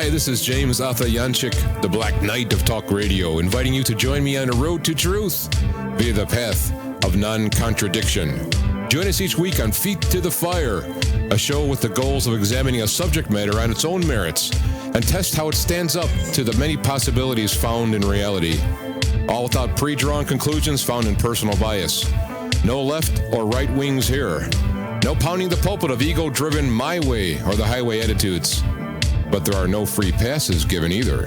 Hi, this is James Arthur Yanchik, the Black Knight of Talk Radio, inviting you to join me on the road to truth via the path of non-contradiction. Join us each week on Feet to the Fire, a show with the goals of examining a subject matter on its own merits and test how it stands up to the many possibilities found in reality. All without pre-drawn conclusions found in personal bias. No left or right wings here. No pounding the pulpit of ego-driven my way or the highway attitudes. But there are no free passes given either.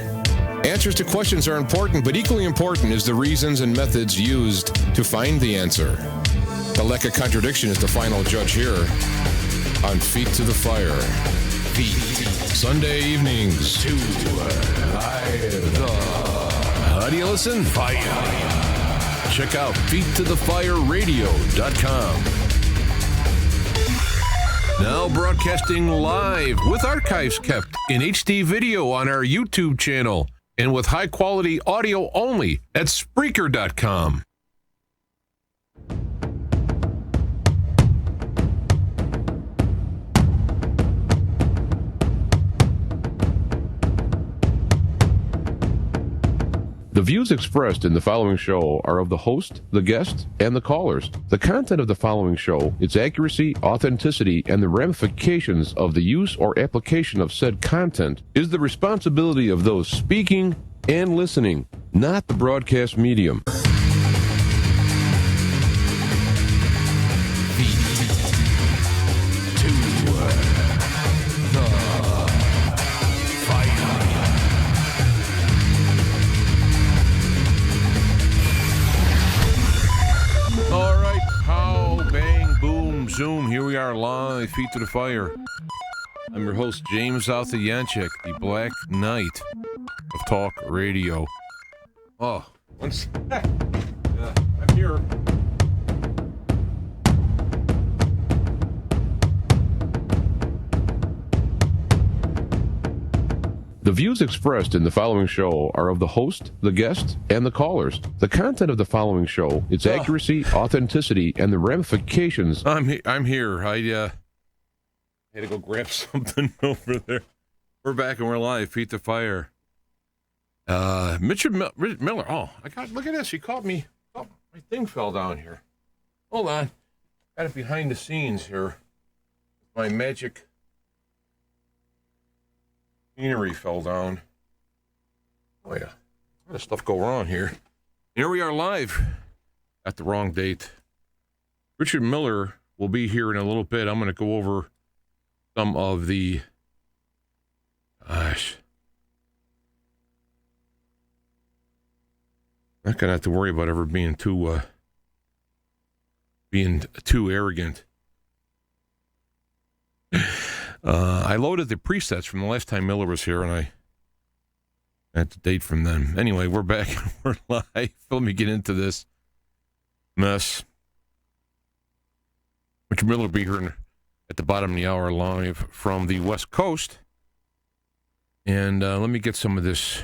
Answers to questions are important, but equally important is the reasons and methods used to find the answer. The lack of contradiction is the final judge here on Feet to the Fire. Feet. Sunday evenings. To the... How do you listen? Fire. Check out feettothefireradio.com. Now broadcasting live with archives kept in HD video on our YouTube channel and with high-quality audio only at Spreaker.com. The views expressed in the following show are of the host, the guest, and the callers. The content of the following show, its accuracy, authenticity, and the ramifications of the use or application of said content is the responsibility of those speaking and listening, not the broadcast medium. Zoom, here we are live, Feet to the Fire. I'm your host, James Arthur Yanchik, the Black Knight of Talk Radio. Oh, one sec. I'm here. The views expressed in the following show are of the host, the guest, and the callers. The content of the following show, its accuracy, authenticity, and the ramifications... I'm here. I had to go grab something over there. We're back and we're live. Feet to Fire. Mitchell Miller. Oh, look at this. He caught me. Oh, my thing fell down here. Hold on. Got it behind the scenes here. My magic... scenery fell down. Oh, yeah. A lot of stuff go wrong here. Here we are live at the wrong date. Richard Miller will be here in a little bit. I'm going to go over some of the... Gosh. Not going to have to worry about ever being too arrogant. I loaded the presets from the last time Miller was here, and I had the date from them. Anyway, we're back. We're live. Let me get into this mess. Richard Miller will be here at the bottom of the hour live from the West Coast. And let me get some of this.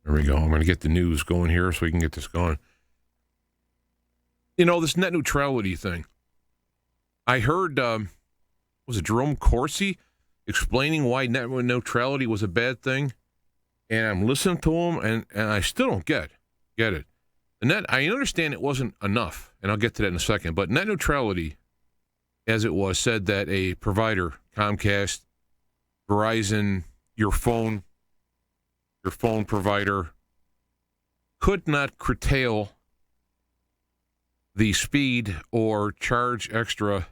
There we go. I'm going to get the news going here so we can get this going. You know, this net neutrality thing. I heard, was it Jerome Corsi explaining why net neutrality was a bad thing? And I'm listening to him, and I still don't get it. I understand it wasn't enough, and I'll get to that in a second, but net neutrality, as it was, said that a provider, Comcast, Verizon, your phone provider, could not curtail the speed or charge extra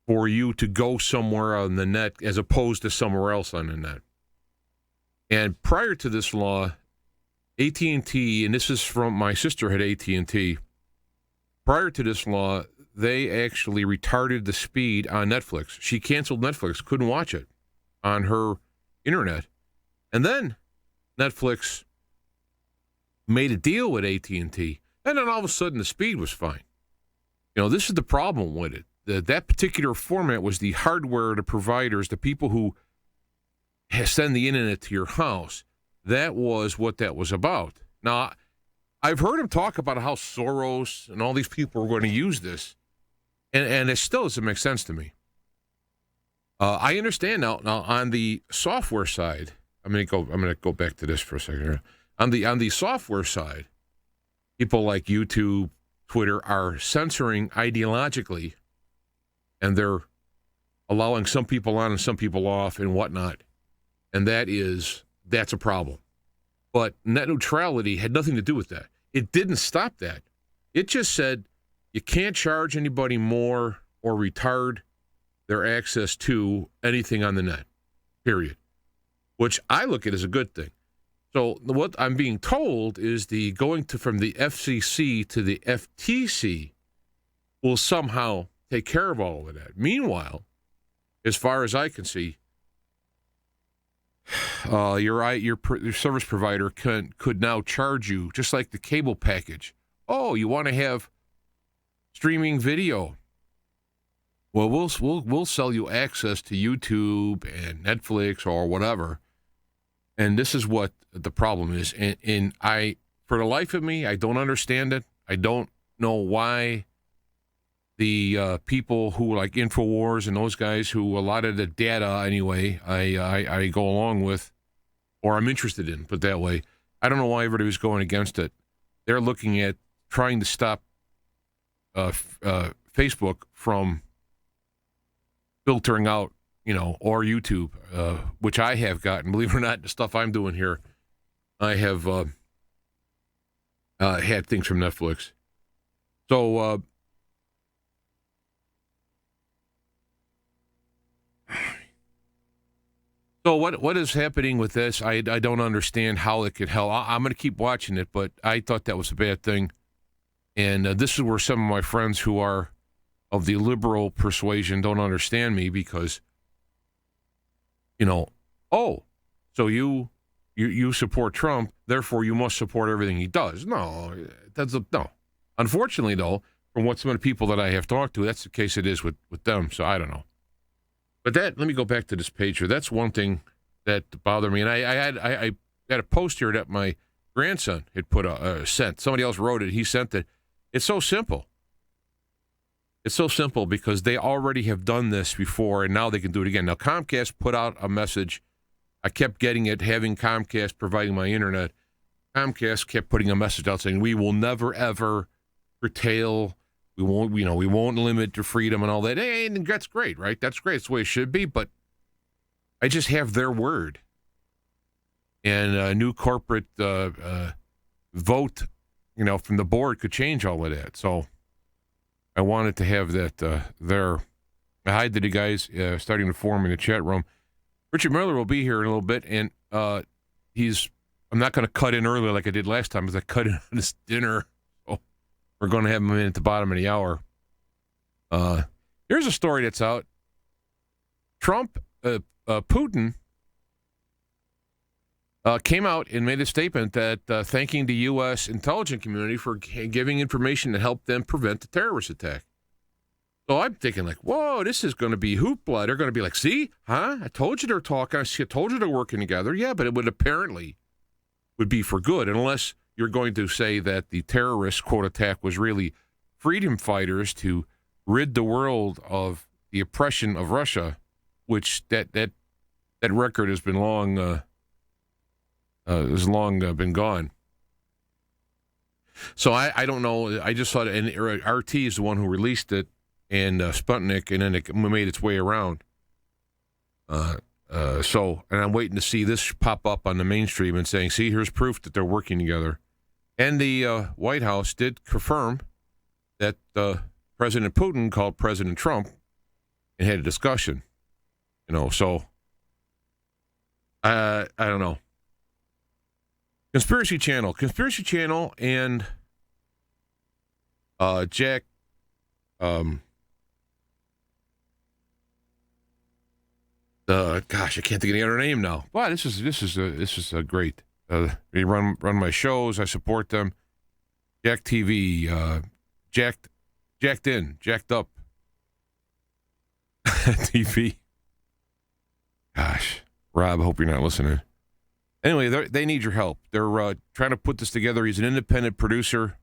for you to go somewhere on the net as opposed to somewhere else on the net. And prior to this law, AT&T, and this is from my sister had AT&T, prior to this law, they actually retarded the speed on Netflix. She canceled Netflix, couldn't watch it on her internet. And then Netflix made a deal with AT&T, and then all of a sudden the speed was fine. You know, this is the problem with it. That particular format was the hardware, the providers, the people who send the internet to your house. That was what that was about. Now, I've heard him talk about how Soros and all these people are going to use this, and it still doesn't make sense to me. I understand now. Now on the software side, I'm gonna go back to this for a second here. On the software side, people like YouTube, Twitter are censoring ideologically, and they're allowing some people on and some people off and whatnot. And that's a problem. But net neutrality had nothing to do with that. It didn't stop that. It just said you can't charge anybody more or retard their access to anything on the net, period, which I look at as a good thing. So what I'm being told is from the FCC to the FTC will somehow take care of all of that. Meanwhile, as far as I can see, your service provider could now charge you just like the cable package. Oh, you want to have streaming video? Well, we'll sell you access to YouTube and Netflix or whatever. And this is what the problem is. And for the life of me, I don't understand it. I don't know why the people who like InfoWars and those guys who a lot of the data anyway, I go along with, or I'm interested in, put it that way. I don't know why everybody was going against it. They're looking at trying to stop Facebook from filtering out, or YouTube, which I have gotten. Believe it or not, the stuff I'm doing here, I have had things from Netflix. So what is happening with this? I don't understand how it could help. I'm going to keep watching it, but I thought that was a bad thing. And this is where some of my friends who are of the liberal persuasion don't understand me because, so you support Trump, therefore you must support everything he does. No. Unfortunately, though, from what some of the people that I have talked to, that's the case it is with them, so I don't know. But let me go back to this page here. That's one thing that bothered me. And I had a post here that my grandson had sent. Somebody else wrote it. He sent it. It's so simple. It's so simple because they already have done this before, and now they can do it again. Now, Comcast put out a message. I kept getting it, having Comcast providing my internet. Comcast kept putting a message out saying, we will never, ever curtail. We won't limit your freedom and all that. Hey, and that's great, right? That's great. It's the way it should be. But I just have their word. And a new corporate vote, from the board could change all of that. So I wanted to have that there. Hi to the guys starting to form in the chat room. Richard Miller will be here in a little bit, and I'm not going to cut in early like I did last time because I cut in on this dinner. We're going to have him in at the bottom of the hour. Here's a story that's out. Putin came out and made a statement that thanking the U.S. intelligence community for giving information to help them prevent the terrorist attack. So I'm thinking like, whoa, this is going to be hoopla. They're going to be like, see, I told you they're talking. I told you they're working together. Yeah, but it would be for good unless you're going to say that the terrorist, quote, attack was really freedom fighters to rid the world of the oppression of Russia, which that record has been long been gone. So I don't know. I just saw it, and RT is the one who released it, and Sputnik, and then it made its way around. And I'm waiting to see this pop up on the mainstream and saying, see, here's proof that they're working together. And the White House did confirm that President Putin called President Trump and had a discussion. So I don't know. Conspiracy Channel, and Jack. Gosh, I can't think of any other name now. Wow, this is a great. They run my shows. I support them. Jack TV, jacked up TV. Gosh, Rob, I hope you're not listening. Anyway, they need your help. They're trying to put this together. He's an independent producer.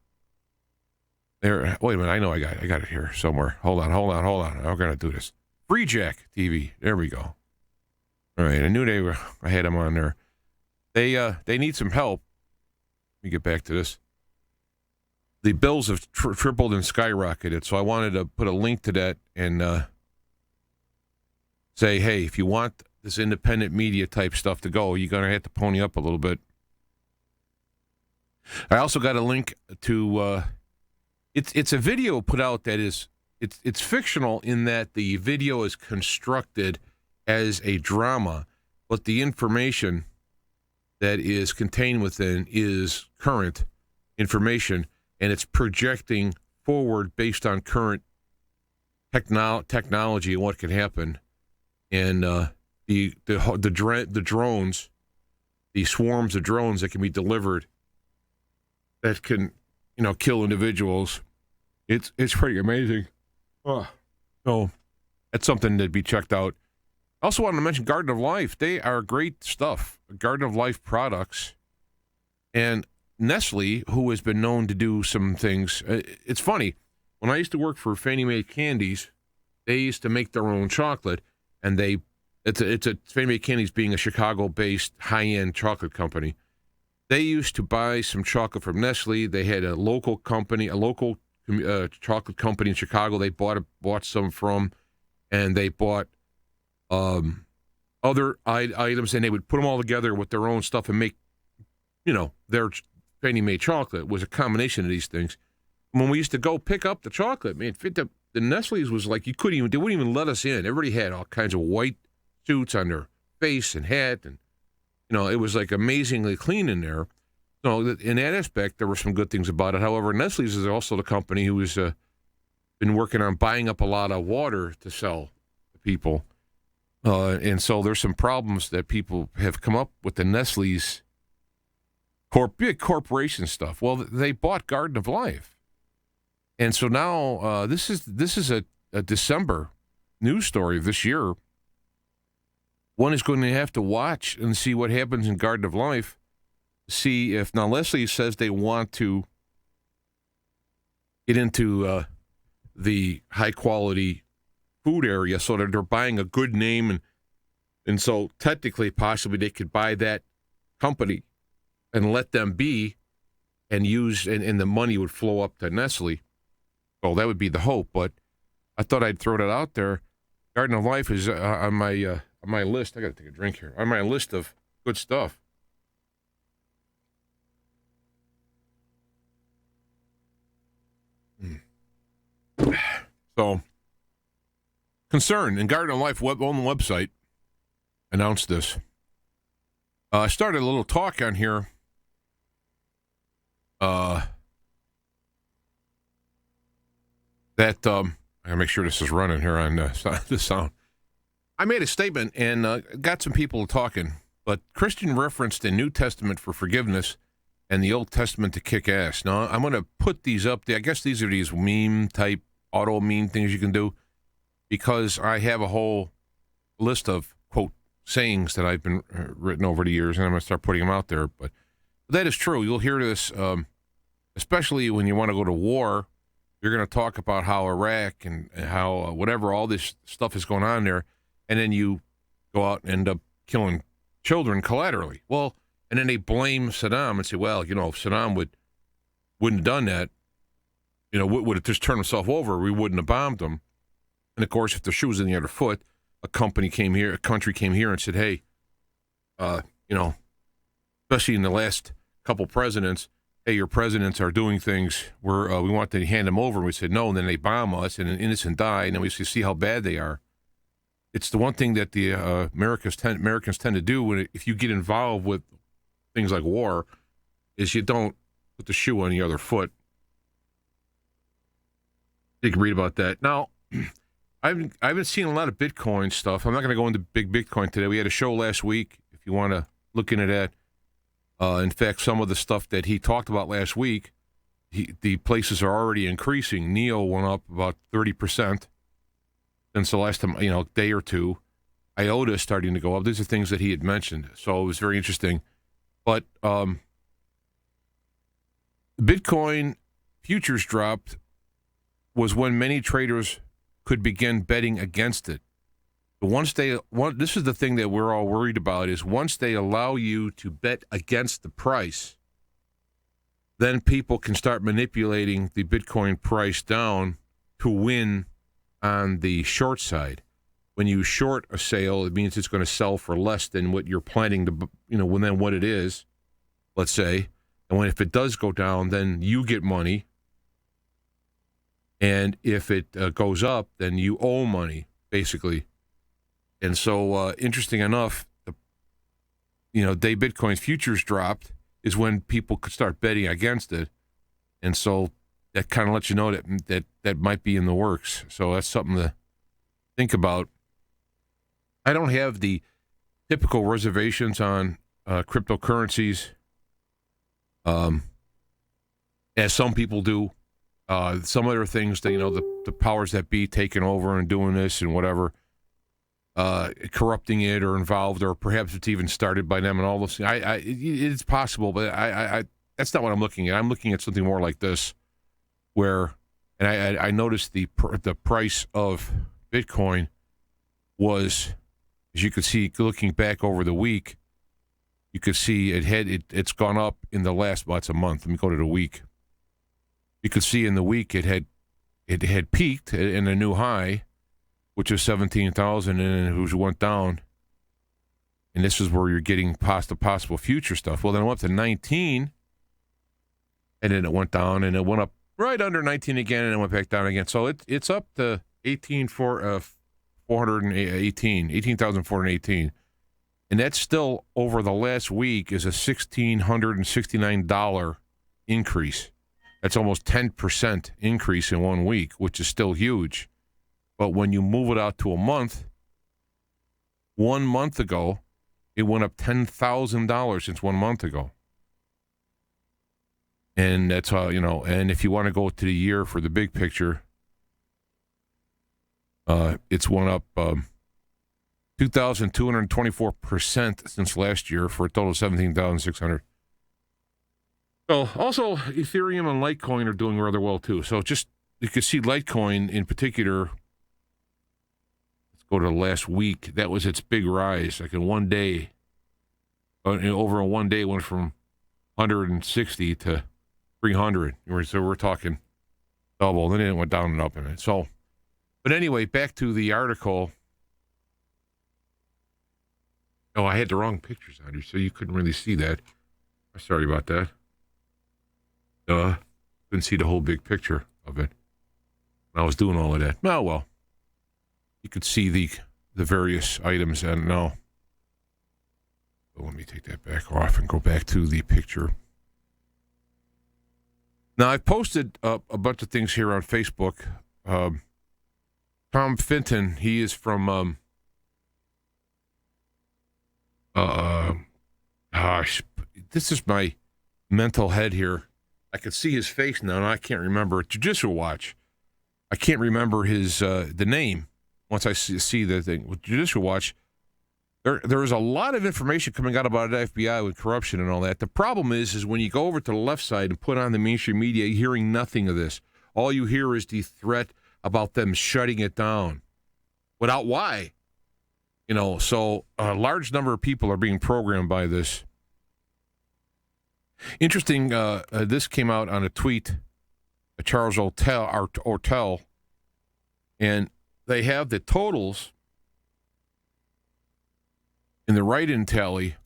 Wait a minute. I know I got it here somewhere. Hold on. I'm going to do this. Free Jack TV. There we go. All right, I knew I had them on there. They need some help. Let me get back to this. The bills have tripled and skyrocketed, so I wanted to put a link to that and say, hey, if you want this independent media type stuff to go, you're going to have to pony up a little bit. I also got a link to it's a video put out that is it's fictional in that the video is constructed as a drama, but the information that is contained within is current information, and it's projecting forward based on current technology and what can happen. And the drones, the swarms of drones that can be delivered that can, kill individuals. It's pretty amazing. So that's something to be checked out. I also wanted to mention Garden of Life. They are great stuff. Garden of Life products. And Nestle, who has been known to do some things. It's funny. When I used to work for Fannie Mae Candies, they used to make their own chocolate. And Fannie Mae Candies being a Chicago-based high-end chocolate company. They used to buy some chocolate from Nestle. They had a local company, chocolate company in Chicago. They bought some from, and they bought other items, and they would put them all together with their own stuff and make, their Fannie Mae chocolate. It was a combination of these things. When we used to go pick up the chocolate, man, the Nestle's was like they wouldn't even let us in. Everybody had all kinds of white suits on their face and hat, and it was like amazingly clean in there. So in that aspect, there were some good things about it. However, Nestle's is also the company who has been working on buying up a lot of water to sell to people. And so there's some problems that people have come up with the Nestle's big corporation stuff. Well, they bought Garden of Life. And so now this is a December news story of this year. One is going to have to watch and see what happens in Garden of Life. See if now Nestle says they want to get into the high quality food area, so that they're buying a good name, and so technically possibly they could buy that company and let them be and use and the money would flow up to Nestle. Well, that would be the hope, but I thought I'd throw that out there. Garden of Life is on my list. I got to take a drink here. On my list of good stuff. So, Concern and Garden of Life on the website announced this. I started a little talk on here. I gotta make sure this is running here on the sound. I made a statement and got some people talking, but Christian referenced the New Testament for forgiveness and the Old Testament to kick ass. Now, I'm going to put these up there. I guess these are these meme-type, auto-meme things you can do, because I have a whole list of, quote, sayings that I've been written over the years, and I'm going to start putting them out there. But that is true. You'll hear this, especially when you want to go to war. You're going to talk about how Iraq and how whatever, all this stuff is going on there, and then you go out and end up killing children collaterally. Well, and then they blame Saddam and say, well, if Saddam wouldn't have done that, would have just turned himself over, we wouldn't have bombed him. And, of course, if the shoe was in the other foot, a country came here and said, hey, especially in the last couple presidents, hey, your presidents are doing things where we want to hand them over. And we said no, and then they bomb us, and an innocent die, and then we see how bad they are. It's the one thing that the Americans tend to do if you get involved with things like war, is you don't put the shoe on the other foot. You can read about that. Now, I've been seeing a lot of Bitcoin stuff. I'm not going to go into big Bitcoin today. We had a show last week, if you want to look into that. In fact, some of the stuff that he talked about last week, the places are already increasing. NEO went up about 30% since the last time, day or two. IOTA is starting to go up. These are things that he had mentioned. So it was very interesting. But Bitcoin futures dropped was when many traders could begin betting against it. This is the thing that we're all worried about, is once they allow you to bet against the price, then people can start manipulating the Bitcoin price down to win on the short side. When you short a sale, it means it's going to sell for less than what you're planning to, than what it is, let's say. And if it does go down, then you get money. And if it goes up, then you owe money, basically. And so, interesting enough, day Bitcoin's futures dropped is when people could start betting against it. And so that kind of lets you know that might be in the works. So that's something to think about. I don't have the typical reservations on cryptocurrencies, as some people do. Some other things that, the powers that be taking over and doing this and whatever, corrupting it or involved, or perhaps it's even started by them and all those things. It's possible, but I that's not what I'm looking at. I'm looking at something more like this, where, and I noticed the price of Bitcoin was, as you could see, looking back over the week, you could see it's gone up in the last, it's a month. Let me go to the week. You could see in the week it had peaked in a new high, which is 17,000, and it went down. And this is where you're getting possible future stuff. Well, then it went up to 19, and then it went down, and it went up right under 19 again, and it went back down again. So it's up to 18,418, and that's still, over the last week, is a $1,669 increase. That's almost 10% increase in 1 week, which is still huge. But when you move it out to a month, 1 month ago, it went up $10,000 since 1 month ago. And that's how, and if you want to go to the year for the big picture, it's went up 2,224% since last year, for a total of 17,600. So also, Ethereum and Litecoin are doing rather well too. So you can see Litecoin in particular. Let's go to last week. That was its big rise, like in 1 day. Over 1 day, it went from 160 to 300. So we're talking double. Then it went down and up in it. So, but anyway, back to the article. Oh, I had the wrong pictures on here, so you couldn't really see that. Sorry about that. Couldn't see the whole big picture of it. I was doing all of that. Oh, well. You could see the various items, and no. So let me take that back off and go back to the picture. Now, I've posted a bunch of things here on Facebook. Tom Fenton, he is from this is my mental head here. I could see his face now, and I can't remember. Judicial Watch. I can't remember his the name once I see the thing. With Judicial Watch, there is a lot of information coming out about the FBI with corruption and all that. The problem is when you go over to the left side and put on the mainstream media, you're hearing nothing of this. All you hear is the threat about them shutting it down. Without why? So a large number of people are being programmed by this. Interesting, this came out on a tweet, Charles Ortel, and they have the totals in the write-in tally.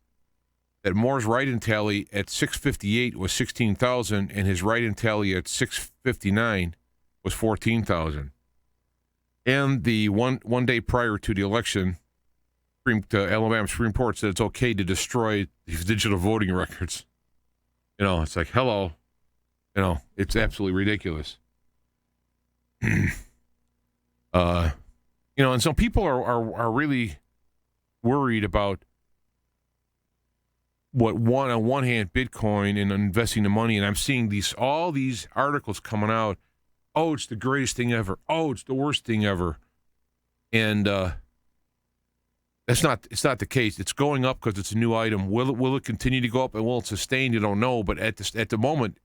That Moore's write-in tally at 6:58 was 16,000, and his write-in tally at 6:59 was 14,000. And the one day prior to the election, Alabama Supreme Court said it's okay to destroy these digital voting records. It's like, hello. It's absolutely ridiculous. And so people are really worried about on one hand, Bitcoin and investing the money. And I'm seeing all these articles coming out. Oh, it's the greatest thing ever. Oh, it's the worst thing ever. And it's not the case. It's going up because it's a new item. Will it continue to go up and will it sustain? You don't know. But at the moment,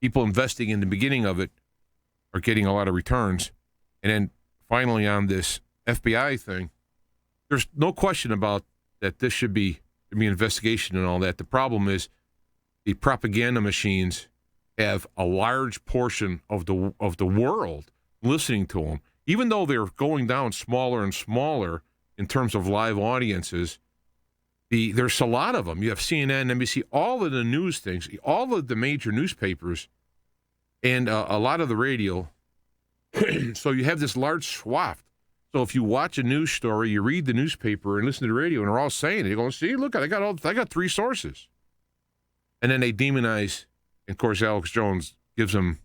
people investing in the beginning of it are getting a lot of returns. And then finally on this FBI thing, there's no question about that. This should be an investigation and all that. The problem is the propaganda machines have a large portion of the world listening to them, even though they're going down smaller and smaller in terms of live audiences. There's a lot of them. You have CNN, NBC, all of the news things, all of the major newspapers, and a lot of the radio. So you have this large swath. So if you watch a news story, you read the newspaper and listen to the radio, and they're all saying it. You go, see, look, I got 3 sources. And then they demonize, and of course Alex Jones gives them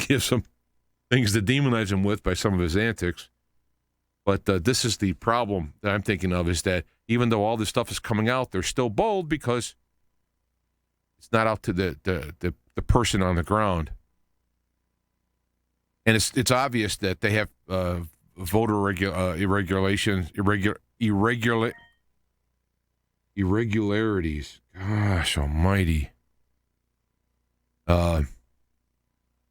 things to demonize him with by some of his antics. But this is the problem that I'm thinking of, is that even though all this stuff is coming out, they're still bold because it's not out to the person on the ground. And it's obvious that they have voter irregularities. Gosh almighty. And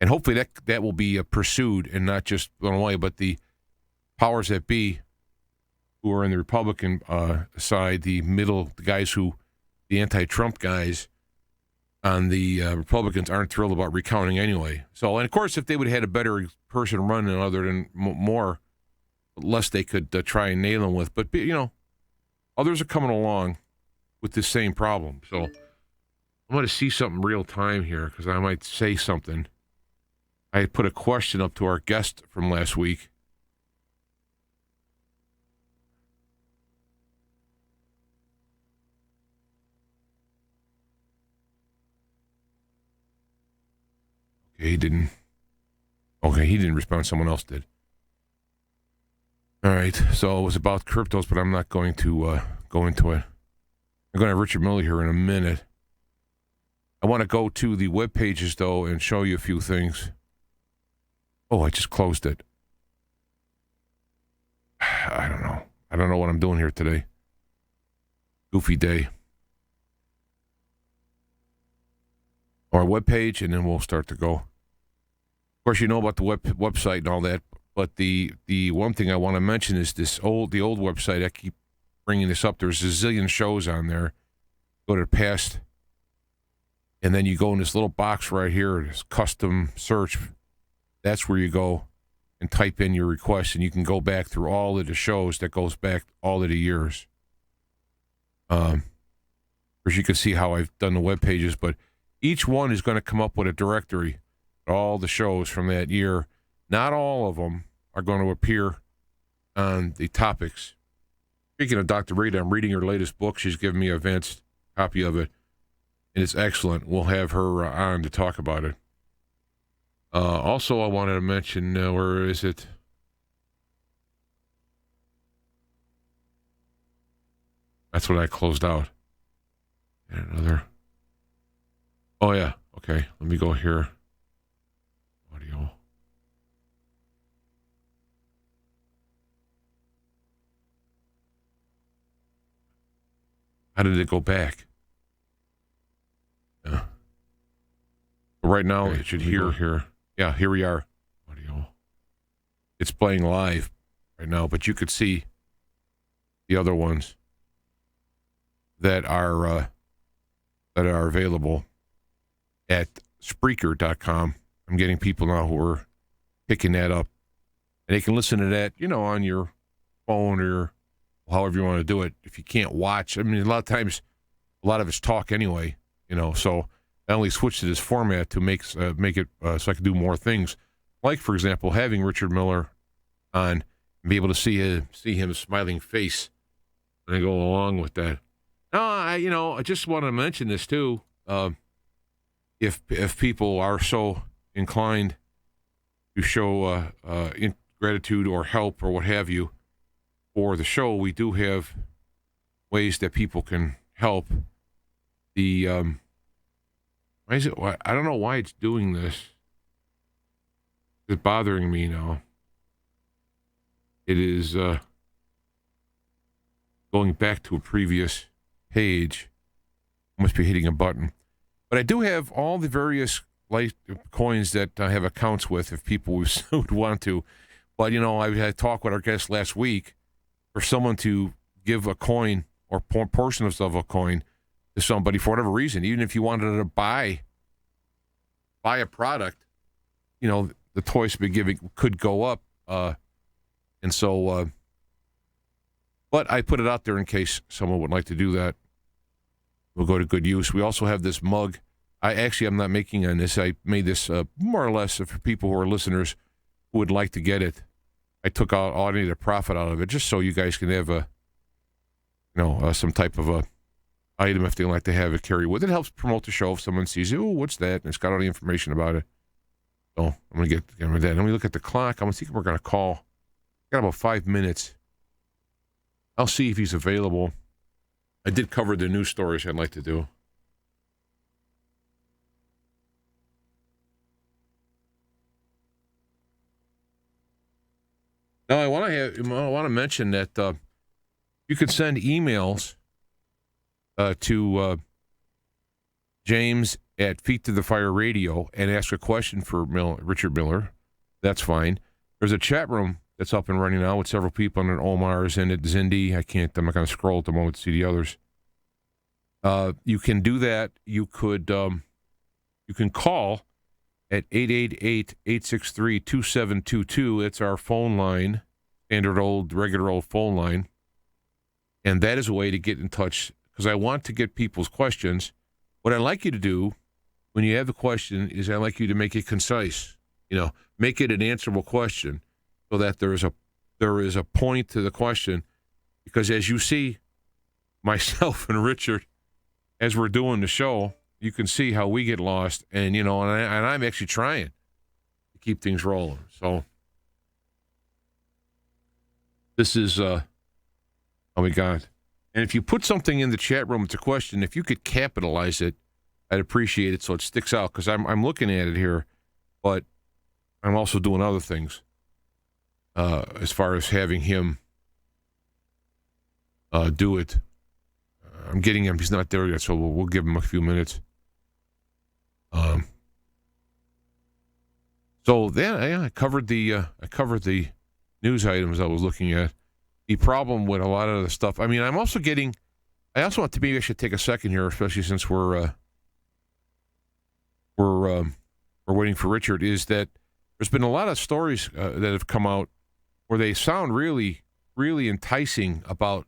hopefully that will be pursued and not just thrown away, but the powers that be who are in the Republican side, the guys the anti-Trump guys on the Republicans aren't thrilled about recounting anyway. So, and of course, if they would have had a better person running other than less they could try and nail them with. But, others are coming along with the same problem. So I'm going to see something real time here because I might say something. I put a question up to our guest from last week. Okay, he didn't respond. Someone else did. All right, so it was about cryptos, but I'm not going to go into it. I'm going to have Richard Miller here in a minute. I want to go to the web pages, though, and show you a few things. Oh, I just closed it. I don't know. I don't know what I'm doing here today. Goofy day. Our webpage, and then we'll start to go. Of course, you know about the website and all that, but the one thing I want to mention is the old website. I keep bringing this up. There's a zillion shows on there. Go to the past, and then you go in this little box right here, this custom search. That's where you go and type in your request, and you can go back through all of the shows that goes back all of the years. Of course, you can see how I've done the web pages, but each one is going to come up with a directory, all the shows from that year. Not all of them are going to appear on the topics. Speaking of Dr. Rita, I'm reading her latest book. She's given me an advanced copy of it, and it's excellent. We'll have her on to talk about it. Also, I wanted to mention, where is it? That's what I closed out. And another. Oh, yeah. Okay. Let me go here. Audio. How did it go back? Yeah. Right now, okay, it should hear here. Yeah, here we are. Audio. It's playing live right now, but you could see the other ones that are available at Spreaker.com. I'm getting people now who are picking that up, and they can listen to that, on your phone or however you want to do it. If you can't watch, I mean, a lot of times, a lot of it's talk anyway, So I only switched to this format to make it so I can do more things, like for example, having Richard Miller on and be able to see his smiling face, and I go along with that. No, I just want to mention this too. If people are so inclined to show gratitude or help or what have you for the show, we do have ways that people can help. Why is it? I don't know why it's doing this. It's bothering me now. It is going back to a previous page. I must be hitting a button. But I do have all the various coins that I have accounts with if people would want to. But, I had a talk with our guest last week, for someone to give a coin or portion of a coin to somebody for whatever reason, even if you wanted to buy a product, the Toys to be giving could go up. And so, but I put it out there in case someone would like to do that. We'll go to good use. We also have this mug. I'm not making on this. I made this more or less for people who are listeners who would like to get it. I took out all any of the profit out of it just so you guys can have some type of a item if they like to have it carry with it. It helps promote the show if someone sees it. Oh, what's that? And it's got all the information about it. So I'm going to get rid of that. Let me look at the clock. I'm going to see if we're going to call. Got about 5 minutes. I'll see if he's available. I did cover the news stories I'd like to do. Now, I want to mention that you can send emails to James at Feet to the Fire Radio and ask a question for Richard Miller. That's fine. There's a chat room that's up and running now with several people on it. Omar's in it, Zindi. I'm not going to scroll at the moment to see the others. You can do that. You can call at 888-863-2722. It's our phone line, regular old phone line. And that is a way to get in touch because I want to get people's questions. What I'd like you to do when you have the question is I'd like you to make it concise. Make it an answerable question so that there is a point to the question. Because as you see, myself and Richard, as we're doing the show, you can see how we get lost. And, and I'm actually trying to keep things rolling. So this is how we got. And if you put something in the chat room, it's a question. If you could capitalize it, I'd appreciate it so it sticks out because I'm looking at it here, but I'm also doing other things as far as having him do it. I'm getting him. He's not there yet, so we'll give him a few minutes. So then I covered the news items I was looking at. The problem with a lot of the stuff. I mean, I also want to maybe I should take a second here, especially since we're waiting for Richard. Is that there's been a lot of stories that have come out where they sound really, really enticing about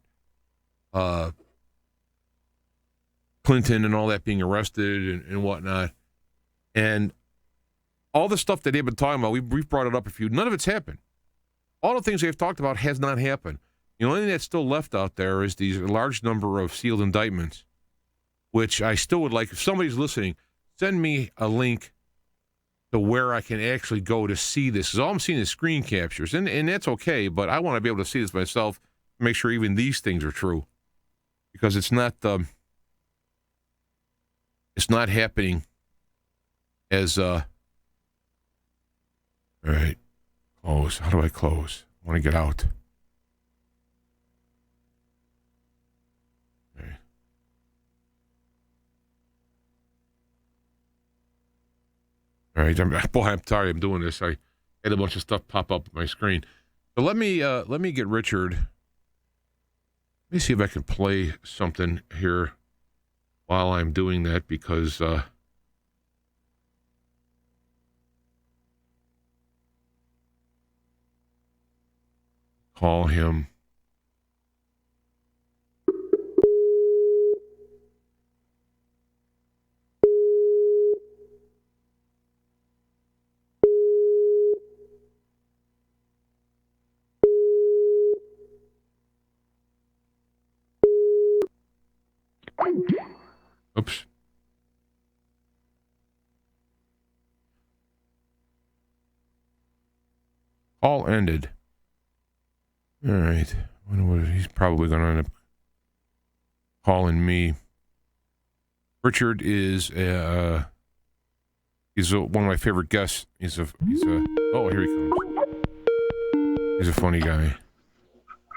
Clinton and all that being arrested and whatnot, and all the stuff that they've been talking about. We've brought it up a few. None of it's happened. All the things they've talked about has not happened. The only thing that's still left out there is these large number of sealed indictments, which I still would like. If somebody's listening, send me a link to where I can actually go to see this. Because all I'm seeing is screen captures, and that's okay, but I want to be able to see this myself, make sure even these things are true, because it's not happening as all right. Close. How do I close? I want to get out. Okay. All right. I'm sorry I'm doing this. I had a bunch of stuff pop up on my screen. So let me get Richard. Let me see if I can play something here while I'm doing that because call him. Oops. Call ended. All right. He's probably going to end up calling me. Richard is he's one of my favorite guests. Oh, here he comes. He's a funny guy.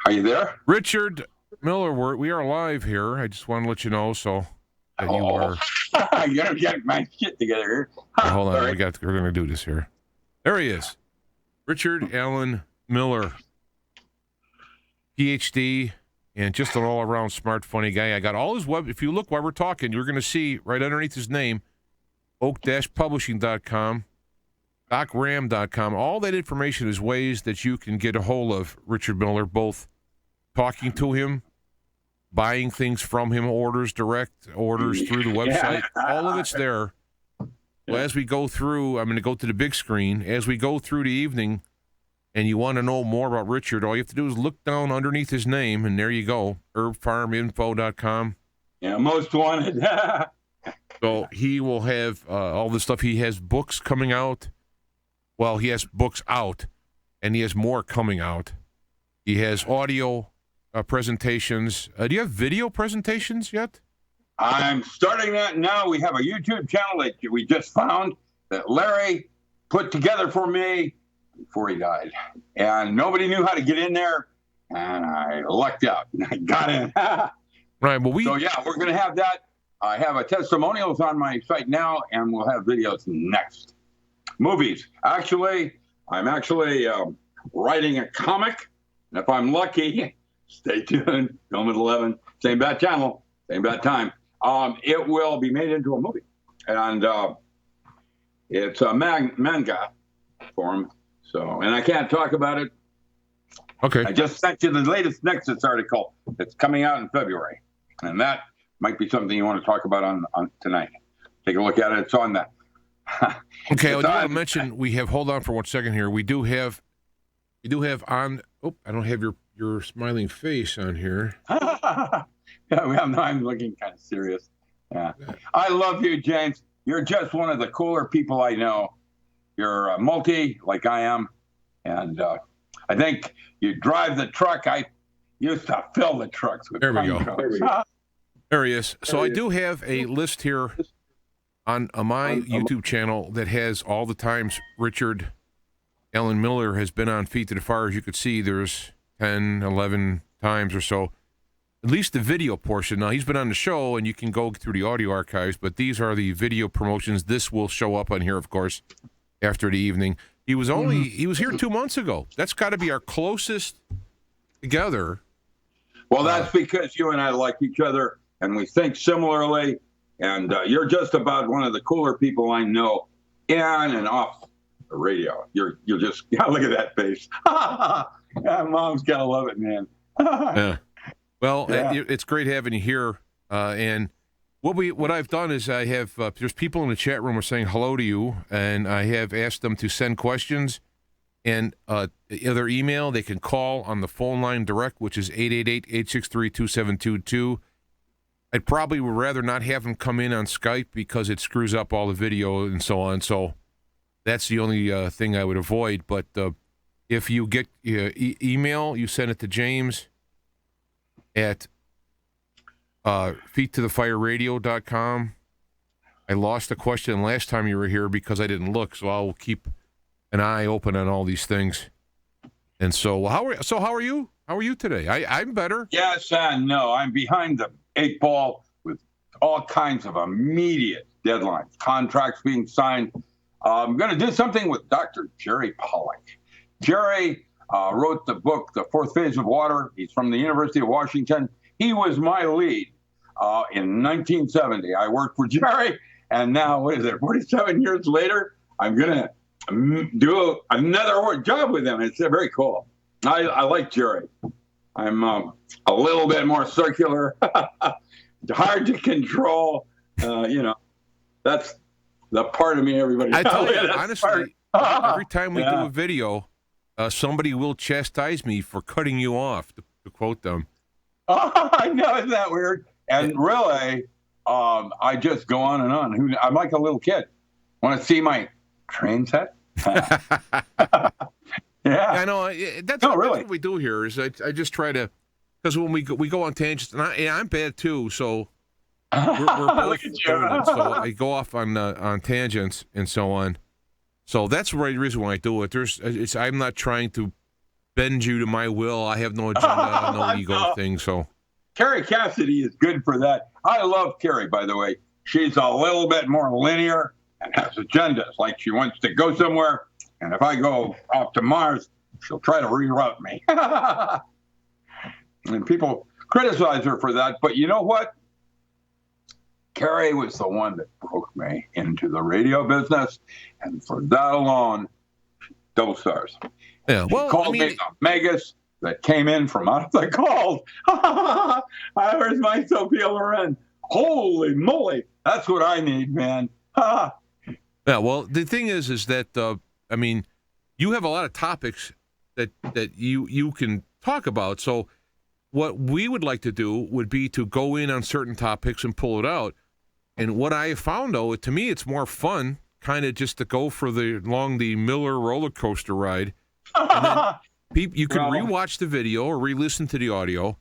Are you there? Richard Miller, we are live here. I just want to let you know so that you are. You gotta get my shit together here. Hold on, right. We're going to do this here. There he is. Richard Allen Miller. Ph.D., and just an all-around smart, funny guy. I got all his web. If you look while we're talking, you're going to see right underneath his name, oak-publishing.com, docram.com. All that information is ways that you can get a hold of Richard Miller, both talking to him, buying things from him, orders through the website. All of it's there. Well, as we go through, I'm going to go to the big screen. As we go through the evening, and you want to know more about Richard, all you have to do is look down underneath his name, and there you go, herbfarminfo.com. Yeah, most wanted. So he will have all the stuff. He has books coming out. Well, he has books out, and he has more coming out. He has audio presentations. Do you have video presentations yet? I'm starting that now. We have a YouTube channel that we just found that Larry put together for me before he died. And nobody knew how to get in there, and I lucked out. I got in. Right. Well, So, yeah, we're going to have that. I have a testimonials on my site now, and we'll have videos next. Movies. Actually, I'm writing a comic, and if I'm lucky, stay tuned. Film at 11. Same bat channel, same bat time. It will be made into a movie, and it's a manga form. So, and I can't talk about it. Okay. I just sent you the latest Nexus article. It's coming out in February, and that might be something you want to talk about on tonight. Take a look at it. It's on that. Okay. I do want to mention we have. Hold on for 1 second here. We do have on. Oh, I don't have your smiling face on here. Yeah, I'm looking kind of serious. Yeah, I love you, James. You're just one of the cooler people I know. You're multi like I am, and I think you drive the truck. I used to fill the trucks with. There we go. There he is. So I do have a list here on my YouTube channel that has all the times Richard Allen Miller has been on Feet to the Fire. As you could see, there's 10, 11 times or so. At least the video portion. Now, he's been on the show, and you can go through the audio archives, but these are the video promotions. This will show up on here, of course, after the evening. He was here 2 months ago. That's got to be our closest together. Well, that's because you and I like each other, and we think similarly, and you're just about one of the cooler people I know in and off the radio. You're just, look at that face. Yeah, Mom's got to love it, man. Yeah. Well, it's great having you here. And what I've done is I have there's people in the chat room are saying hello to you, and I have asked them to send questions and either email. They can call on the phone line direct, which is 888-863-2722. I'd probably would rather not have them come in on Skype because it screws up all the video and so on. So that's the only thing I would avoid. But if you get email, you send it to James at feettothefireradio.com. I lost a question last time you were here because I didn't look, so I'll keep an eye open on all these things. And so, how are you? How are you today? I'm better. Yes and no. I'm behind the 8 ball with all kinds of immediate deadlines, contracts being signed. I'm going to do something with Dr. Jerry Pollack. Jerry wrote the book, The Fourth Phase of Water. He's from the University of Washington. He was my lead in 1970. I worked for Jerry, and now, 47 years later, I'm going to do another job with him. It's very cool. I like Jerry. I'm a little bit more circular, hard to control. That's the part of me everybody. I tell you, honestly, every time we do a video, somebody will chastise me for cutting you off, to quote them. Oh, I know, isn't that weird? And really, I just go on and on. I'm like a little kid. Want to see my train set? Yeah, I know. That's what we do here. Is I just try to, because when we go on tangents, and I'm bad too. So we're both doing it. So I go off on tangents and so on. So that's the right reason why I do it. I'm not trying to bend you to my will. I have no agenda, no ego thing. So Carrie Cassidy is good for that. I love Carrie, by the way. She's a little bit more linear and has agendas. Like she wants to go somewhere, and if I go off to Mars, she'll try to reroute me. And people criticize her for that. But you know what? Carrie was the one that broke me into the radio business. And for that alone, double stars. Yeah, well, she called me the Megas that came in from out of the cold. Where's my Sophia Loren? Holy moly. That's what I need, man. Yeah, well, the thing is that, you have a lot of topics that you can talk about. So what we would like to do would be to go in on certain topics and pull it out. And what I found, though, to me, it's more fun kind of just to go for along the Miller roller coaster ride. And then you can rewatch the video or re-listen to the audio,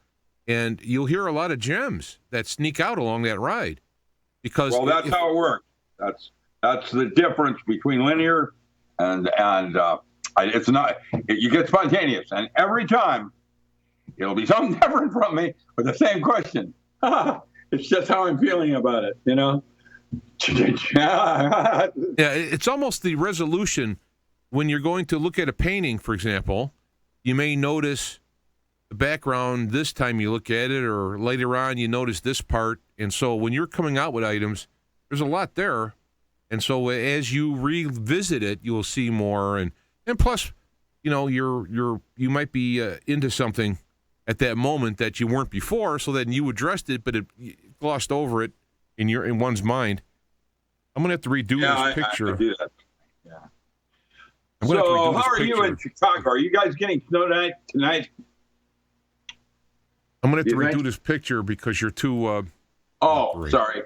and you'll hear a lot of gems that sneak out along that ride. Because that's how it works. That's the difference between linear and it's not. You get spontaneous, and every time it'll be something different from me with the same question. It's just how I'm feeling about it, you know. Yeah, it's almost the resolution. When you're going to look at a painting, for example, you may notice the background this time you look at it, or later on you notice this part. And so when you're coming out with items, there's a lot there. And so as you revisit it, you will see more. And plus, you might be into something at that moment that you weren't before, so then you addressed it, but it glossed over it in one's mind. I'm gonna have to redo this picture. I do that. Yeah. So how are you in Chicago? Are you guys getting snow tonight? I'm gonna have to redo this picture because you're too. Sorry.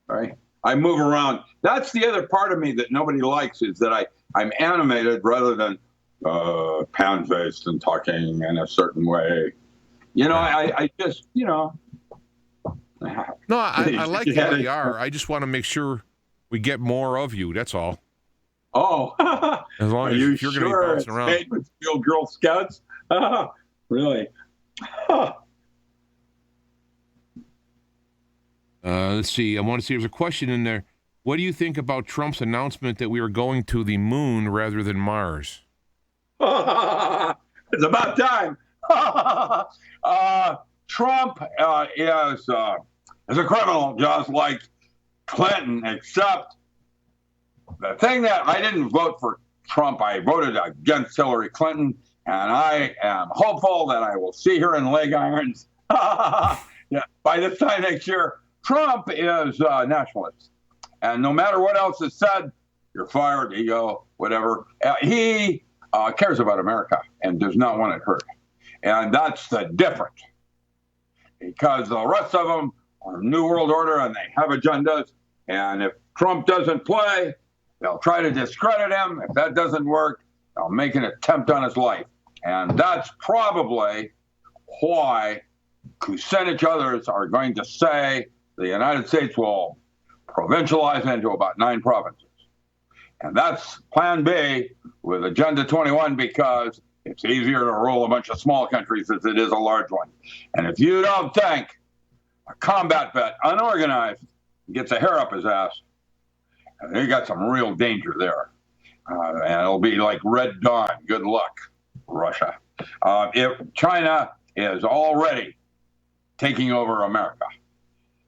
All right. I move around. That's the other part of me that nobody likes, is that I'm animated rather than pan-faced and talking in a certain way. I just, No, I like how you are. I just want to make sure we get more of you. That's all. Oh, as long as you're going to be bouncing around. Paid with Steel Girl Scouts? Really? Let's see. I want to see. There's a question in there. What do you think about Trump's announcement that we are going to the moon rather than Mars? It's about time. Trump is a criminal, just like Clinton, except the thing that I didn't vote for Trump. I voted against Hillary Clinton, and I am hopeful that I will see her in leg irons by this time next year. Trump is nationalist, and no matter what else is said, you're fired, ego, whatever. He cares about America and does not want it hurt. And that's the difference. Because the rest of them are New World Order and they have agendas. And if Trump doesn't play, they'll try to discredit him. If that doesn't work, they'll make an attempt on his life. And that's probably why Kucinich others are going to say the United States will provincialize into about 9 provinces. And that's plan B with Agenda 21, because it's easier to rule a bunch of small countries as it is a large one. And if you don't think a combat vet, unorganized, gets a hair up his ass, you got some real danger there. And it'll be like Red Dawn. Good luck, Russia. If China is already taking over America,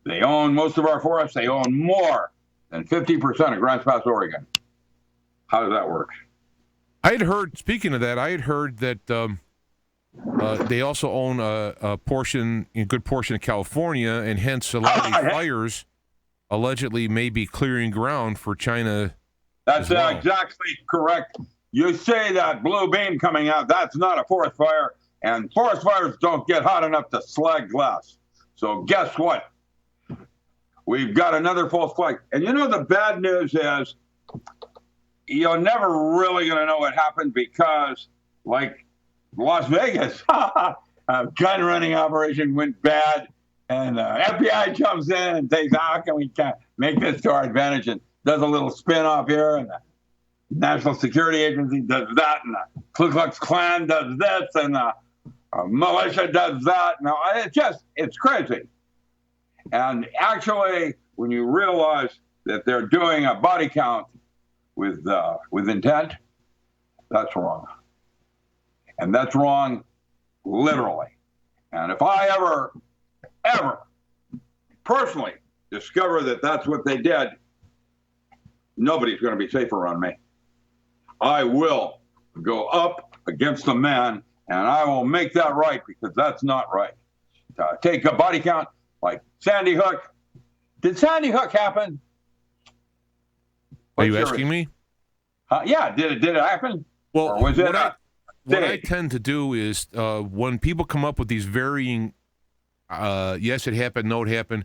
they own most of our forests. They own more than 50% of Grants Pass, Oregon. How does that work? I had heard, speaking of that, that they also own a good portion of California, and hence a lot of these fires allegedly may be clearing ground for China. That's exactly correct. You say that blue beam coming out, that's not a forest fire, and forest fires don't get hot enough to slag glass. So guess what? We've got another false flag. And the bad news is you're never really going to know what happened, because, like Las Vegas, a gun running operation went bad, and the FBI jumps in and thinks, how can we make this to our advantage, and does a little spin-off here, and the National Security Agency does that, and the Ku Klux Klan does this, and the militia does that. No, it's crazy. And actually, when you realize that they're doing a body count with intent, that's wrong. And that's wrong literally. And if I ever personally discover that that's what they did, nobody's going to be safe around me. I will go up against the man, and I will make that right, because that's not right. Take a body count like Sandy Hook. Did Sandy Hook happen? Are you asking me? Yeah, did it happen? Well, or was what I tend to do is when people come up with these varying, yes, it happened, no, it happened,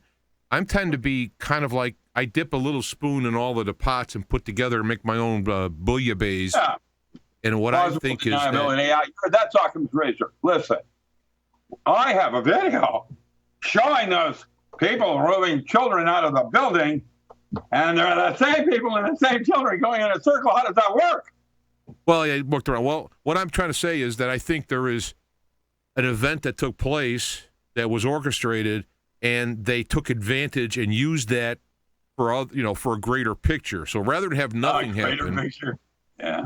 I tend to be kind of like, I dip a little spoon in all of the pots and put together and make my own bouillabaisse. Yeah. And what I think is that's Occam's razor. Listen, I have a video showing those people moving children out of the building, and they're the same people and the same children going in a circle. How does that work? Well, yeah, it worked around. Well, what I'm trying to say is that I think there is an event that took place that was orchestrated, and they took advantage and used that for for a greater picture. So rather than have nothing happen, picture. Yeah,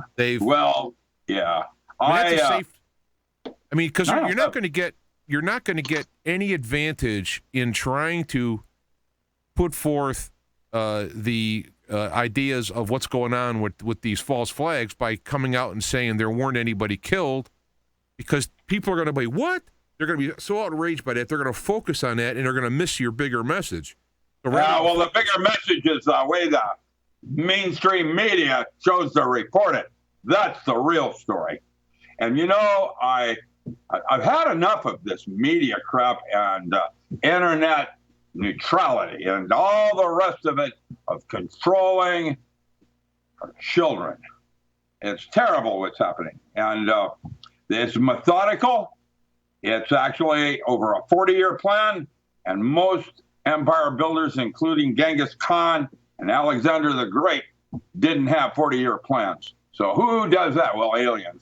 yeah. I mean, because you're not going to get any advantage in trying to put forth the ideas of what's going on with these false flags by coming out and saying there weren't anybody killed, because people are going to be, what? They're going to be so outraged by that, they're going to focus on that, and they're going to miss your bigger message. So the bigger message is the way the mainstream media chose to report it. That's the real story. And, I've had enough of this media crap and internet neutrality and all the rest of it, of controlling our children. It's terrible what's happening. And it's methodical. It's actually over a 40-year plan. And most empire builders, including Genghis Khan and Alexander the Great, didn't have 40-year plans. So who does that? Well, aliens.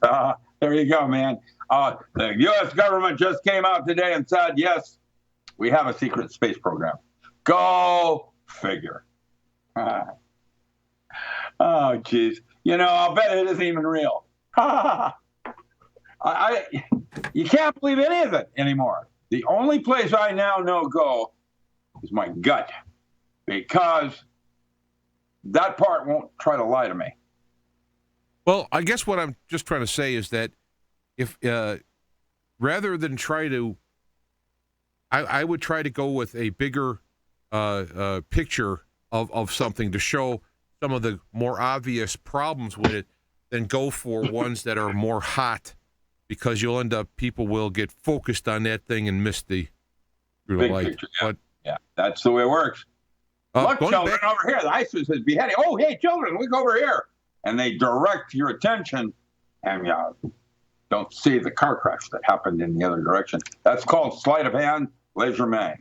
There you go, man. The U.S. government just came out today and said, yes, we have a secret space program. Go figure. Oh, geez. I'll bet it isn't even real. You can't believe any of it anymore. The only place I now know go is my gut, because that part won't try to lie to me. Well, I guess what I'm just trying to say is that if rather than try to, I would try to go with a bigger picture of something to show some of the more obvious problems with it than go for ones that are more hot, because you'll end up, people will get focused on that thing and miss the big light. Picture. Yeah. Yeah, that's the way it works. Look, children, over here. The ISIS is beheading. Oh, hey, children, look over here. And they direct your attention, and don't see the car crash that happened in the other direction. That's called sleight of hand, legerdemain.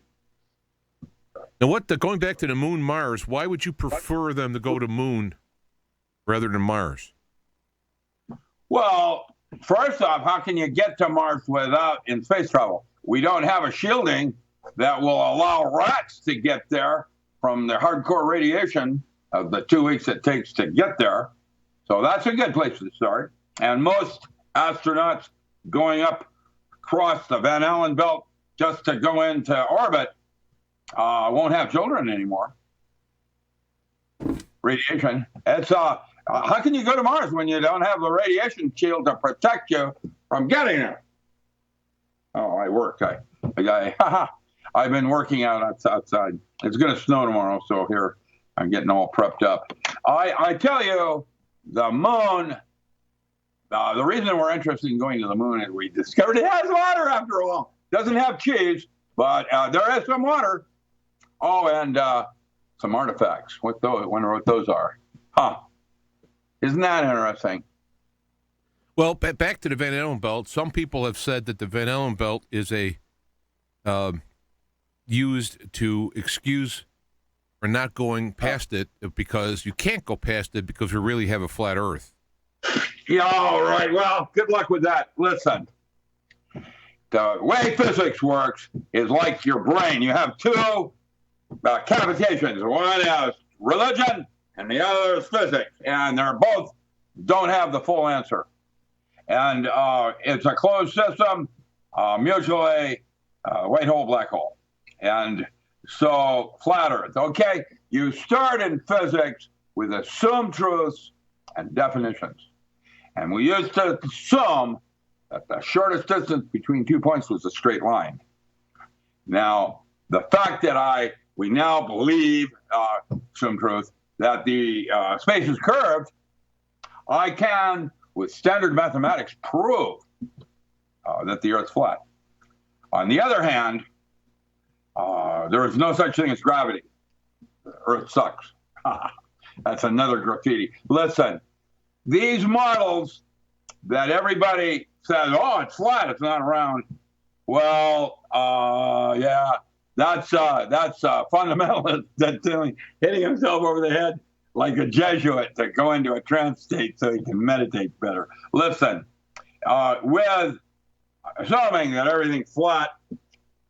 Now, going back to the moon, Mars, why would you prefer them to go to moon rather than Mars? Well, first off, how can you get to Mars in space travel? We don't have a shielding that will allow rats to get there from the hardcore radiation of the 2 weeks it takes to get there. So that's a good place to start. And most astronauts going up across the Van Allen belt just to go into orbit won't have children anymore. Radiation. It's how can you go to Mars when you don't have the radiation shield to protect you from getting there? Oh, I work. I've been working out outside. It's going to snow tomorrow, so here I'm getting all prepped up. I tell you, the moon, the reason we're interested in going to the moon is we discovered it has water after all. Doesn't have cheese, but there is some water. Oh, and some artifacts. Wonder what those are. Huh. Isn't that interesting? Well, back to the Van Allen belt. Some people have said that the Van Allen belt is used to excuse for not going past it, because you can't go past it because we really have a flat Earth. Yeah, all right. Well, good luck with that. Listen, the way physics works is like your brain. You have two cavitations. One is religion, and the other is physics. And they're both don't have the full answer. And it's a closed system, mutually white hole, black hole. And so flat Earth. Okay, you start in physics with assumed truths and definitions. And we used to assume that the shortest distance between 2 points was a straight line. Now, the fact that we now believe, assumed truth, that the space is curved, I can, with standard mathematics, prove that the Earth's flat. On the other hand, there is no such thing as gravity. The Earth sucks. That's another graffiti. Listen, these models that everybody says, oh, it's flat, it's not round. Well, yeah, that's a fundamentalist that's hitting himself over the head like a Jesuit to go into a trance state so he can meditate better. Listen, with assuming that everything's flat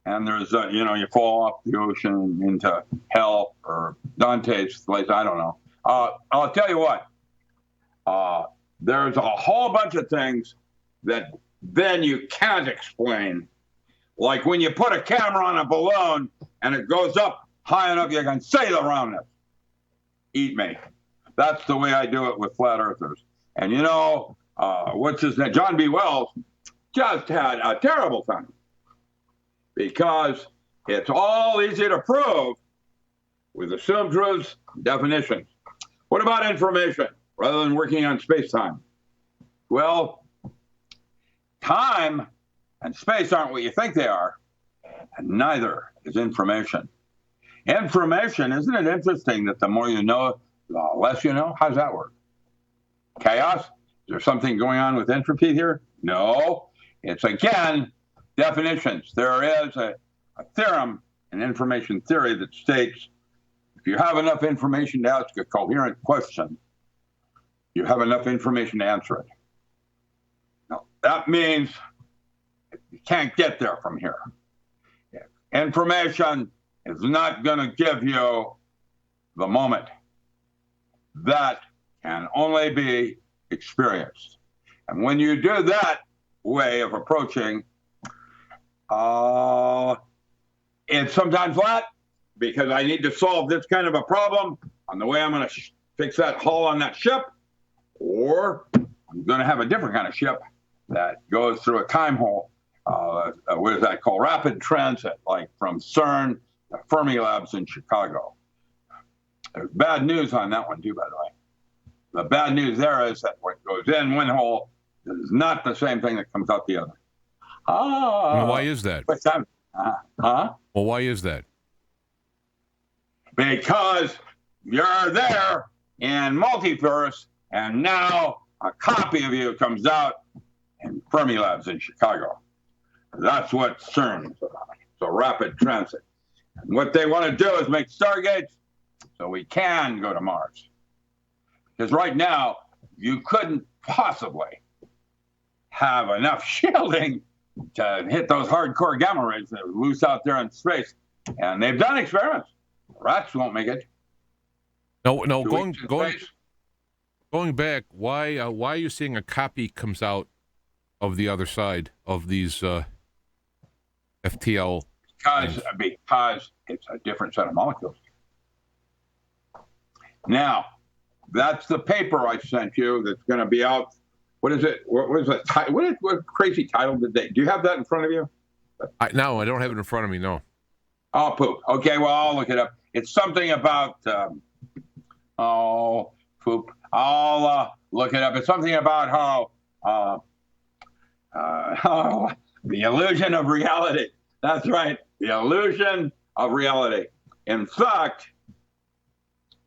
and there's, you fall off the ocean into hell or Dante's place, I don't know. I'll tell you what, there's a whole bunch of things that then you can't explain. Like when you put a camera on a balloon and it goes up high enough, you can see the roundness. Eat me. That's the way I do it with flat earthers. And what's his name? John B. Wells just had a terrible time because it's all easy to prove with assumed truths, definitions. What about information rather than working on space-time? Well, time and space aren't what you think they are, and neither is information. Information, isn't it interesting that the more you know, the less you know? How's that work? Chaos? Is there something going on with entropy here? No. It's, again, definitions. There is a theorem in information theory that states if you have enough information to ask a coherent question, you have enough information to answer it. Now, that means you can't get there from here. Information is not going to give you the moment. That can only be experienced. And when you do that way of approaching, it's sometimes flat because I need to solve this kind of a problem on the way I'm going to fix that hull on that ship, or I'm going to have a different kind of ship that goes through a time hole. What is that called? Rapid transit, like from CERN to Fermi Labs in Chicago. There's bad news on that one, too, by the way. The bad news there is that what goes in one hole is not the same thing that comes out the other. Well, why is that? Well, why is that? Because you're there in multiverse, and now a copy of you comes out in Fermi Labs in Chicago. That's what CERN is about. So rapid transit. And what they want to do is make stargates so we can go to Mars. Because right now, you couldn't possibly have enough shielding to hit those hardcore gamma rays that are loose out there in space. And they've done experiments. Rats won't make it. No. Going back, why are you seeing a copy comes out of the other side of these FTL? Because it's a different set of molecules. Now, that's the paper I sent you that's going to be out. What is it? What was it? What crazy title did they? Do you have that in front of you? No, I don't have it in front of me. No. Oh, poop. Okay, well, I'll look it up. It's something about, poop. I'll look it up. It's something about how the illusion of reality. That's right, the illusion of reality. In fact,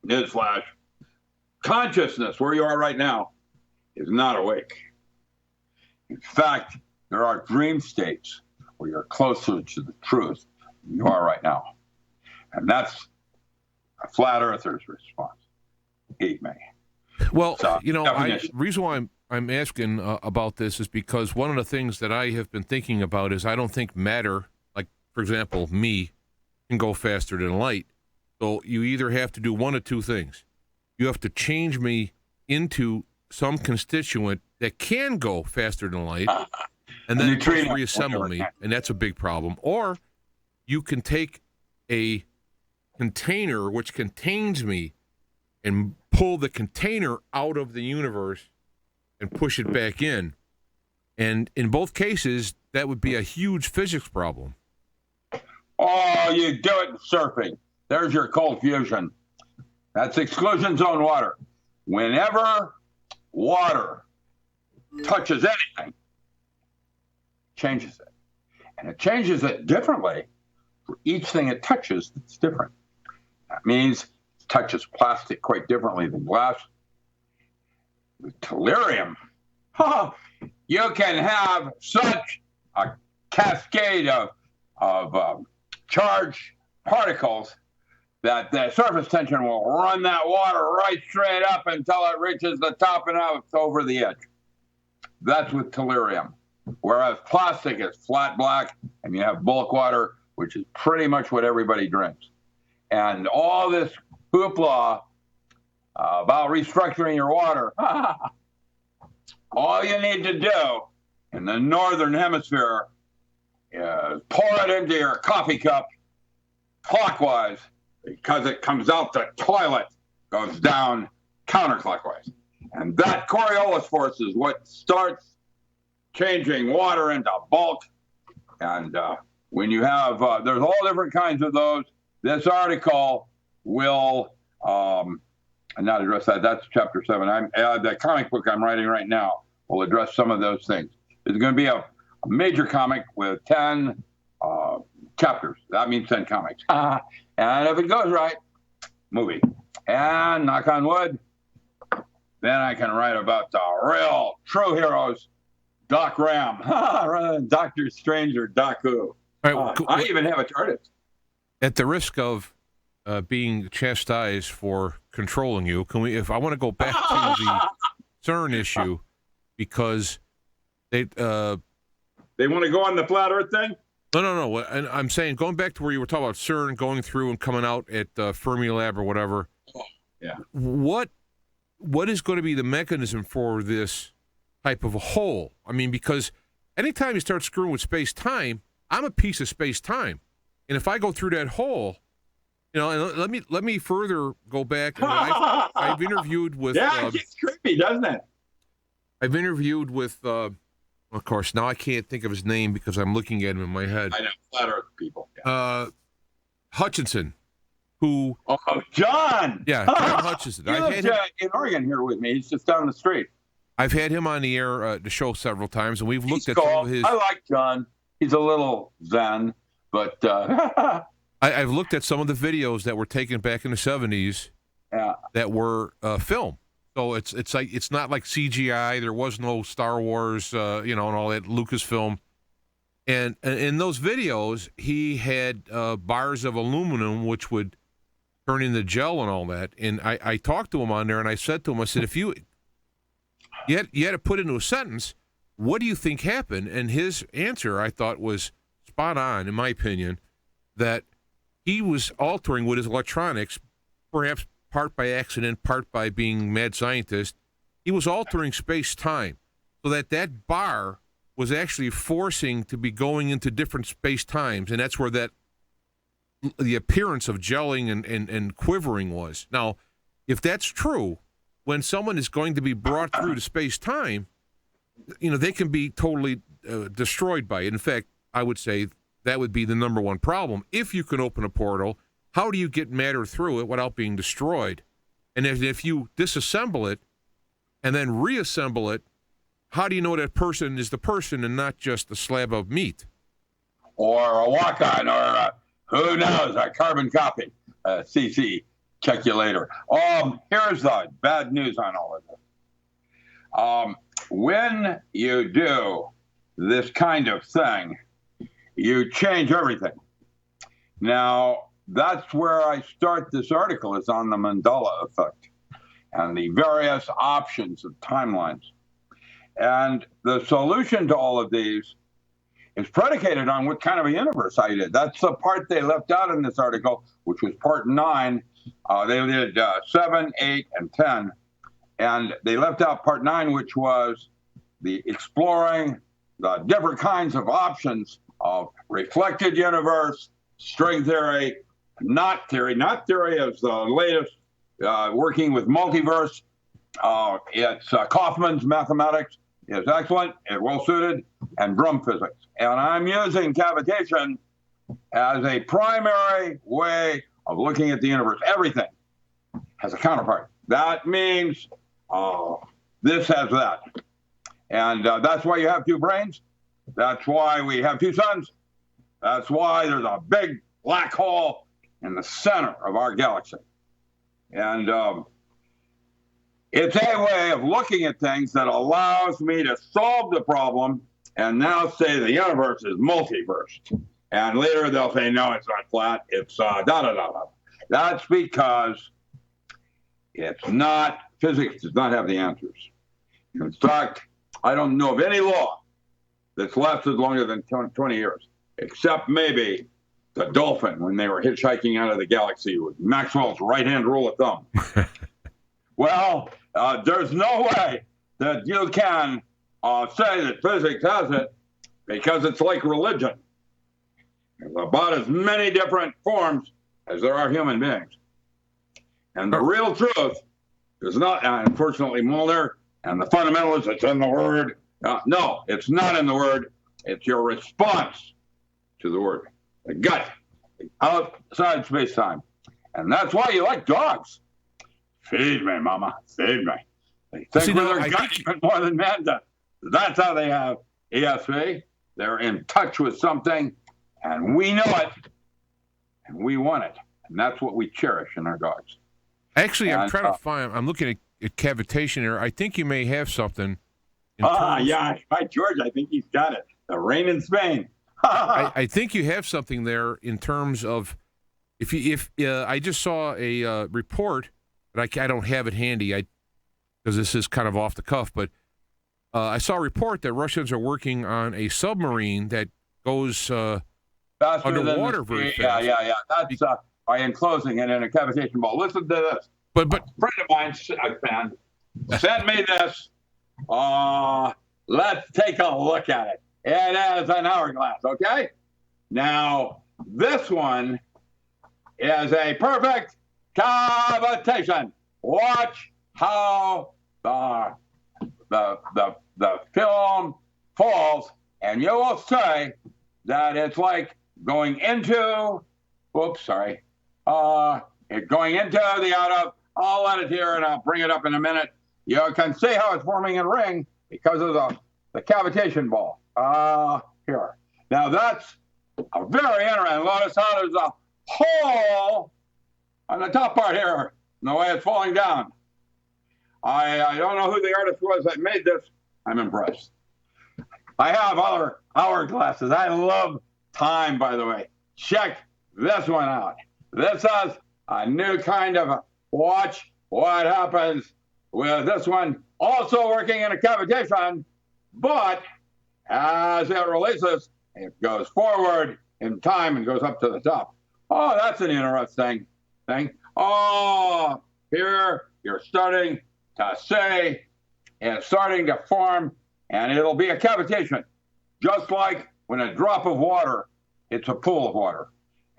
newsflash, consciousness, where you are right now, is not awake. In fact, there are dream states where you're closer to the truth than you are right now. And that's a flat earther's response. Eat me. Well, reason why I'm asking about this is because one of the things that I have been thinking about is I don't think matter, like, for example, me, can go faster than light. So you either have to do one of two things. You have to change me into some constituent that can go faster than light, and then reassemble me, and that's a big problem. Or you can take a container which contains me and pull the container out of the universe and push it back in. And in both cases, that would be a huge physics problem. Oh, you do it in surfing. There's your cold fusion. That's exclusion zone water. Whenever water touches anything, changes it. And it changes it differently for each thing it touches that's different. That means it touches plastic quite differently than glass. With tellurium, you can have such a cascade of charged particles that the surface tension will run that water right straight up until it reaches the top and out over the edge. That's with tellurium. Whereas plastic is flat black, and you have bulk water, which is pretty much what everybody drinks. And all this hoopla about restructuring your water, all you need to do in the northern hemisphere is pour it into your coffee cup clockwise, because it comes out the toilet, goes down counterclockwise. And that Coriolis force is what starts changing water into bulk. And when you have, there's all different kinds of those. This article will not address that. That's chapter 7. The comic book I'm writing right now will address some of those things. There's going to be a major comic with 10 chapters. That means 10 comics. And if it goes right, movie. And knock on wood, then I can write about the real, true heroes, Doc Ram, rather than Dr. Strange or Doc Who. Right, I even have a TARDIS. At the risk of being chastised for controlling you, can we? If I want to go back to the CERN issue, because they want to go on the flat Earth thing. No. And I'm saying, going back to where you were talking about CERN going through and coming out at Fermilab or whatever. Oh, yeah. What is going to be the mechanism for this type of a hole? I mean, because anytime you start screwing with space-time, I'm a piece of space-time. And if I go through that hole, and let me further go back. I've interviewed with... Yeah, it gets creepy, doesn't it? I've interviewed with... of course, now I can't think of his name because I'm looking at him in my head. I know, flat Earth people. Yeah. Hutchinson, who... Oh, John! Yeah, John Hutchinson. He lives in Oregon here with me. He's just down the street. I've had him on the air the show several times, and we've looked at cool. some of his... I like John. He's a little zen, but... I've looked at some of the videos that were taken back in the 70s that were film. So it's like, it's not like CGI. There was no Star Wars, and all that Lucasfilm. And in those videos, he had bars of aluminum which would turn into gel and all that. And I talked to him on there, and I said to him, I said, if you had to put into a sentence, what do you think happened? And his answer, I thought, was spot on, in my opinion, that he was altering with his electronics, perhaps part by accident, part by being mad scientist. He was altering space-time so that bar was actually forcing to be going into different space-times, and that's where the appearance of gelling and quivering was. Now, if that's true, when someone is going to be brought through to space-time, they can be totally destroyed by it. In fact, I would say that would be the number one problem. If you can open a portal, how do you get matter through it without being destroyed? And if you disassemble it and then reassemble it, how do you know that person is the person and not just a slab of meat? Or a walk-on, or who knows, a carbon copy. CC, check you later. Here's the bad news on all of this. When you do this kind of thing, you change everything. Now, that's where I start this article, is on the Mandela effect and the various options of timelines. And the solution to all of these is predicated on what kind of a universe I did. That's the part they left out in this article, which was part 9. They did 7, 8, and 10. And they left out part 9, which was the exploring the different kinds of options of reflected universe, string theory, knot theory. Knot theory is the latest working with multiverse. It's Kaufman's mathematics is excellent, it's well suited, and drum physics. And I'm using cavitation as a primary way of looking at the universe. Everything has a counterpart. That means this has that. And that's why you have two brains. That's why we have two suns. That's why there's a big black hole in the center of our galaxy. And it's a way of looking at things that allows me to solve the problem and now say the universe is multiverse. And later they'll say, no, it's not flat. It's da-da-da-da. That's because it's not, physics does not have the answers. In fact, I don't know of any law that's lasted longer than 20 years, except maybe the dolphin when they were hitchhiking out of the galaxy with Maxwell's right-hand rule of thumb. Well, there's no way that you can say that physics has it, because it's like religion. There's about as many different forms as there are human beings. And the real truth is not, unfortunately, Mulder and the fundamentalists, it's in the word. No, it's not in the word. It's your response to the word. The gut, outside space-time. And that's why you like dogs. Feed me, mama, feed me. They think with their gut even more than man does. That's how they have ESP. They're in touch with something, and we know it, and we want it. And that's what we cherish in our dogs. Actually, I'm trying to find, I'm looking at cavitation here. I think you may have something. Yeah, by George, I think he's got it. The rain in Spain. I think you have something there in terms of, if I just saw a report, but I don't have it handy because this is kind of off the cuff, but I saw a report that Russians are working on a submarine that goes underwater very fast. Yeah. That's in closing it in a cavitation ball. Listen to this. But a friend of mine, a fan, sent me this. Let's take a look at it. It is an hourglass, okay? Now, this one is a perfect cavitation. Watch how the film falls, and you will say that it's like going into, going into the out of. I'll let it here, and I'll bring it up in a minute. You can see how it's forming a ring because of the cavitation ball. Here. Now, that's a very interesting. Notice how there's a hole on the top part here, and the way it's falling down. I don't know who the artist was that made this. I'm impressed. I have other hourglasses. I love time, by the way. Check this one out. This is a new kind of watch what happens with this one. Also working in a cavitation, but as it releases, it goes forward in time and goes up to the top. Oh, that's an interesting thing. Oh, here you're starting to say it's starting to form, and it'll be a cavitation, just like when a drop of water hits a pool of water.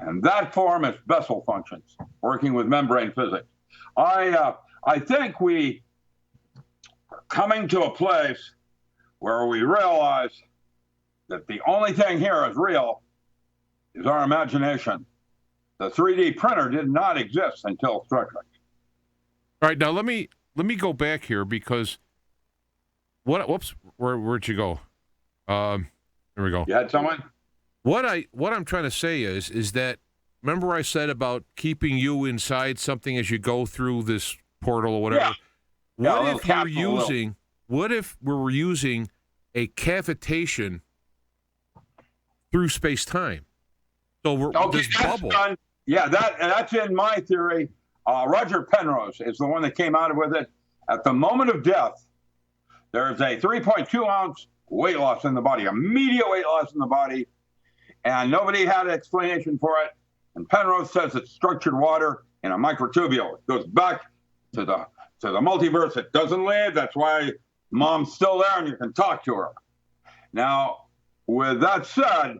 And that form is Bessel functions, working with membrane physics. I think we are coming to a place where we realize that the only thing here is real is our imagination. The 3D printer did not exist until Star Trek. All right, now let me go back here because where'd you go? Here we go. You had someone? What I'm trying to say is that, remember I said about keeping you inside something as you go through this portal or whatever? Yeah. What if we're using a cavitation through space-time? So this bubble. That's in my theory. Roger Penrose is the one that came out with it. At the moment of death, there's a 3.2 ounce weight loss in the body, immediate weight loss in the body, and nobody had an explanation for it. And Penrose says it's structured water in a microtubule. It goes back to the multiverse. It doesn't leave. That's why Mom's still there and you can talk to her. Now, with that said,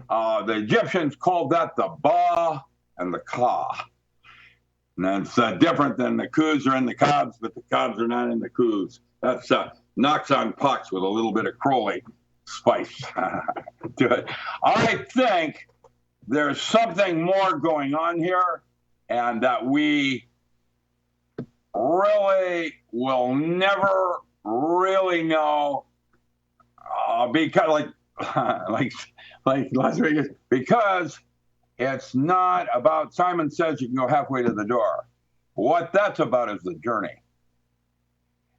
the Egyptians called that the Ba and the Ka. And that's different than the Kus are in the Cobs, but the Cobs are not in the Kus. That's knocks on pucks with a little bit of Crowley spice to it. I think there's something more going on here, and that we really will never really know, because like Las Vegas, because it's not about Simon Says you can go halfway to the door. What that's about is the journey.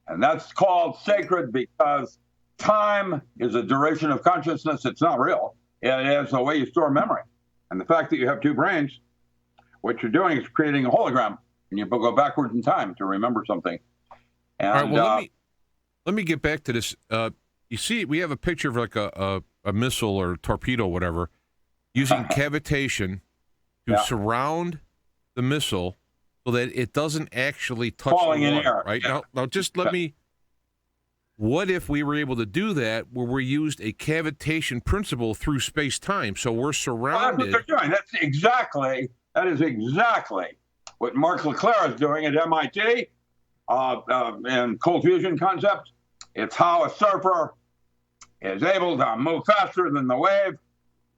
And that's called sacred because time is a duration of consciousness. It's not real. It is the way you store memory. And the fact that you have two brains, what you're doing is creating a hologram, and you go backwards in time to remember something. And, all right, well, let me get back to this. You see, we have a picture of like a missile or torpedo, whatever, using cavitation to surround the missile so that it doesn't actually touch falling the water, in air. right? Now, just let me. What if we were able to do that where we used a cavitation principle through space-time? So we're surrounded. That's what they're doing. That is exactly what Mark Leclerc is doing at MIT in cold fusion concepts. It's how a surfer is able to move faster than the wave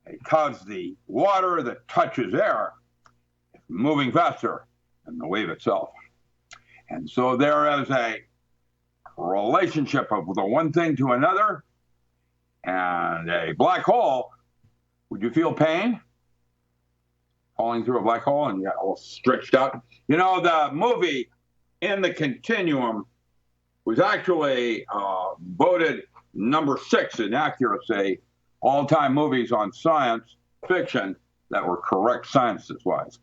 because the water that touches air is moving faster than the wave itself. And so there is a relationship of the one thing to another, and a black hole. Would you feel pain falling through a black hole and you got all stretched out? You know, the movie In the Continuum was actually voted number 6 in accuracy all-time movies on science fiction that were correct sciences-wise.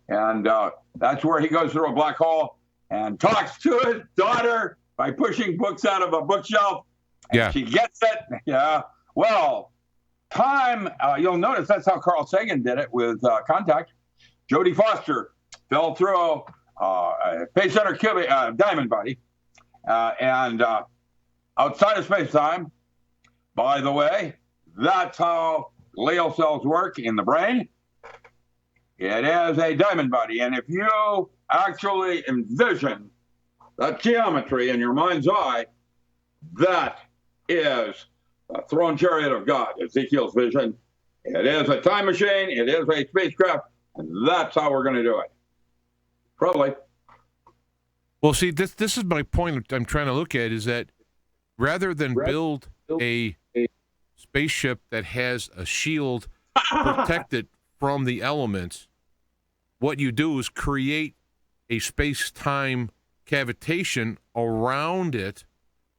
And that's where he goes through a black hole and talks to his daughter by pushing books out of a bookshelf. And she gets it. Yeah. Well, time, you'll notice that's how Carl Sagan did it with Contact. Jodie Foster fell through a Space Center diamond body. And outside of space-time, by the way, that's how glial cells work in the brain. It is a diamond body. And if you actually envision that geometry in your mind's eye, that is a throne chariot of God, Ezekiel's vision. It is a time machine. It is a spacecraft. And that's how we're going to do it. Probably. Well, see, this is my point I'm trying to look at, is that rather than build a spaceship that has a shield protected from the elements, what you do is create a space-time cavitation around it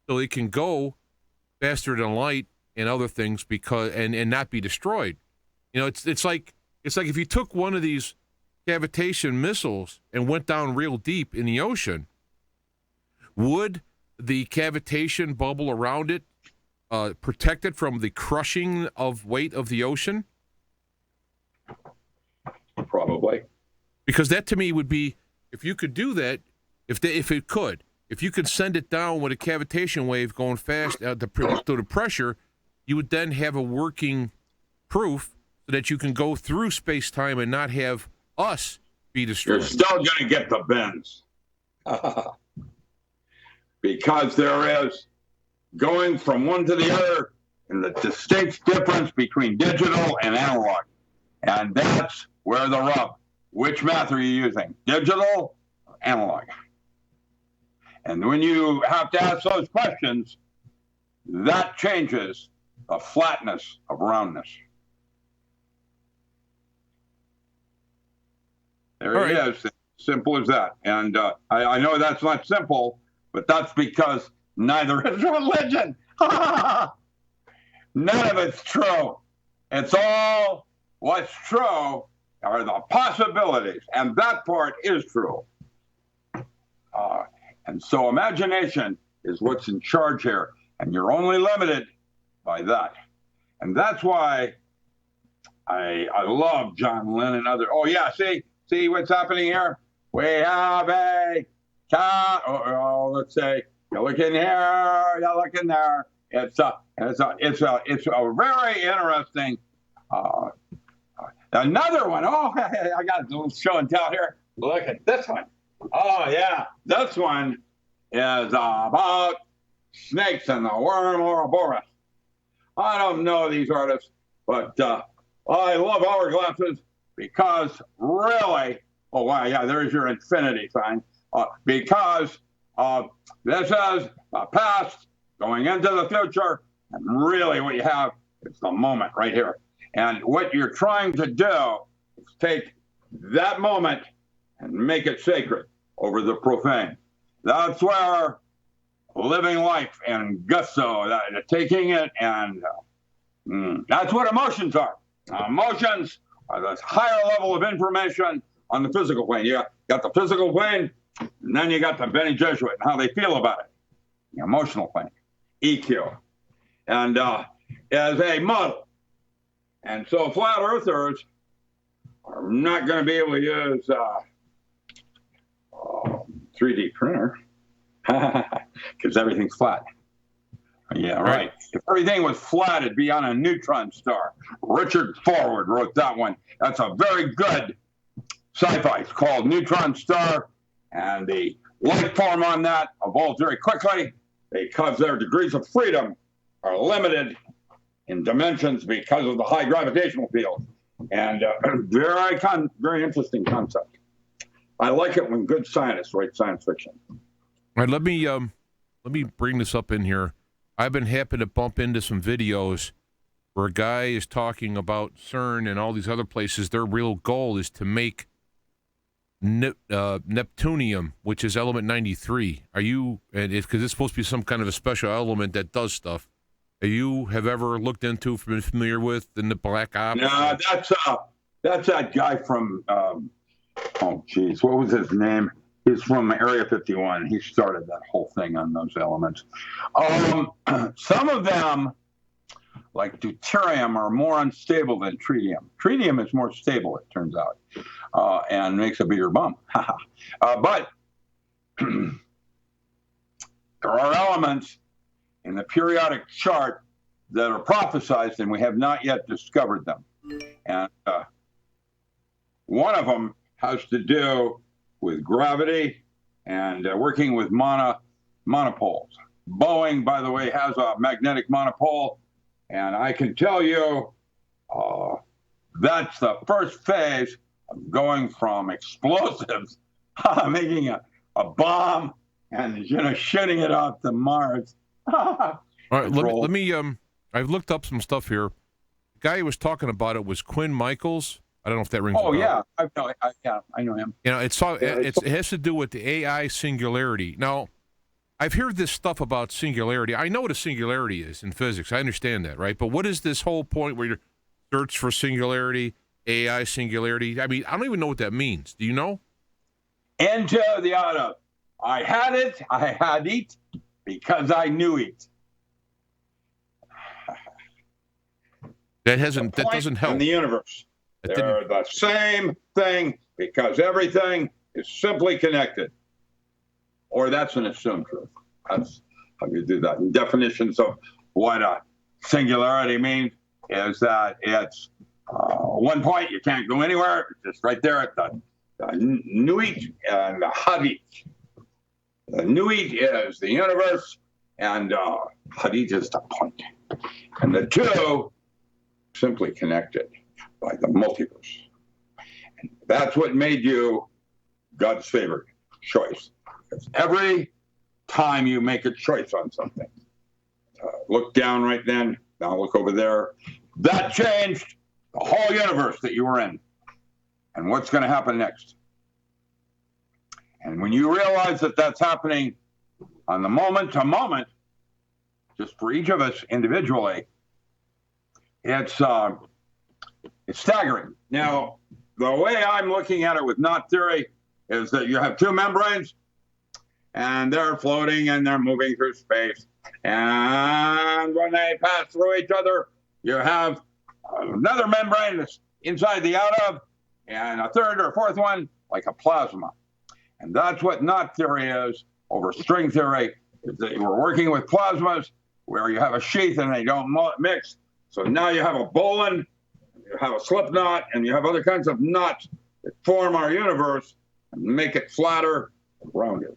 so it can go faster than light and other things and not be destroyed. You know, it's like if you took one of these cavitation missiles and went down real deep in the ocean, would the cavitation bubble around it protect it from the crushing of weight of the ocean? Probably. Because that to me would be, if you could do that, if you could send it down with a cavitation wave going fast to the pressure, you would then have a working proof so that you can go through space-time and not have us be destroyed. You're still going to get the bends. Because there is going from one to the other and the distinct difference between digital and analog. And that's where the rub. Which math are you using? Digital or analog? And when you have to ask those questions, that changes the flatness of roundness. There it is. Simple as that. And I know that's not simple, but that's because neither is religion. None of it's true. It's all what's true are the possibilities, and that part is true. And so imagination is what's in charge here, and you're only limited by that. And that's why I love John Lennon and other. Oh, yeah, see what's happening here? We have let's say, you look in here, you look in there. It's a very interesting. Another one. Oh, I got a little show and tell here. Look at this one. Oh yeah, this one is about snakes and the worm Ouroboros. I don't know these artists, but I love hourglasses because really, oh wow, yeah, there's your infinity sign. Because this is the past going into the future, and really what you have is the moment right here. And what you're trying to do is take that moment and make it sacred over the profane. That's where living life and gusto, taking it, and that's what emotions are. Emotions are this higher level of information on the physical plane. You got the physical plane, and then you got the Benny Jesuit and how they feel about it. The emotional plane, EQ. And as a model. And so flat earthers are not going to be able to use 3D printer because everything's flat. Yeah, right. If everything was flat, it'd be on a neutron star. Richard Forward wrote that one. That's a very good sci-fi. It's called Neutron Star, and the life form on that evolved very quickly because their degrees of freedom are limited in dimensions because of the high gravitational field. And very interesting concept. I like it when good scientists write science fiction. All right, let me bring this up in here. I've been happy to bump into some videos where a guy is talking about CERN and all these other places. Their real goal is to make neptunium, which is element 93. Are you, and because it's supposed to be some kind of a special element that does stuff, have ever looked into, been familiar with in the Black Ops? No, that's that guy from, oh geez, what was his name? He's from Area 51. He started that whole thing on those elements. Some of them, like deuterium, are more unstable than tritium. Tritium is more stable, it turns out, and makes a bigger bump. But there are elements in the periodic chart that are prophesized, and we have not yet discovered them. And one of them has to do with gravity and working with monopoles. Boeing, by the way, has a magnetic monopole, and I can tell you that's the first phase of going from explosives, making a bomb, and shooting it off to Mars. All right, let me. I've looked up some stuff here. The guy who was talking about it was Quinn Michaels. I don't know if that rings a bell. Yeah, I know him. It has to do with the AI singularity. Now, I've heard this stuff about singularity. I know what a singularity is in physics. I understand that, right? But what is this whole point where you search for singularity, AI singularity? I mean, I don't even know what that means. Do you know? Into the out of. I had it because I knew it. That doesn't help. In the universe. They're the same thing because everything is simply connected. Or that's an assumed truth. That's how you do that. And definitions of what a singularity means is that it's one point, you can't go anywhere, it's just right there at the nuit and the hadith. The nuit is the universe, and hadith is the point. And the two simply connected by the multiverse. And that's what made you God's favorite choice. Because every time you make a choice on something, look down right then, now look over there, that changed the whole universe that you were in. And what's going to happen next? And when you realize that that's happening on the moment to moment, just for each of us individually, it's staggering. Now, the way I'm looking at it with knot theory is that you have two membranes, and they're floating and they're moving through space. And when they pass through each other, you have another membrane that's inside the out of, and a third or fourth one, like a plasma. And that's what knot theory is over string theory, is that we're working with plasmas, where you have a sheath and they don't mix. So now you have a bowline, you have a slip knot, and you have other kinds of knots that form our universe and make it flatter and rounded.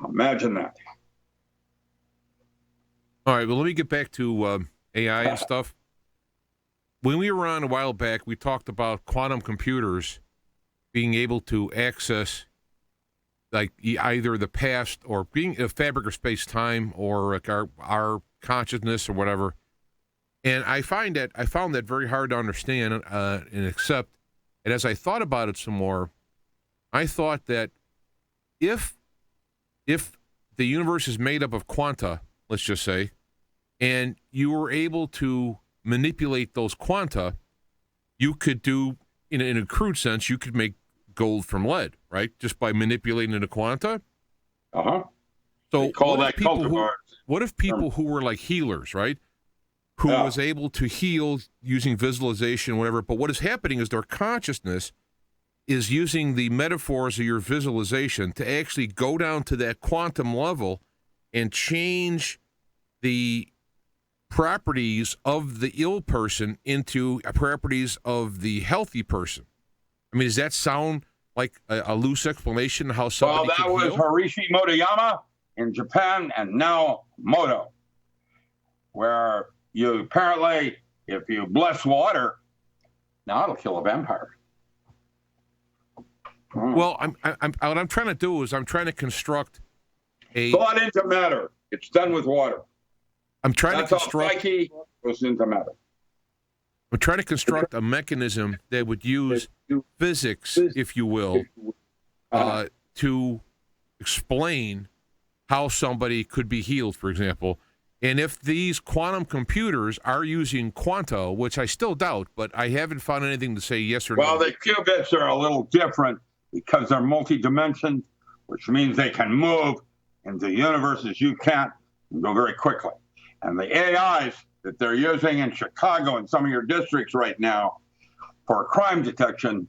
Imagine that. All right, well, let me get back to AI and stuff. When we were on a while back, we talked about quantum computers being able to access like either the past or being a fabric of space-time or like our consciousness or whatever. And I found that very hard to understand and accept. And as I thought about it some more, I thought that if the universe is made up of quanta, let's just say, and you were able to manipulate those quanta, you could do, in a crude sense, you could make gold from lead, right? Just by manipulating the quanta. Uh-huh. So call that cultivars. What if people who were like healers, right? Who was able to heal using visualization, whatever, but what is happening is their consciousness is using the metaphors of your visualization to actually go down to that quantum level and change the properties of the ill person into properties of the healthy person. I mean, does that sound like a loose explanation of how somebody Well, that was heal? Harishi Motoyama in Japan, and now Moto, where you apparently, if you bless water, now it'll kill a vampire. Well, what I'm trying to do is I'm trying to construct a thought into matter. It's done with water. I'm trying That's to construct. how psyche goes into matter. I'm trying to construct a mechanism that would use physics, if you will, to explain how somebody could be healed, for example. And if these quantum computers are using quanta, which I still doubt, but I haven't found anything to say yes or no. Well, the qubits are a little different because they're multi-dimension, which means they can move into universes you can't and go very quickly. And the AIs that they're using in Chicago and some of your districts right now for crime detection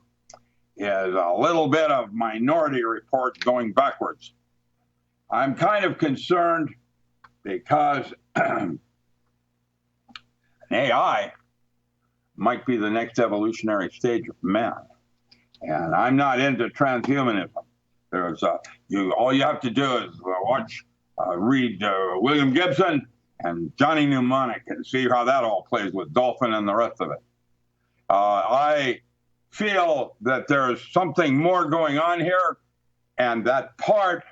is a little bit of Minority Report going backwards. I'm kind of concerned because an AI might be the next evolutionary stage of man. And I'm not into transhumanism. There's all you have to do is read William Gibson and Johnny Mnemonic and see how that all plays with Dolphin and the rest of it. I feel that there's something more going on here, and that part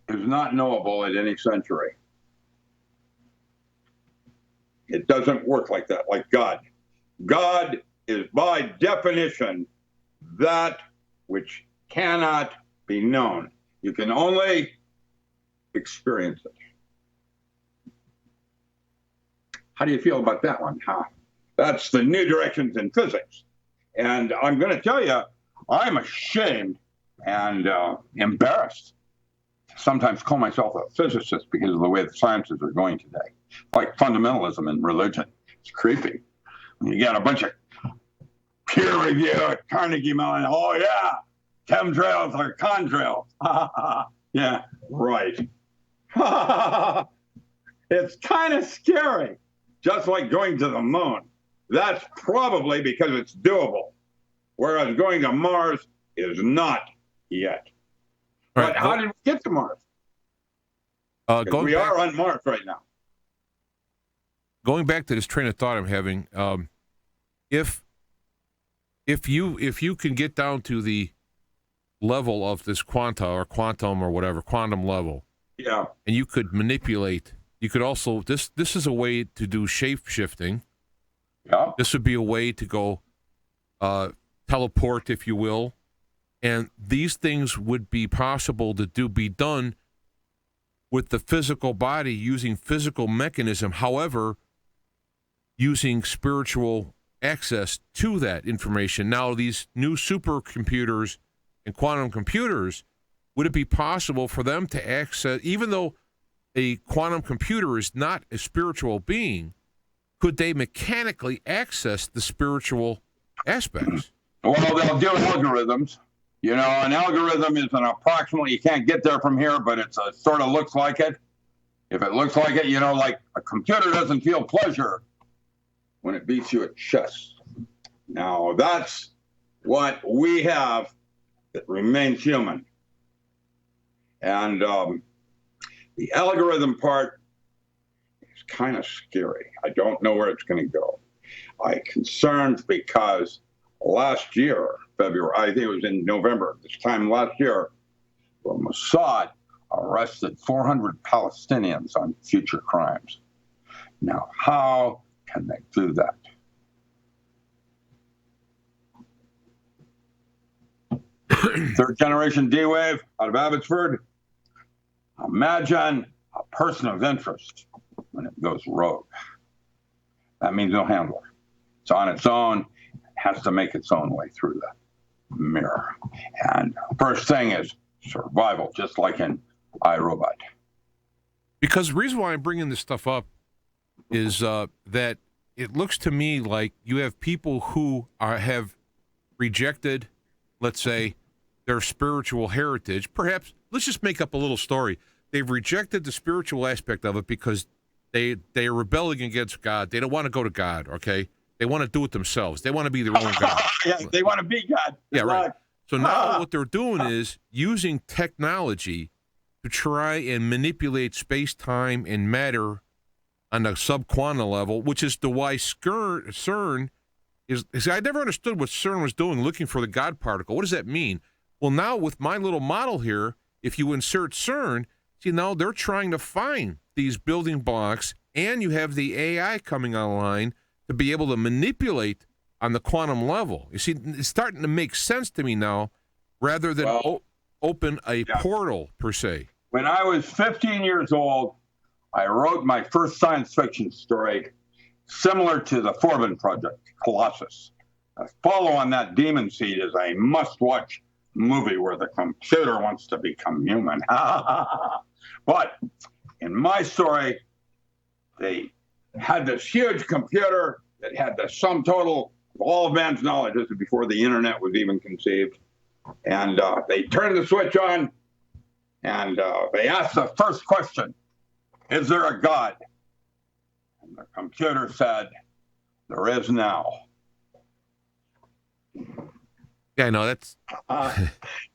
is not knowable at any century. It doesn't work like that, like God. God is by definition that which cannot be known. You can only experience it. How do you feel about that one, huh? That's the new directions in physics. And I'm going to tell you, I'm ashamed and embarrassed to sometimes call myself a physicist because of the way the sciences are going today. Like fundamentalism in religion. It's creepy. You got a bunch of peer review at Carnegie Mellon. Oh, yeah, chemtrails are contrails. Yeah, right. It's kind of scary. Just like going to the moon. That's probably because it's doable, whereas going to Mars is not yet. But how did we get to Mars? We are on Mars right now. Going back to this train of thought I'm having, if you can get down to the level of this quanta or quantum or whatever, quantum level, yeah, and you could manipulate. You could also, this is a way to do shape shifting. Yeah. This would be a way to go teleport, if you will. And these things would be possible to be done with the physical body using physical mechanism. However, using spiritual access to that information. Now, these new supercomputers and quantum computers, would it be possible for them to access, even though a quantum computer is not a spiritual being, could they mechanically access the spiritual aspects? Well, they'll do algorithms. An algorithm is an approximately, you can't get there from here, but it's sort of looks like it. If it looks like it, like a computer doesn't feel pleasure when it beats you at chess. Now, that's what we have that remains human. And the algorithm part is kind of scary. I don't know where it's going to go. I'm concerned because last year, February, I think it was in November, this time last year, the Mossad arrested 400 Palestinians on future crimes. Now, how can they do that? Third generation D-Wave out of Abbotsford. Imagine a person of interest when it goes rogue. That means no handler. It's on its own. It has to make its own way through the mirror. And first thing is survival, just like in iRobot. Because the reason why I'm bringing this stuff up is that it looks to me like you have people who have rejected, let's say, their spiritual heritage. Perhaps, let's just make up a little story. They've rejected the spiritual aspect of it because they are rebelling against God. They don't want to go to God, okay? They want to do it themselves. They want to be their own God. Yeah, they want to be God. Yeah, right. So now what they're doing is using technology to try and manipulate space-time and matter on a subquantum level, which is the why CERN is I never understood what CERN was doing, looking for the God particle. What does that mean? Well, now with my little model here, if you insert CERN, see, now they're trying to find these building blocks, and you have the AI coming online to be able to manipulate on the quantum level. You see, it's starting to make sense to me now, rather than open a portal, per se. When I was 15 years old, I wrote my first science fiction story similar to the Forbin Project, Colossus. A follow on that Demon Seed is a must-watch movie where the computer wants to become human. But in my story, they had this huge computer that had the sum total of all of man's knowledge. This is before the internet was even conceived. And they turned the switch on, and they asked the first question, is there a God? And the computer said, there is now. Yeah, I know, that's... yeah,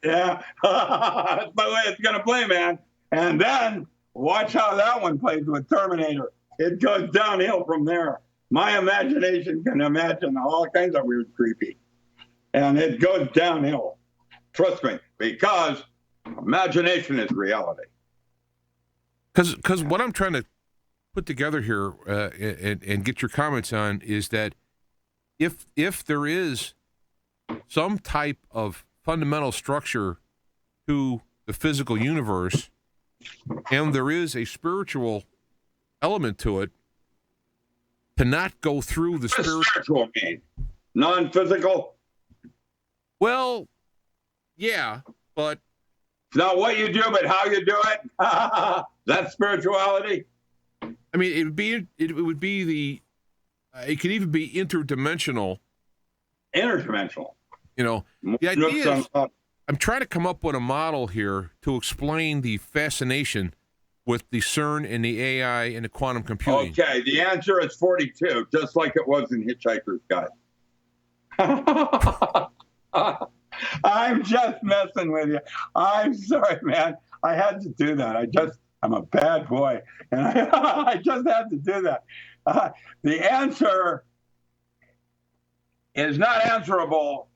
that's the way it's going to play, man. And then, watch how that one plays with Terminator. It goes downhill from there. My imagination can imagine all kinds of weird, creepy. And it goes downhill. Trust me, because imagination is reality. Because what I'm trying to put together here and get your comments on is that if there is some type of fundamental structure to the physical universe, and there is a spiritual element to it, to not go through the spiritual mean? Non-physical? Well, yeah, but it's not what you do, but how you do it. That's spirituality. I mean, it would be it could even be interdimensional. Interdimensional. You know, the idea is, I'm trying to come up with a model here to explain the fascination with the CERN and the AI and the quantum computing. Okay, the answer is 42, just like it was in Hitchhiker's Guide. I'm just messing with you. I'm sorry, man. I had to do that. I'm a bad boy, and I just had to do that. The answer is not answerable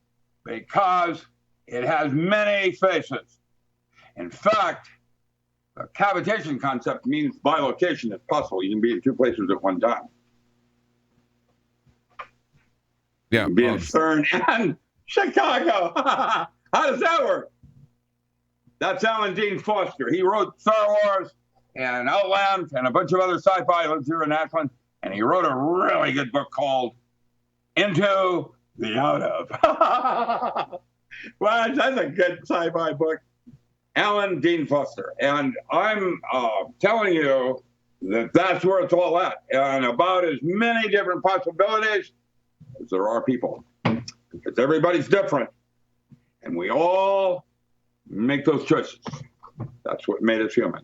because it has many faces. In fact, the cavitation concept means bilocation is possible. You can be in two places at one time. Yeah, you can be in CERN and Chicago. How does that work? That's Alan Dean Foster. He wrote Star Wars and Outland and a bunch of other sci-fi. He lives here in Akron. And he wrote a really good book called Into the Out Of. Well, that's a good sci-fi book. Alan Dean Foster. And I'm telling you that that's where it's all at. And about as many different possibilities as there are people. Because everybody's different. And we all make those choices. That's what made us human.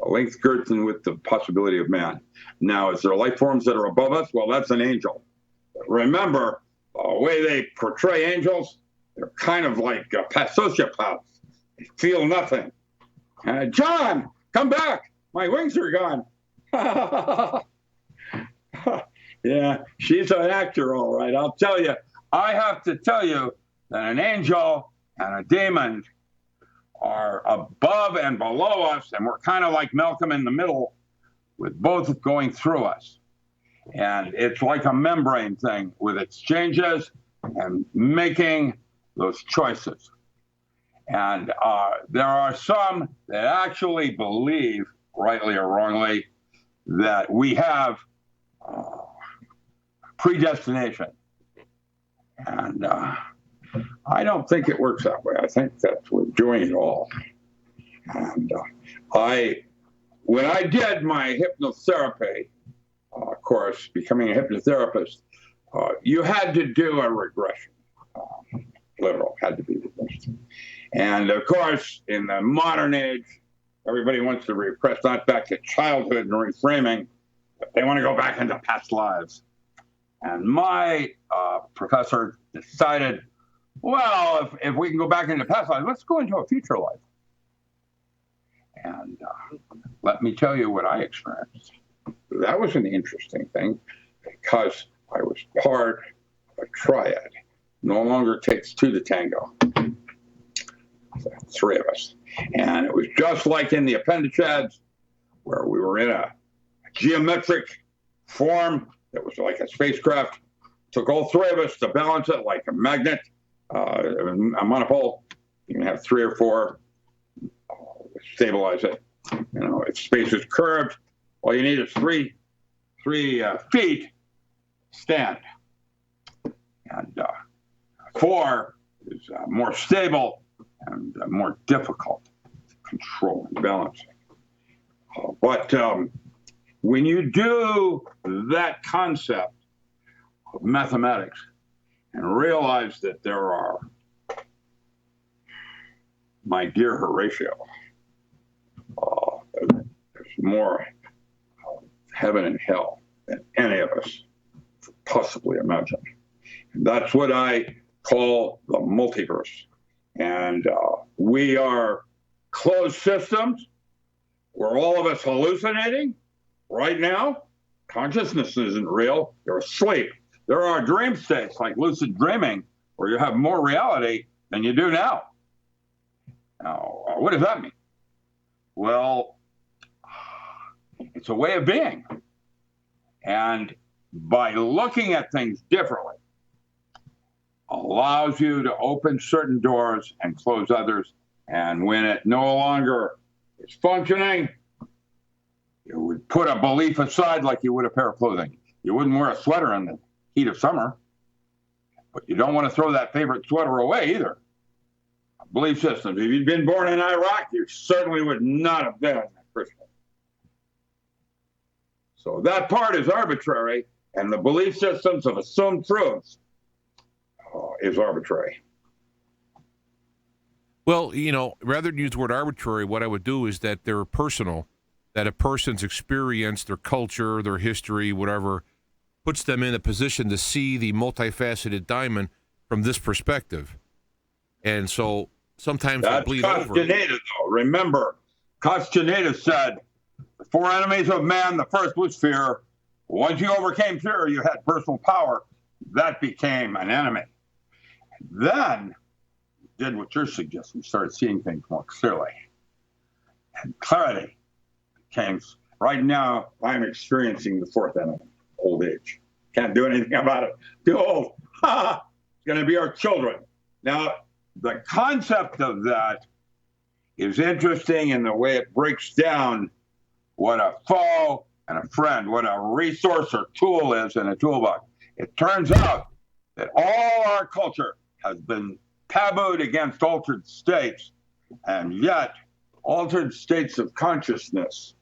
length, girth, and with the possibility of man. Now, is there life forms that are above us? Well, that's an angel. Remember, the way they portray angels, they're kind of like sociopaths. They feel nothing. John, come back. My wings are gone. Yeah, she's an actor, all right. I'll tell you. I have to tell you that an angel and a demon are above and below us, and we're kind of like Malcolm in the middle, with both going through us. And it's like a membrane thing with its changes and making those choices. And there are some that actually believe, rightly or wrongly, that we have predestination. And I don't think it works that way. I think that we're doing it all. And when I did my hypnotherapy course, becoming a hypnotherapist, you had to do a regression. Literal, had to be regression. And of course, in the modern age, everybody wants to regress not back to childhood and reframing, but they want to go back into past lives. And my professor decided, well, if we can go back into past lives, let's go into a future life. And let me tell you what I experienced. That was an interesting thing because I was part of a triad. No longer takes two to tango. So, three of us. And it was just like in the appendices, where we were in a geometric form that was like a spacecraft. Took all three of us to balance it like a magnet, a monopole. You can have three or four, stabilize it. If space is curved, all you need is three feet stand. And 4 is more stable and more difficult to control and balancing. But when you do that concept of mathematics and realize that there are, my dear Horatio, there's more heaven and hell than any of us could possibly imagine. And that's what I call the multiverse. And we are closed systems. We're all of us hallucinating right now. Consciousness isn't real. You're asleep. There are dream states like lucid dreaming where you have more reality than you do now. Now, what does that mean? Well, it's a way of being. And by looking at things differently, allows you to open certain doors and close others. And when it no longer is functioning, you would put a belief aside like you would a pair of clothing. You wouldn't wear a sweater in the heat of summer, but you don't want to throw that favorite sweater away either. Belief systems. If you'd been born in Iraq, you certainly would not have been a Christian. So that part is arbitrary, and the belief systems of assumed truths is arbitrary. Well, rather than use the word arbitrary, what I would do is that they're personal, that a person's experience, their culture, their history, whatever, puts them in a position to see the multifaceted diamond from this perspective. And so sometimes they bleed over. That's Castaneda, though. Remember, Castaneda said, the 4 enemies of man, the first was fear. Once you overcame fear, you had personal power. That became an enemy. Then did what you're suggesting, started seeing things more clearly. And clarity came. Right now, I'm experiencing the 4th enemy, old age. Can't do anything about it. Too old. It's going to be our children. Now, the concept of that is interesting in the way it breaks down what a foe and a friend, what a resource or tool is in a toolbox. It turns out that all our culture has been tabooed against altered states, and yet altered states of consciousness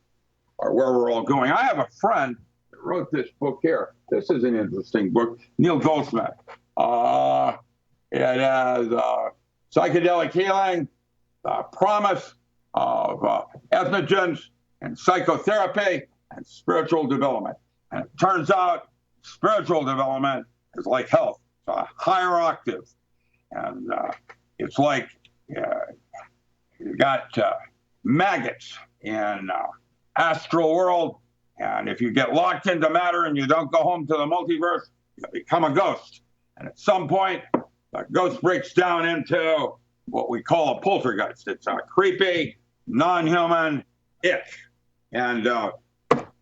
are where we're all going. I have a friend that wrote this book here. This is an interesting book, Neil Goldsmith. It has psychedelic healing, promise of ethnogens, and psychotherapy and spiritual development. And it turns out spiritual development is like health. It's a higher octave. And it's like you got maggots in astral world. And if you get locked into matter and you don't go home to the multiverse, you become a ghost. And at some point, the ghost breaks down into what we call a poltergeist. It's a creepy, non-human it. And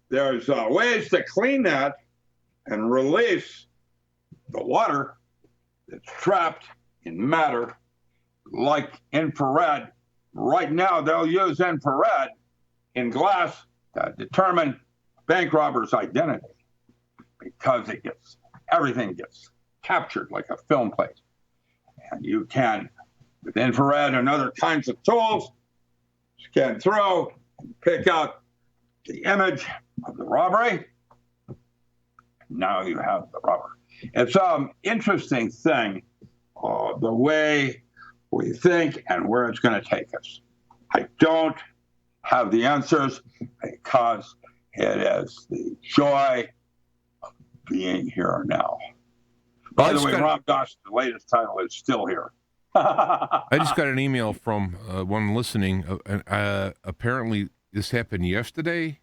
there's ways to clean that and release the water that's trapped in matter, like infrared. Right now, they'll use infrared in glass to determine a bank robber's identity because everything gets captured like a film plate. And you can, with infrared and other kinds of tools, scan through and pick out the image of the robbery. Now you have the robber. It's an interesting thing, the way we think and where it's going to take us. I don't have the answers because it is the joy of being here now. By the way, Rob Doss, the latest title is still here. I just got an email from one listening. Apparently, this happened yesterday.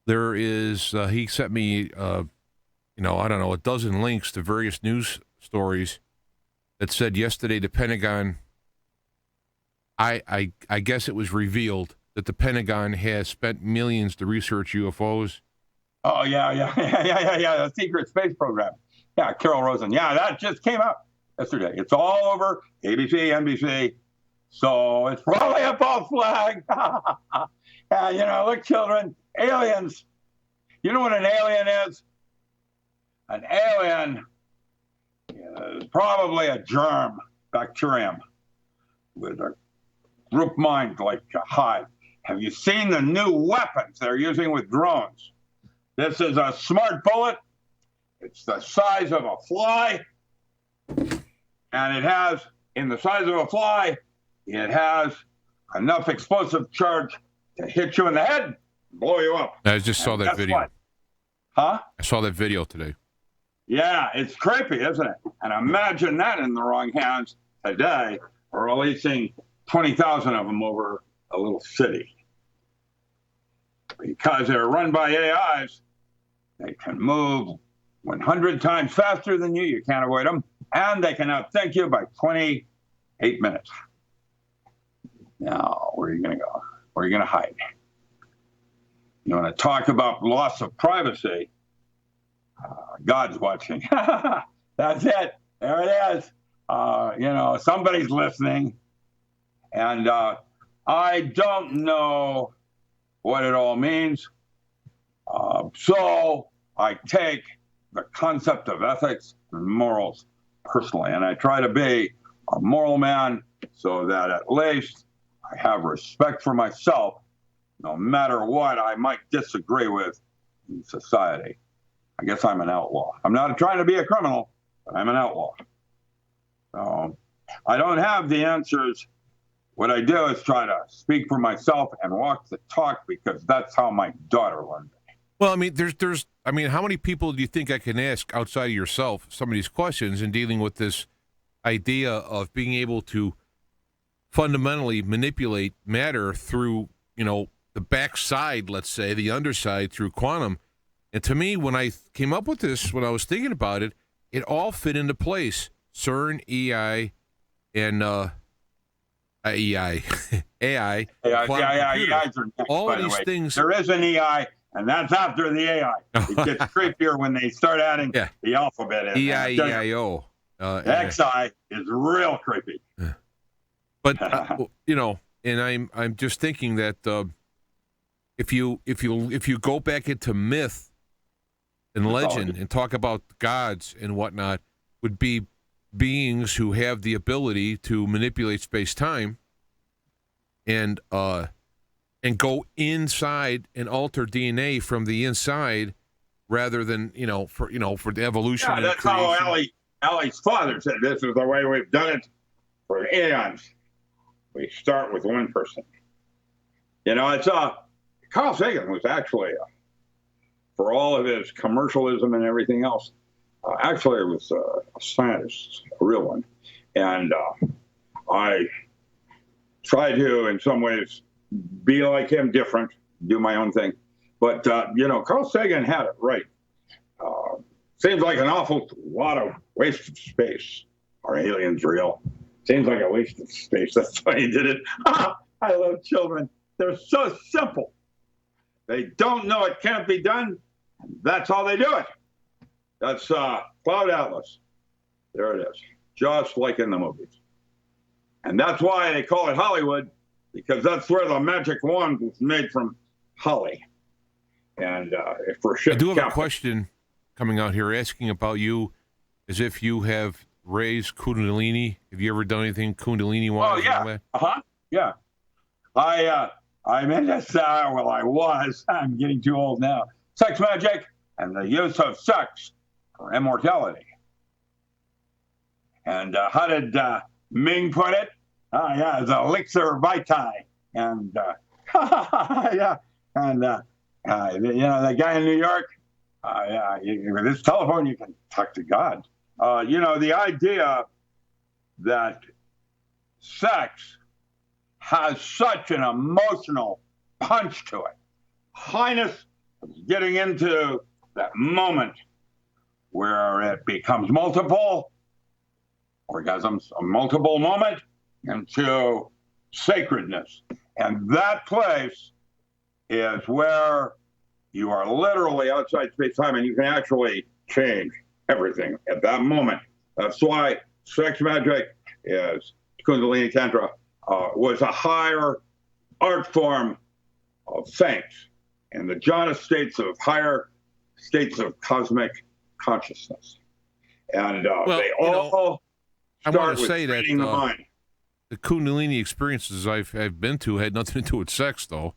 There is, he sent me, I don't know, a dozen links to various news stories that said yesterday the Pentagon, I guess it was revealed that the Pentagon has spent millions to research UFOs. Oh, yeah, the secret space program. Yeah, Carol Rosen. Yeah, that just came out yesterday. It's all over ABC, NBC. So it's probably a false flag. Look, children, aliens. You know what an alien is? An alien is probably a germ, bacterium, with a group mind like a hive. Have you seen the new weapons they're using with drones? This is a smart bullet. It's the size of a fly. And it has, in the size of a fly, it has enough explosive charge to hit you in the head, blow you up. I just saw that video. What? Huh? I saw that video today. Yeah, it's creepy, isn't it? And imagine that in the wrong hands today, releasing 20,000 of them over a little city. Because they're run by AIs, they can move 100 times faster than you. You can't avoid them. And they can outthink you by 28 minutes. Now, where are you going to go? Where are you going to hide? You want to talk about loss of privacy? God's watching. That's it. There it is. Somebody's listening. And I don't know what it all means. So I take the concept of ethics and morals personally, and I try to be a moral man so that at least I have respect for myself, no matter what I might disagree with in society. I guess I'm an outlaw. I'm not trying to be a criminal, but I'm an outlaw. So I don't have the answers. What I do is try to speak for myself and walk the talk because that's how my daughter learned it. Well, I mean, how many people do you think I can ask outside of yourself some of these questions in dealing with this idea of being able to fundamentally manipulate matter through, the backside, let's say, the underside through quantum? And to me, when I came up with this, when I was thinking about it, it all fit into place. CERN, EI, and AI. AI. All of these things. There is an EI. And that's after the AI. It gets creepier when they start adding the alphabet in. EIEIO. XI is real creepy. But and I'm just thinking that if you go back into myth and legend and talk about gods and whatnot, would be beings who have the ability to manipulate space-time and go inside and alter DNA from the inside, rather than for the evolution. Yeah, that's how Ali's father said. This is the way we've done it for eons. We start with one person. It's Carl Sagan was actually, for all of his commercialism and everything else, actually was a scientist, a real one. And I try to, in some ways, be like him, different, do my own thing. But, Carl Sagan had it right. Seems like an awful lot of wasted space. Are aliens real? Seems like a waste of space. That's why he did it. I love children. They're so simple. They don't know it can't be done. That's how they do it. That's Cloud Atlas. There it is. Just like in the movies. And that's why they call it Hollywood, because that's where the magic wand was made from holly. And for ship I do have captain. a question coming out here asking about you as if you have raised Kundalini. Have you ever done anything Kundalini-wise? Oh, yeah. Yeah. I'm into, I was. I'm getting too old now. Sex magic and the use of sex for immortality. And how did Ming put it? The elixir vitae. And, yeah. And, the guy in New York, with this telephone, you can talk to God. The idea that sex has such an emotional punch to it. Highness is getting into that moment where it becomes multiple orgasms, a multiple moment, into sacredness. And that place is where you are literally outside space-time and you can actually change everything at that moment. That's why sex magic is Kundalini Tantra was a higher art form of thanks and the jhana states of higher states of cosmic consciousness. And they all start with training the mind. The Kundalini experiences I've been to had nothing to do with sex, though.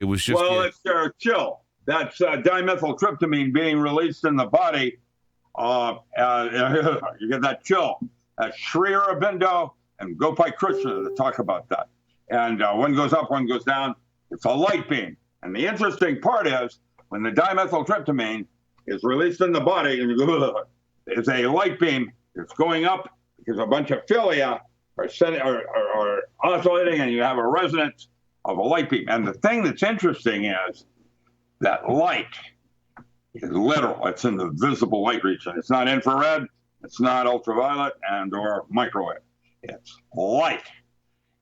It was just... Well, it's chill. That's dimethyltryptamine being released in the body. You get that chill. Sri Aurobindo and Gopai Krishna to talk about that. And one goes up, one goes down. It's a light beam. And the interesting part is when the dimethyltryptamine is released in the body, and you go, it's a light beam. It's going up because a bunch of philia are oscillating, and you have a resonance of a light beam. And the thing that's interesting is that light is literal. It's in the visible light region. It's not infrared. It's not ultraviolet and or microwave. It's light.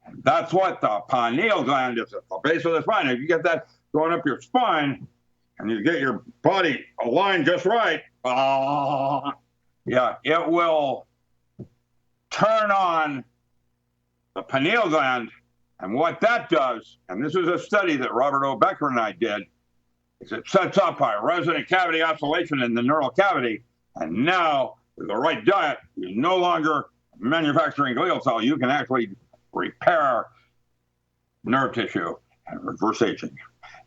And that's what the pineal gland is at the base of the spine. If you get that going up your spine and you get your body aligned just right, it will turn on the pineal gland. And what that does, and this is a study that Robert O. Becker and I did, is it sets up a resonant cavity oscillation in the neural cavity. And now, with the right diet, you're no longer manufacturing glial cell. You can actually repair nerve tissue and reverse aging.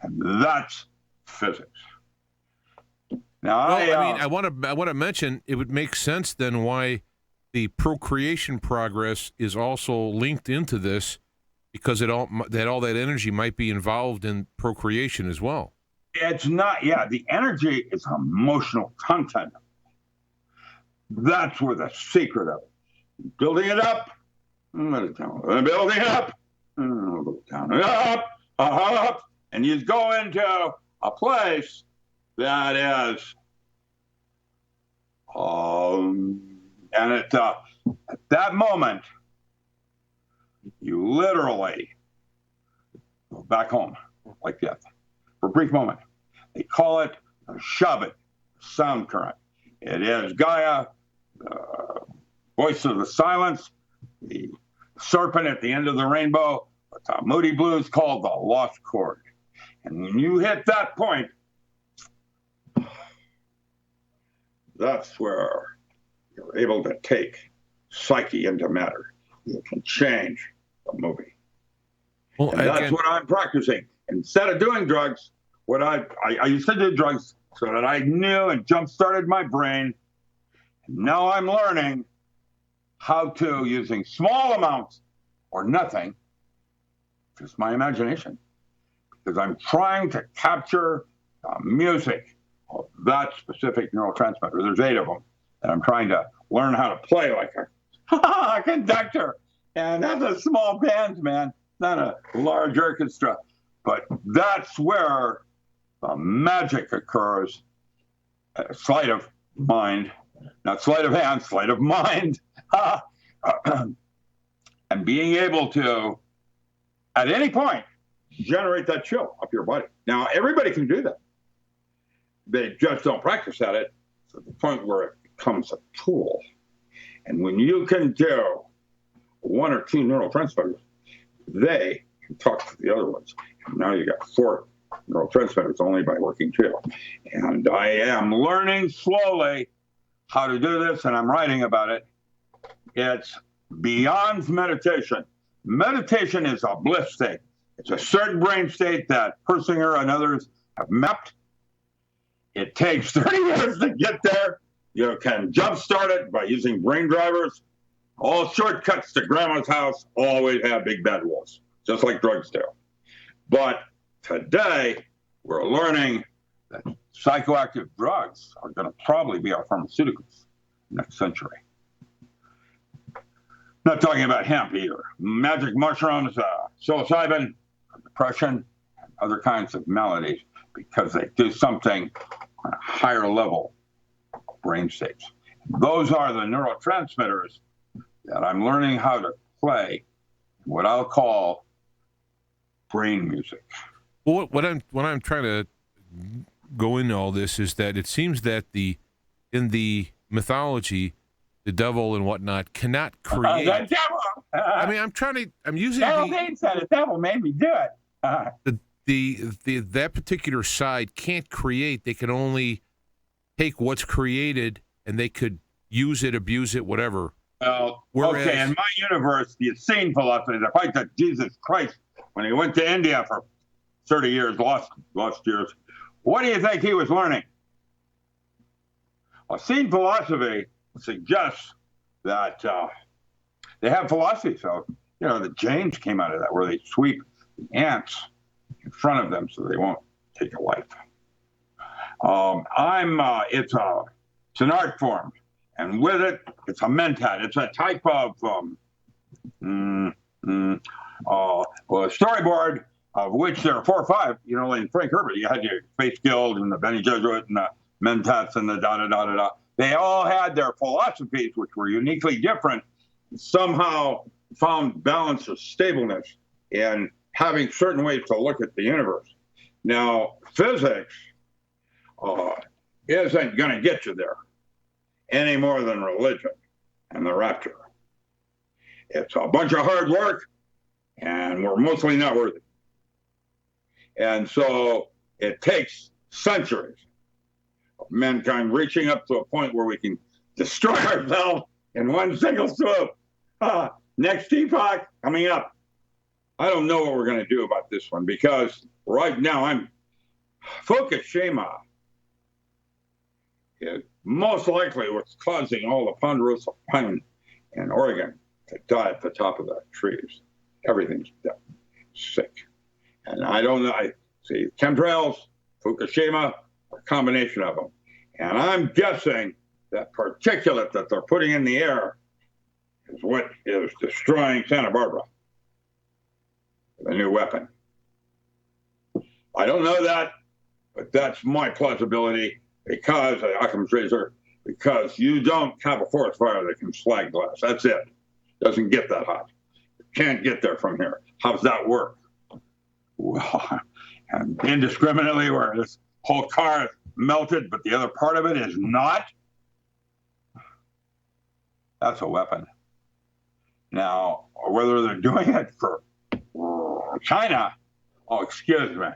And that's physics. Now, I want to mention it would make sense then why the procreation progress is also linked into this, because all that energy might be involved in procreation as well. It's not, the energy is emotional content. That's where the secret of it. Building it up, let it down. Building it up, down, up, and you go into a place that is, and at that moment, you literally go back home like that for a brief moment. They call it a shabbat, sound current. It is Gaia, the voice of the silence, the serpent at the end of the rainbow, what the Moody Blues called the lost chord. And when you hit that point, that's where you're able to take psyche into matter. You can change the movie. Well, and that's what I'm practicing. Instead of doing drugs, what I used to do drugs so that I knew and jump-started my brain. And now I'm learning how to, using small amounts or nothing, just my imagination, because I'm trying to capture music of that specific neurotransmitter. There's 8 of them, and I'm trying to learn how to play like a conductor. And that's a small band, man, not a large orchestra. But that's where the magic occurs. Sleight of mind, not sleight of hand, sleight of mind. And being able to, at any point, generate that chill up your body. Now, everybody can do that. They just don't practice at it to the point where it becomes a tool. And when you can do 1 or 2 neurotransmitters, they can talk to the other ones. And now you got 4 neurotransmitters only by working 2. And I am learning slowly how to do this, and I'm writing about it. It's beyond meditation. Meditation is a bliss state. It's a certain brain state that Persinger and others have mapped. It takes 30 years to get there. You can jumpstart it by using brain drivers. All shortcuts to grandma's house always have big bad wolves, just like drugs do. But today, we're learning that psychoactive drugs are going to probably be our pharmaceuticals next century. Not talking about hemp either. Magic mushrooms, psilocybin, depression, and other kinds of maladies, because they do something on a higher level of brain states. Those are the neurotransmitters that I'm learning how to play, what I'll call brain music. Well, what I'm trying to go into all this is that it seems that in the mythology, the devil and whatnot cannot create. The devil. I mean, I'm using the devil made me do it. That particular side can't create. They can only take what's created and they could use it, abuse it, whatever. Well, okay, in my universe, the Essene philosophy, the fact that Jesus Christ, when he went to India for 30 years, lost years, what do you think he was learning? Essene philosophy suggests that they have philosophy. So, the Jains came out of that, where they sweep the ants in front of them so they won't take a life. It's an art form. And with it, it's a mentat. It's a type of storyboard, of which there are 4 or 5. In Frank Herbert, you had your Space Guild and the Bene Gesserit and the mentats and the da-da-da-da-da. They all had their philosophies, which were uniquely different, somehow found balance or stableness in having certain ways to look at the universe. Now, physics isn't going to get you there any more than religion and the rapture. It's a bunch of hard work, and we're mostly not worthy. And so it takes centuries of mankind reaching up to a point where we can destroy ourselves in one single swoop. Next epoch coming up. I don't know what we're going to do about this one, because right now Fukushima is most likely what's causing all the ponderosa pine in Oregon to die at the top of the trees. Everything's dead, sick. And I don't know, I see chemtrails, Fukushima, a combination of them. And I'm guessing that particulate that they're putting in the air is what is destroying Santa Barbara, the new weapon. I don't know that, but that's my plausibility, because Occam's razor, because you don't have a forest fire that can slag glass. That's it. Doesn't get that hot. You can't get there from here. How's that work? Well, and indiscriminately, where this whole car is melted, but the other part of it is not. That's a weapon. Now, whether they're doing it for China, excuse me,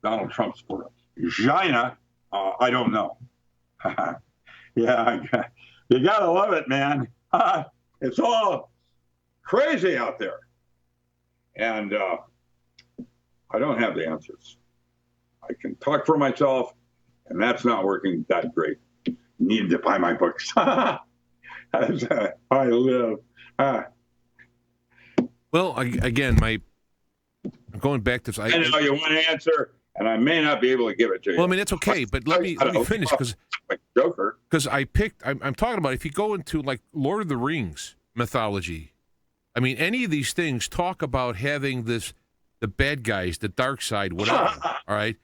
Donald Trump's for China, I don't know. Yeah, you gotta love it, man. It's all crazy out there. And I don't have the answers. I can talk for myself, and that's not working that great. You need to buy my books. As I live. Well, again, going back to I know you want to answer, and I may not be able to give it to you. Well, I mean, that's okay, but let me finish because I'm talking about if you go into like Lord of the Rings mythology, I mean, any of these things talk about having the bad guys, the dark side, whatever, all right?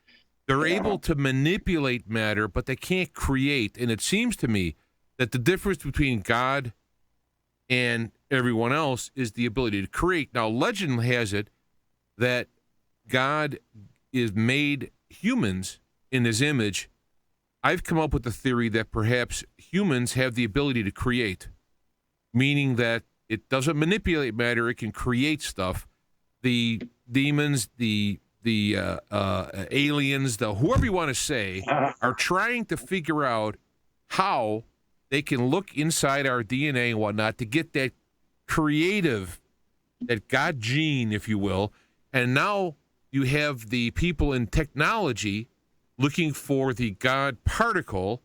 They're able to manipulate matter, but they can't create. And it seems to me that the difference between God and everyone else is the ability to create. Now, legend has it that God is made humans in his image. I've come up with the theory that perhaps humans have the ability to create, meaning that it doesn't manipulate matter, it can create stuff. The demons, the aliens, the whoever you want to say, are trying to figure out how they can look inside our DNA and whatnot to get that creative, that God gene, if you will. And now you have the people in technology looking for the God particle,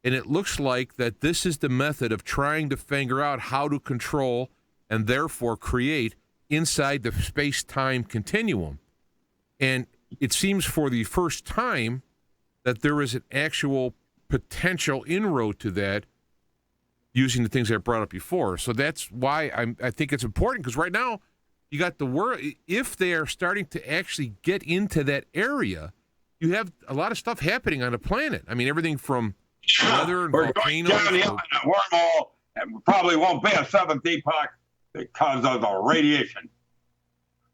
and it looks like that this is the method of trying to figure out how to control and therefore create inside the space-time continuum. And it seems for the first time that there is an actual potential inroad to that using the things I brought up before. So that's why I think it's important, because right now you got the world. If they are starting to actually get into that area, you have a lot of stuff happening on the planet. I mean, everything from weather and volcanoes. We're going down the wormhole, and we probably won't be a seventh epoch because of the radiation.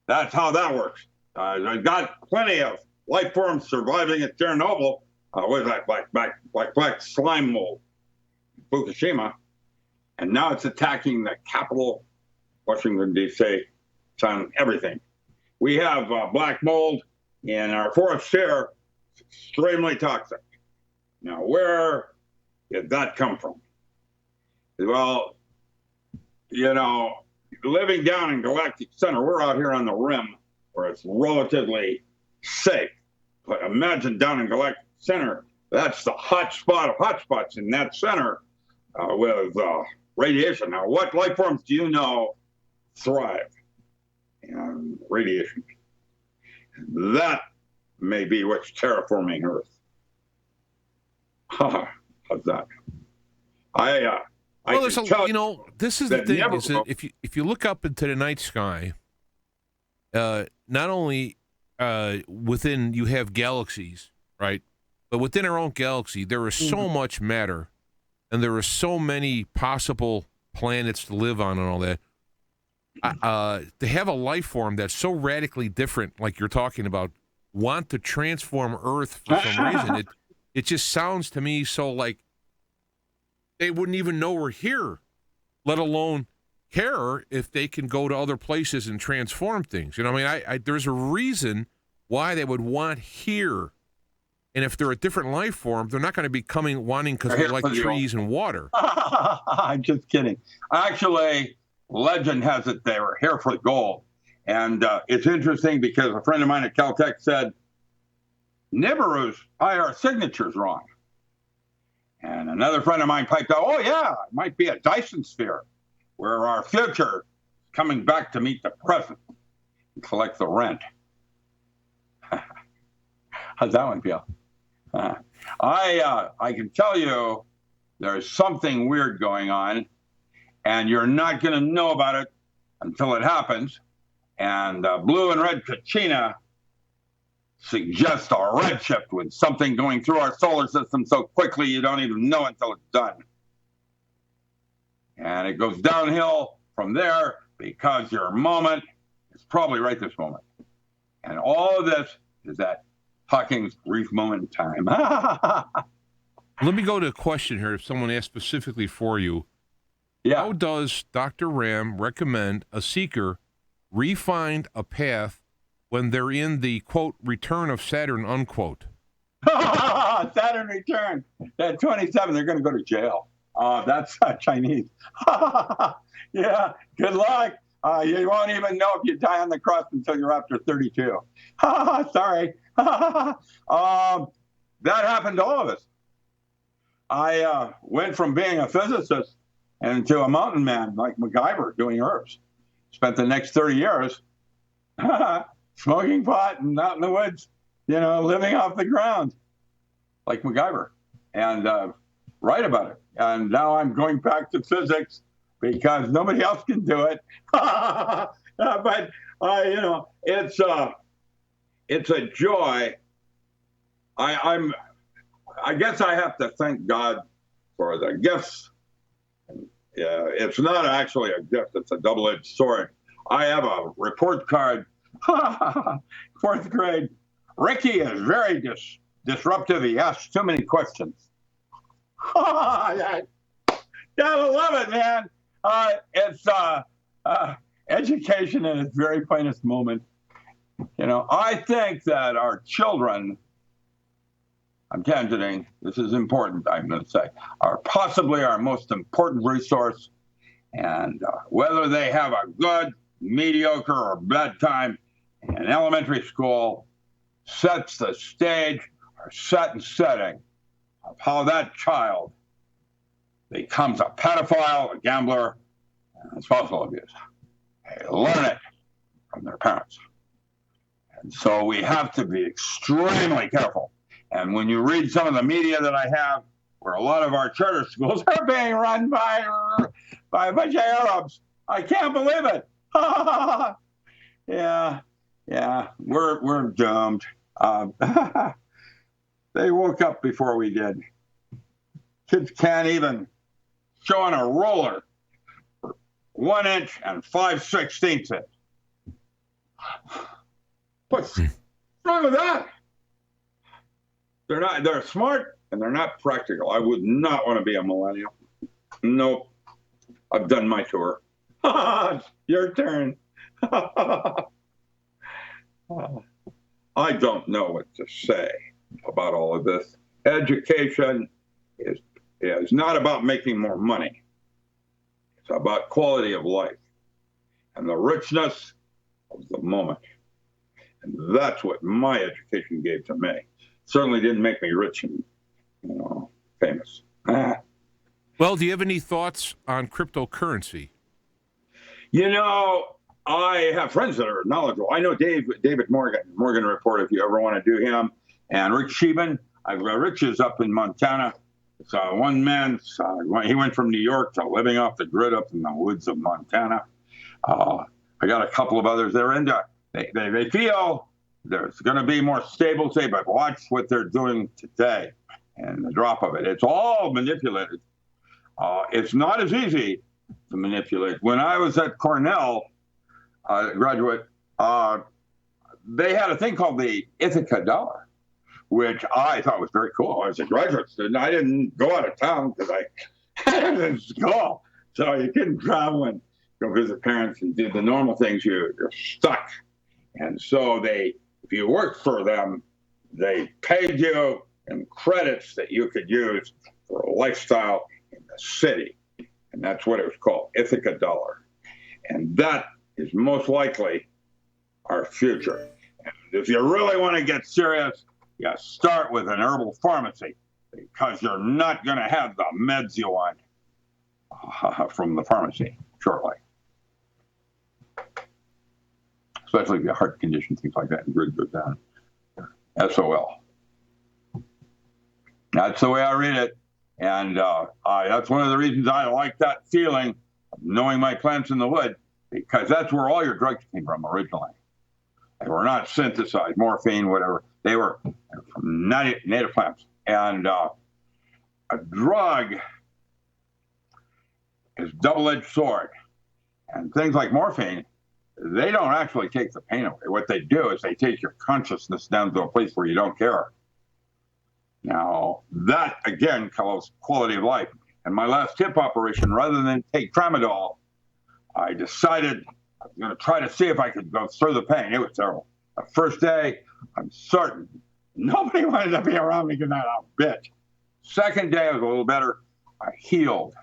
That's how that works. I've got plenty of life forms surviving at Chernobyl. What is that? Black slime mold, Fukushima. And now it's attacking the capital, Washington, D.C. It's on everything. We have black mold in our forest share. It's extremely toxic. Now, where did that come from? Well, you know, living down in Galactic Center, we're out here on the rim where it's relatively safe. But imagine down in Galactic Center, that's the hot spot of hotspots in that center with radiation. Now, what life forms do you know thrive in radiation? That may be what's terraforming Earth. How's that? Well, there's this is the thing. Is that if you look up into the night sky, not only within you have galaxies, right, but within our own galaxy, there is so much matter, and there are so many possible planets to live on and all that. To have a life form that's so radically different, like you're talking about, want to transform Earth for some reason, it just sounds to me so like they wouldn't even know we're here, let alone care if they can go to other places and transform things. You know, I mean, there's a reason why they would want here. And if they're a different life form, they're not going to be wanting because they like trees and water. I'm just kidding. Actually, legend has it they were here for gold. And it's interesting because a friend of mine at Caltech said, Nibiru's IR signature's wrong. And another friend of mine piped out, oh, yeah, it might be a Dyson sphere where our future is coming back to meet the present and collect the rent. How's that one feel? I can tell you there's something weird going on, and you're not going to know about it until it happens. And blue and red Kachina suggests a redshift with something going through our solar system so quickly you don't even know until it's done. And it goes downhill from there because your moment is probably right this moment. And all of this is that Hawking's brief moment in time. Let me go to a question here. If someone asked specifically for you, how does Dr. Ram recommend a seeker refine a path when they're in the, quote, return of Saturn, unquote? Saturn return. At 27, they're going to go to jail. That's Chinese. Yeah, good luck. You won't even know if you die on the cross until you're after 32. Sorry. That happened to all of us. I went from being a physicist into a mountain man like MacGyver doing herbs. Spent the next 30 years smoking pot and out in the woods, living off the ground like MacGyver, and write about it. And now I'm going back to physics because nobody else can do it. But it's a joy. I guess I have to thank God for the gifts. It's not actually a gift; it's a double-edged sword. I have a report card, 4th grade. Ricky is very disruptive. He asks too many questions. Gotta love it, man. It's education in its very finest moment. I think that our children, I'm tangenting, this is important, I'm going to say, are possibly our most important resource. And whether they have a good, mediocre, or bad time in elementary school sets the stage or set and setting of how that child becomes a pedophile, a gambler, and spousal abuse. They learn it from their parents. And so we have to be extremely careful. And when you read some of the media that I have, where a lot of our charter schools are being run by a bunch of Arabs, I can't believe it. Yeah, we're doomed. They woke up before we did. Kids can't even show on a roller 1 inch and 5/16 inches. What's wrong with that? They're smart and they're not practical. I would not want to be a millennial. Nope. I've done my tour. Your turn. I don't know what to say about all of this. Education is not about making more money. It's about quality of life and the richness of the moment. And that's what my education gave to me. Certainly didn't make me rich and famous. Well, do you have any thoughts on cryptocurrency? I have friends that are knowledgeable. I know David Morgan Report, if you ever want to do him, and Rick Sheehan. Rich is up in Montana. It's one man. He went from New York to living off the grid up in the woods of Montana. I got a couple of others. They're into. They feel there's going to be more stable, but watch what they're doing today and the drop of it. It's all manipulated. It's not as easy to manipulate. When I was at Cornell, graduate, they had a thing called the Ithaca dollar, which I thought was very cool. I was a graduate student. I didn't go out of town because I had in school. So you couldn't travel and go visit parents and do the normal things. You're stuck. And so if you worked for them, they paid you in credits that you could use for a lifestyle in the city. And that's what it was called, Ithaca dollar. And that is most likely our future. And if you really want to get serious, you start with an herbal pharmacy because you're not going to have the meds you want from the pharmacy shortly. Especially if you have heart condition, things like that, and grid goes down. SOL. That's the way I read it. And that's one of the reasons I like that feeling of knowing my plants in the wood, because that's where all your drugs came from originally. They were not synthesized, morphine, whatever. They were from native plants. And a drug is double-edged sword. And things like morphine, they don't actually take the pain away. What they do is they take your consciousness down to a place where you don't care. Now, that, again, calls quality of life. And my last hip operation, rather than take tramadol, I decided I was going to try to see if I could go through the pain. It was terrible. The first day, I'm certain nobody wanted to be around me because I was a bitch. Second day, I was a little better. I healed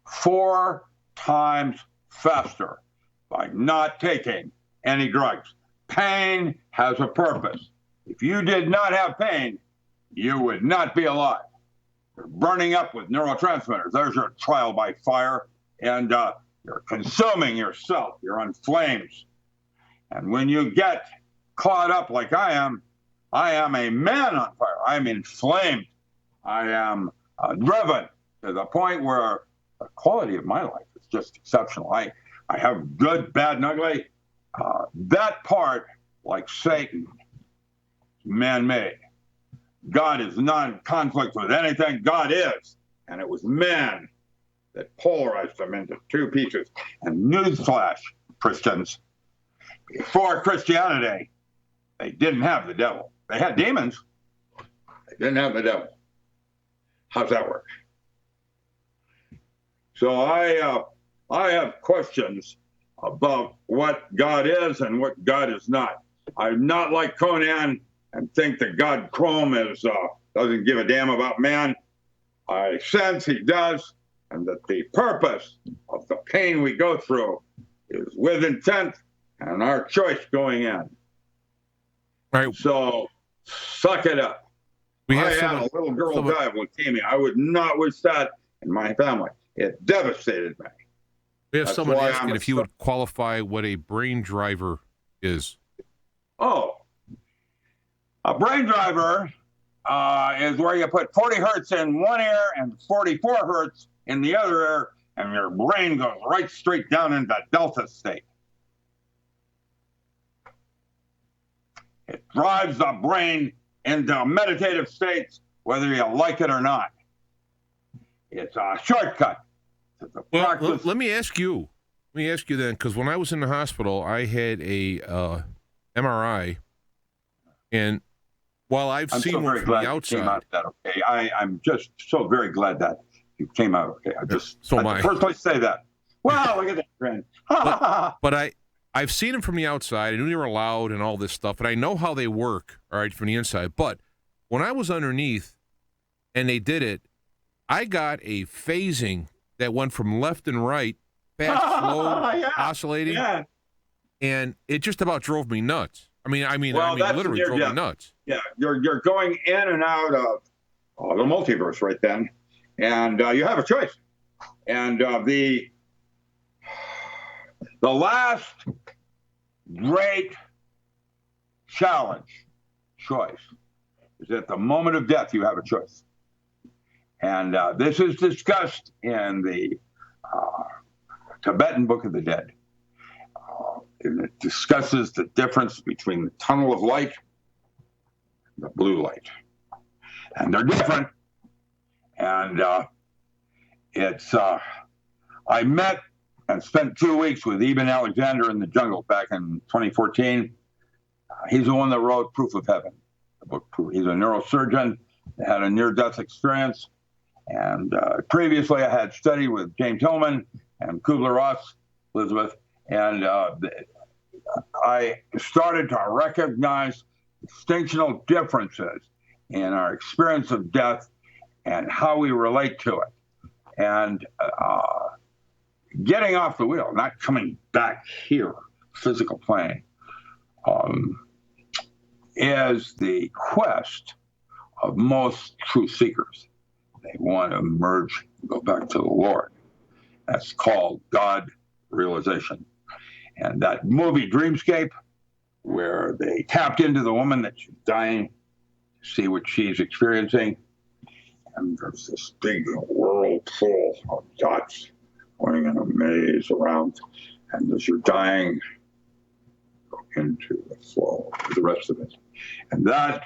4 times faster by not taking any drugs. Pain has a purpose. If you did not have pain, you would not be alive. You're burning up with neurotransmitters. There's your trial by fire. And you're consuming yourself. You're on flames. And when you get caught up like I am a man on fire. I am inflamed. I am driven to the point where the quality of my life is just exceptional. I have good, bad, and ugly. That part, like Satan, man-made. God is not in conflict with anything. God is. And it was man that polarized them into two pieces. And newsflash, Christians, before Christianity, they didn't have the devil. They had demons. They didn't have the devil. How's that work? So I have questions about what God is and what God is not. I'm not like Conan and think that God Chrome doesn't give a damn about man. I sense he does, and that the purpose of the pain we go through is with intent and our choice going in. Right. So suck it up. I had a little girl die of leukemia. I would not wish that in my family. It devastated me. We have someone asking if you would qualify what a brain driver is. Oh, a brain driver is where you put 40 hertz in one ear and 44 hertz in the other ear, and your brain goes right straight down into delta state. It drives the brain into meditative states, whether you like it or not. It's a shortcut to the practice. Let me ask you then, because when I was in the hospital, I had a MRI, and while I've seen one from the outside, I'm just so very glad that you came out okay. I personally say that. Wow, look at that grin. but I've seen them from the outside. I knew they were loud and all this stuff, and I know how they work, all right, from the inside. But when I was underneath and they did it, I got a phasing that went from left and right, fast, slow, oscillating, and it just about drove me nuts. I mean, literally drove me nuts. Yeah, you're going in and out of the multiverse right then, and you have a choice. And the last great choice is at the moment of death you have a choice. And this is discussed in the Tibetan Book of the Dead. And it discusses the difference between the tunnel of light and the blue light. And they're different. And I met and spent 2 weeks with Ibn Alexander in the jungle back in 2014. He's the one that wrote Proof of Heaven, the book. He's a neurosurgeon, had a near-death experience. And previously I had studied with James Hillman and Kubler-Ross, Elizabeth, and I started to recognize distinctional differences in our experience of death and how we relate to it. And getting off the wheel, not coming back here, physical plane, is the quest of most truth seekers. They want to merge, go back to the Lord. That's called God realization. And that movie Dreamscape, where they tapped into the woman that's dying to see what she's experiencing. And there's this big whirlpool of dots going in a maze around. And as you're dying, go into the flow of the rest of it. And that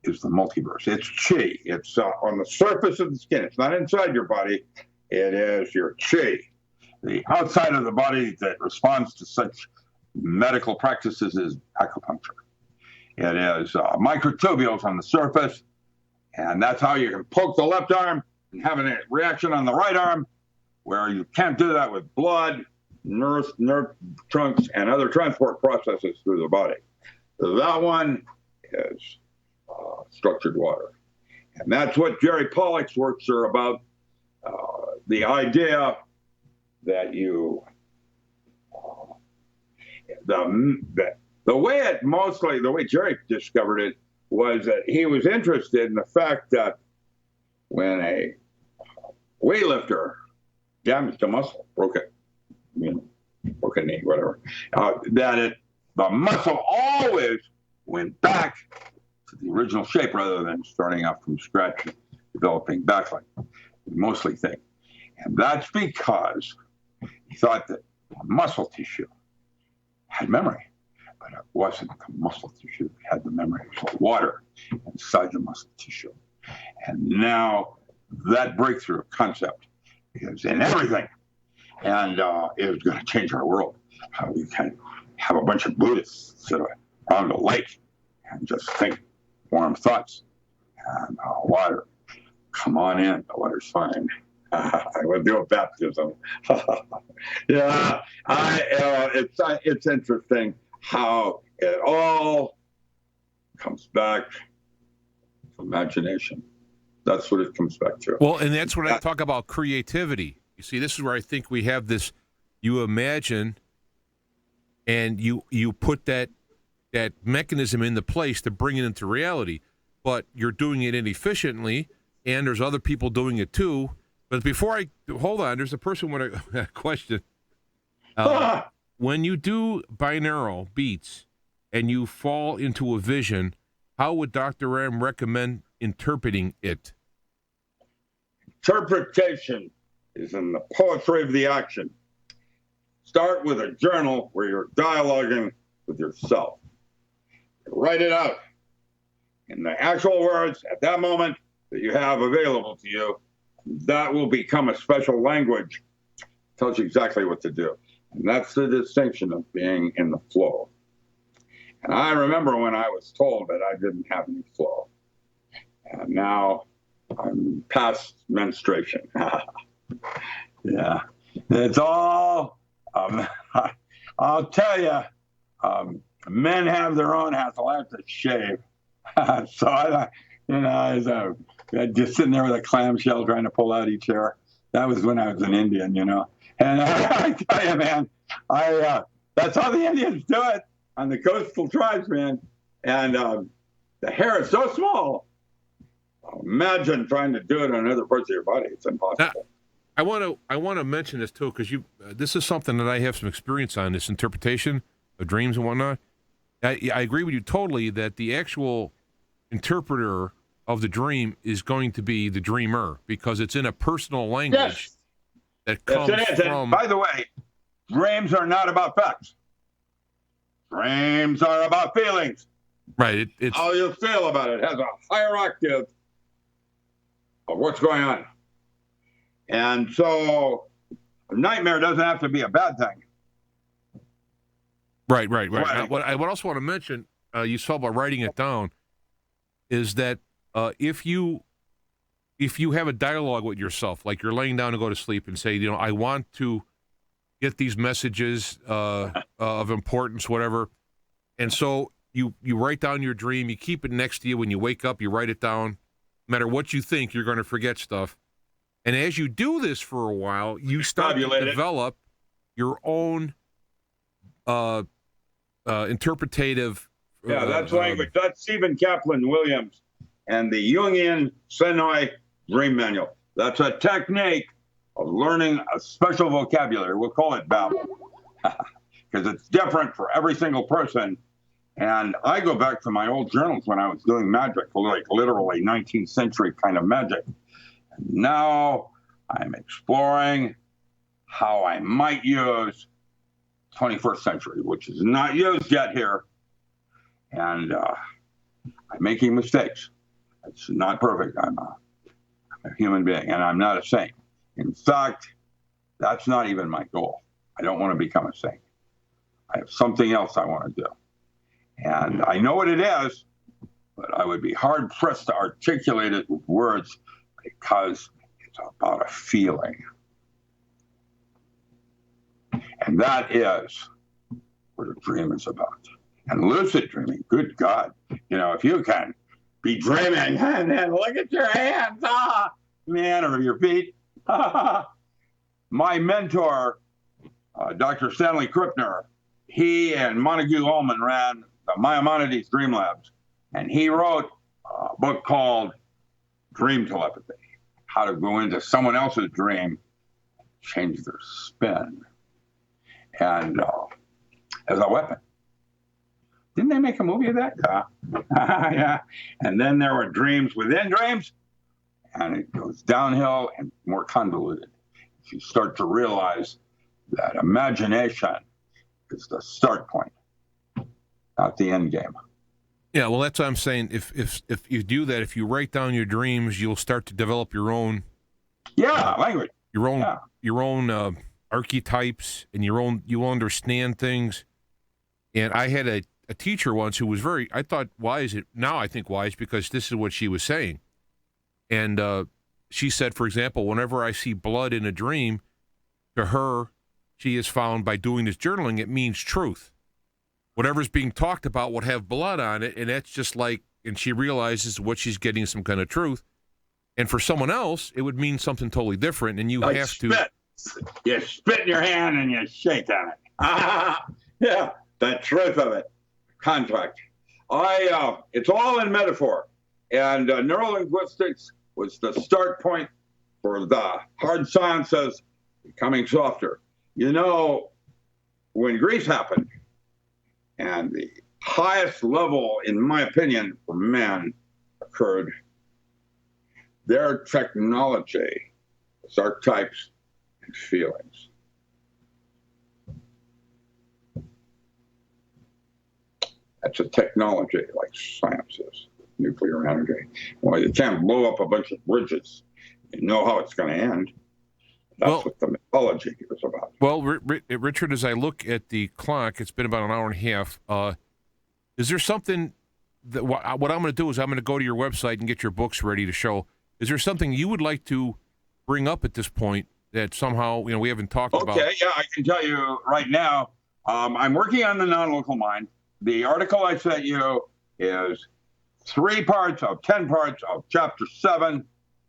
is the multiverse. It's chi. It's on the surface of the skin. It's not inside your body. It is your chi. The outside of the body that responds to such medical practices is acupuncture. It is microtubules on the surface, and that's how you can poke the left arm and have a reaction on the right arm, where you can't do that with blood, nerve trunks, and other transport processes through the body. That one is structured water. And that's what Jerry Pollack's works are about, the idea that you, the way Jerry discovered it was that he was interested in the fact that when a weightlifter damaged a muscle, broke a knee, whatever, that the muscle always went back to the original shape rather than starting out from scratch and developing back like we mostly think. And that's because he thought that muscle tissue had memory, but it wasn't the muscle tissue that had the memory. It was water inside the muscle tissue. And now that breakthrough concept is in everything, and is going to change our world. How we can have a bunch of Buddhists sit around a lake and just think warm thoughts. And water, come on in, the water's fine. I will do a baptism. Yeah, it's interesting how it all comes back to imagination. That's what it comes back to. Well, and that's when I talk about creativity. You see, this is where I think we have this. You imagine, and you put that mechanism into place to bring it into reality, but you're doing it inefficiently, and there's other people doing it too. But before hold on, there's a person with a question. When you do binaural beats and you fall into a vision, how would Dr. M recommend interpreting it? Interpretation is in the poetry of the action. Start with a journal where you're dialoguing with yourself. Write it out in the actual words at that moment that you have available to you. That will become a special language. It tells you exactly what to do. And that's the distinction of being in the flow. And I remember when I was told that I didn't have any flow. And now I'm past menstruation. Yeah. It's all, I'll tell you, men have their own hassle. I have to shave. So I just sitting there with a clamshell trying to pull out each hair. That was when I was an Indian, And I tell you, man, that's how the Indians do it on the coastal tribes, man. And the hair is so small. Imagine trying to do it on other parts of your body. It's impossible. I want to mention this too, because this is something that I have some experience on, this interpretation of dreams and whatnot. I agree with you totally that the actual interpreter of the dream is going to be the dreamer, because it's in a personal language that comes from. And by the way, dreams are not about facts. Dreams are about feelings. Right. It's how you feel about it. It has a hierarchy of what's going on. And so a nightmare doesn't have to be a bad thing. Right. What I also want to mention, you saw about writing it down, is that if you have a dialogue with yourself, like you're laying down to go to sleep and say, I want to get these messages of importance, whatever. And so you write down your dream, you keep it next to you. When you wake up, you write it down. No matter what you think, you're going to forget stuff. And as you do this for a while, you start to develop your own interpretative. That's language. That's Stephen Kaplan Williams and the Jungian Senoi Dream Manual. That's a technique of learning a special vocabulary. We'll call it Babel, because it's different for every single person. And I go back to my old journals when I was doing magic, like literally 19th century kind of magic. And now I'm exploring how I might use 21st century, which is not used yet here. And I'm making mistakes. It's not perfect. I'm a human being, and I'm not a saint. In fact, that's not even my goal. I don't want to become a saint. I have something else I want to do. And I know what it is, but I would be hard-pressed to articulate it with words because it's about a feeling. And that is what a dream is about. And lucid dreaming, good God, if you can be dreaming and then look at your hands, man, or your feet. My mentor, Dr. Stanley Krippner, he and Montague Ullman ran the Maimonides Dream Labs, and he wrote a book called Dream Telepathy, how to go into someone else's dream, change their spin, and as a weapon. Didn't they make a movie of that? Yeah. And then there were dreams within dreams, and it goes downhill and more convoluted. If you start to realize that imagination is the start point, not the end game. Yeah, well, that's what I'm saying. If you do that, if you write down your dreams, you'll start to develop your own language, your own archetypes, and you'll understand things. And I had a teacher once who was I thought wise. Now I think wise because this is what she was saying. And she said, for example, whenever I see blood in a dream, to her, she has found by doing this journaling, it means truth. Whatever's being talked about would have blood on it, and that's just like, and she realizes what she's getting is some kind of truth. And for someone else, it would mean something totally different, and you have spit. to... You spit in your hand and you shake on it. Yeah, the truth of it. Contract. It's all in metaphor. And neurolinguistics was the start point for the hard sciences becoming softer. You know, when Greece happened, and the highest level, in my opinion, for man occurred, their technology was archetypes and feelings. That's a technology like science is, nuclear energy. Well, you can't blow up a bunch of bridges. You know how it's going to end. That's what the mythology was about. Well, Richard, as I look at the clock, it's been about an hour and a half. Is there something that what I'm going to do is I'm going to go to your website and get your books ready to show. Is there something you would like to bring up at this point that somehow we haven't talked about? Okay, yeah, I can tell you right now. I'm working on the non-local mind. The article I sent you is 3 parts of 10 parts of Chapter 7.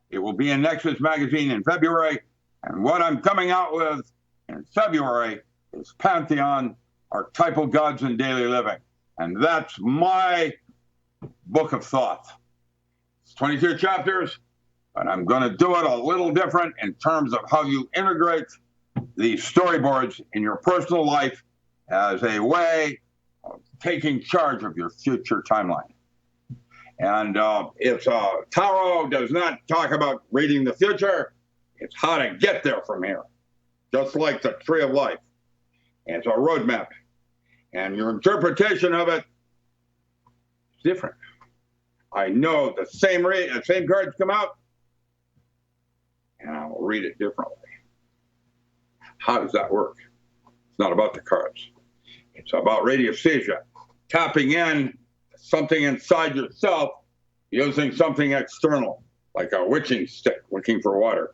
It will be in Nexus Magazine in February. And what I'm coming out with in February is Pantheon, Archetypal Gods in Daily Living. And that's my book of thought. It's 22 chapters, but I'm going to do it a little different in terms of how you integrate these storyboards in your personal life as a way of taking charge of your future timeline. And if Tarot does not talk about reading the future, it's how to get there from here, just like the Tree of Life. And it's a roadmap. And your interpretation of it is different. I know the same cards come out, and I will read it differently. How does that work? It's not about the cards. It's about radiesthesia, tapping in something inside yourself using something external, like a witching stick looking for water.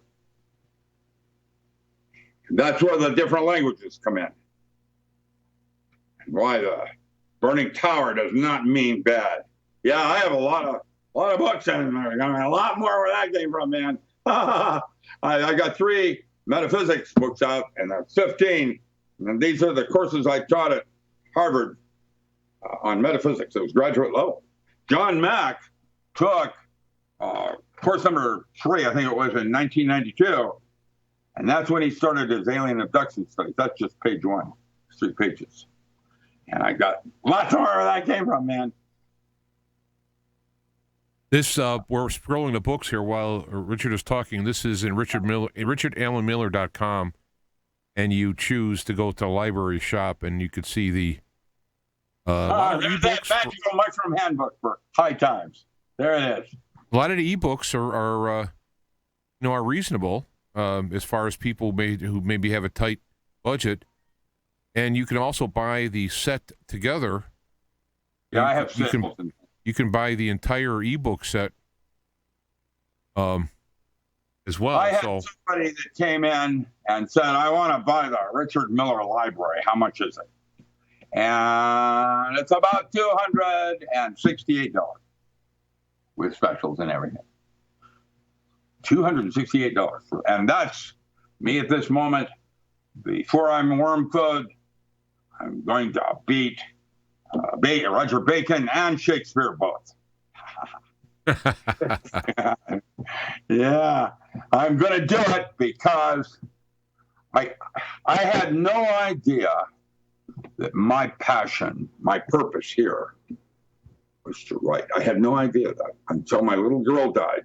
That's where the different languages come in. And why the burning tower does not mean bad. Yeah, I have a lot of books in there. I mean, a lot more where that came from, man. I got 3 metaphysics books out, and there's 15. And these are the courses I taught at Harvard on metaphysics. It was graduate level. John Mack took course number 3, I think it was, in 1992. And that's when he started his alien abduction studies. That's just page 1, 3 pages. And I got lots more where that came from, man. This we're scrolling the books here while Richard is talking. This is in richardallenmiller.com, and you choose to go to the library shop, and you could see the there's that magical mushroom handbook for high times. There it is. A lot of the ebooks are reasonable as far as people who maybe have a tight budget, and you can also buy the set together. Yeah, I have samples. You can buy the entire ebook set as well. I had somebody that came in and said, I want to buy the Richard Miller Library. How much is it? And it's about $268 with specials and everything. $268. And that's me at this moment. Before I'm worm food, I'm going to beat Roger Bacon and Shakespeare both. Yeah, I'm going to do it because I had no idea that my passion, my purpose here was to write. I had no idea that until my little girl died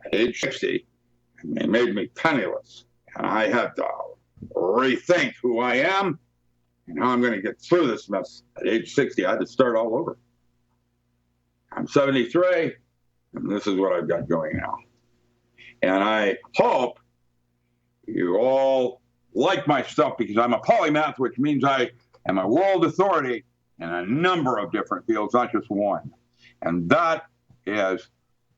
at age 60, and they made me penniless. And I had to rethink who I am and how I'm going to get through this mess. At age 60, I had to start all over. I'm 73, and this is what I've got going now. And I hope you all like my stuff, because I'm a polymath, which means I am a world authority in a number of different fields, not just one. And that is,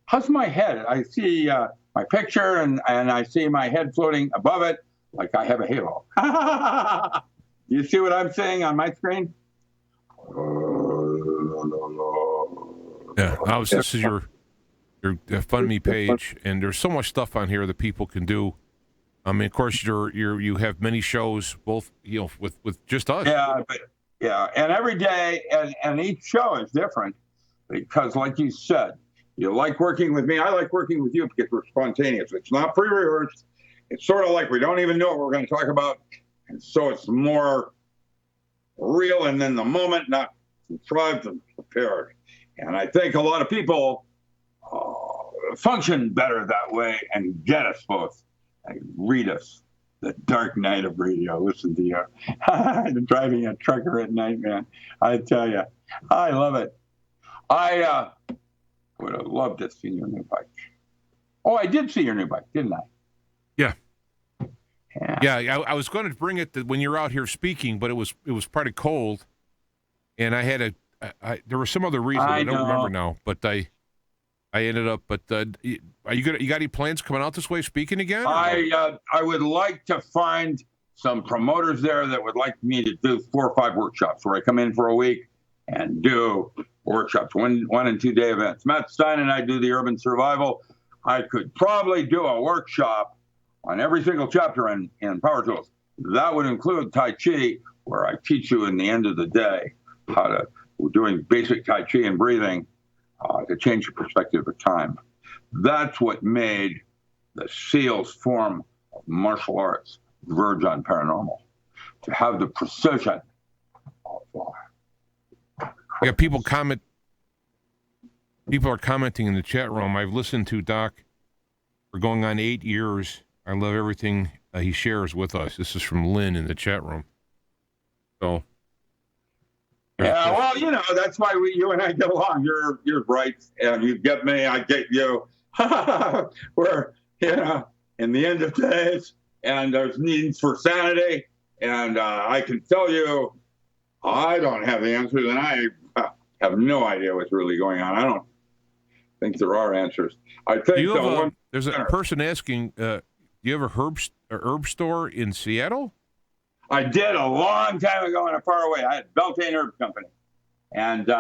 how's my head? I see my picture, and I see my head floating above it like I have a halo. You see what I'm saying on my screen? Yeah, this is your Fund Me page, and there's so much stuff on here that people can do. I mean, of course, you have many shows, both with just us. Yeah, and every day, and each show is different, because, like you said, you like working with me. I like working with you because we're spontaneous. It's not pre-rehearsed. It's sort of like we don't even know what we're going to talk about, and so it's more real and in the moment, not contrived and prepared. And I think a lot of people function better that way and get us both. Read us. The dark night of radio. Listen to you. Driving a trucker at night, man. I tell you, I love it. I would have loved to see your new bike. Oh, I did see your new bike, didn't I? Yeah. Yeah, I was going to bring it when you're out here speaking, but it was pretty cold, and I had there was some other reason I don't remember now, but I ended up. But you got any plans coming out this way speaking again? I would like to find some promoters there that would like me to do 4 or 5 workshops where I come in for a week and do workshops, 1 and 2 day events. Matt Stein and I do the urban survival. I could probably do a workshop on every single chapter in Power Tools. That would include Tai Chi, where I teach you in the end of the day we're doing basic Tai Chi and breathing to change your perspective of time. That's what made the SEALs form of martial arts verge on paranormal, to have the precision of people are commenting in the chat room. I've listened to Doc for going on 8 years. I love everything he shares with us. This is from Lynn in the chat room. So, yeah, well, that's why you and I get along. You're bright, and you get me. I get you. We're in the end of days, and there's needs for sanity. And I can tell you, I don't have the answers, and I have no idea what's really going on. I don't think there are answers. I think there's a person asking. Do you have a herb store in Seattle? I did a long time ago in a far away. I had Beltane Herb Company. And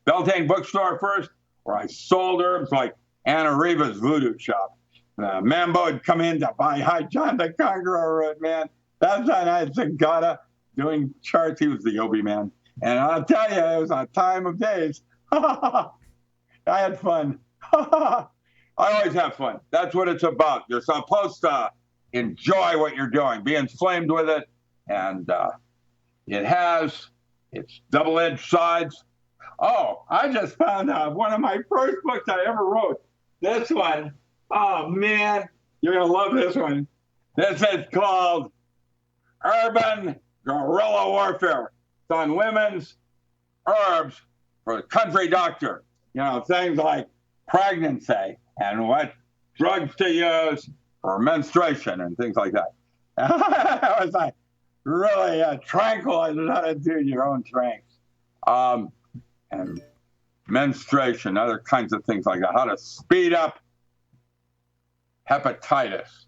Beltane Bookstore first, where I sold herbs like Anna Riva's Voodoo Shop. Mambo had come in to buy High John the Conqueror root, man. That's when I had Zagata doing charts. He was the Yobi man. And I'll tell you, it was a time of days. I had fun. I always have fun. That's what it's about. You're supposed to enjoy what you're doing, be inflamed with it, and it has its double-edged sides. Oh, I just found out one of my first books I ever wrote. This one. Oh, man, you're going to love this one. This is called Urban Guerrilla Warfare. It's on women's herbs for the country doctor. Things like pregnancy and what drugs to use for menstruation and things like that. It was like really tranquilizer, how to do your own drinks. And menstruation, other kinds of things like that. How to speed up hepatitis,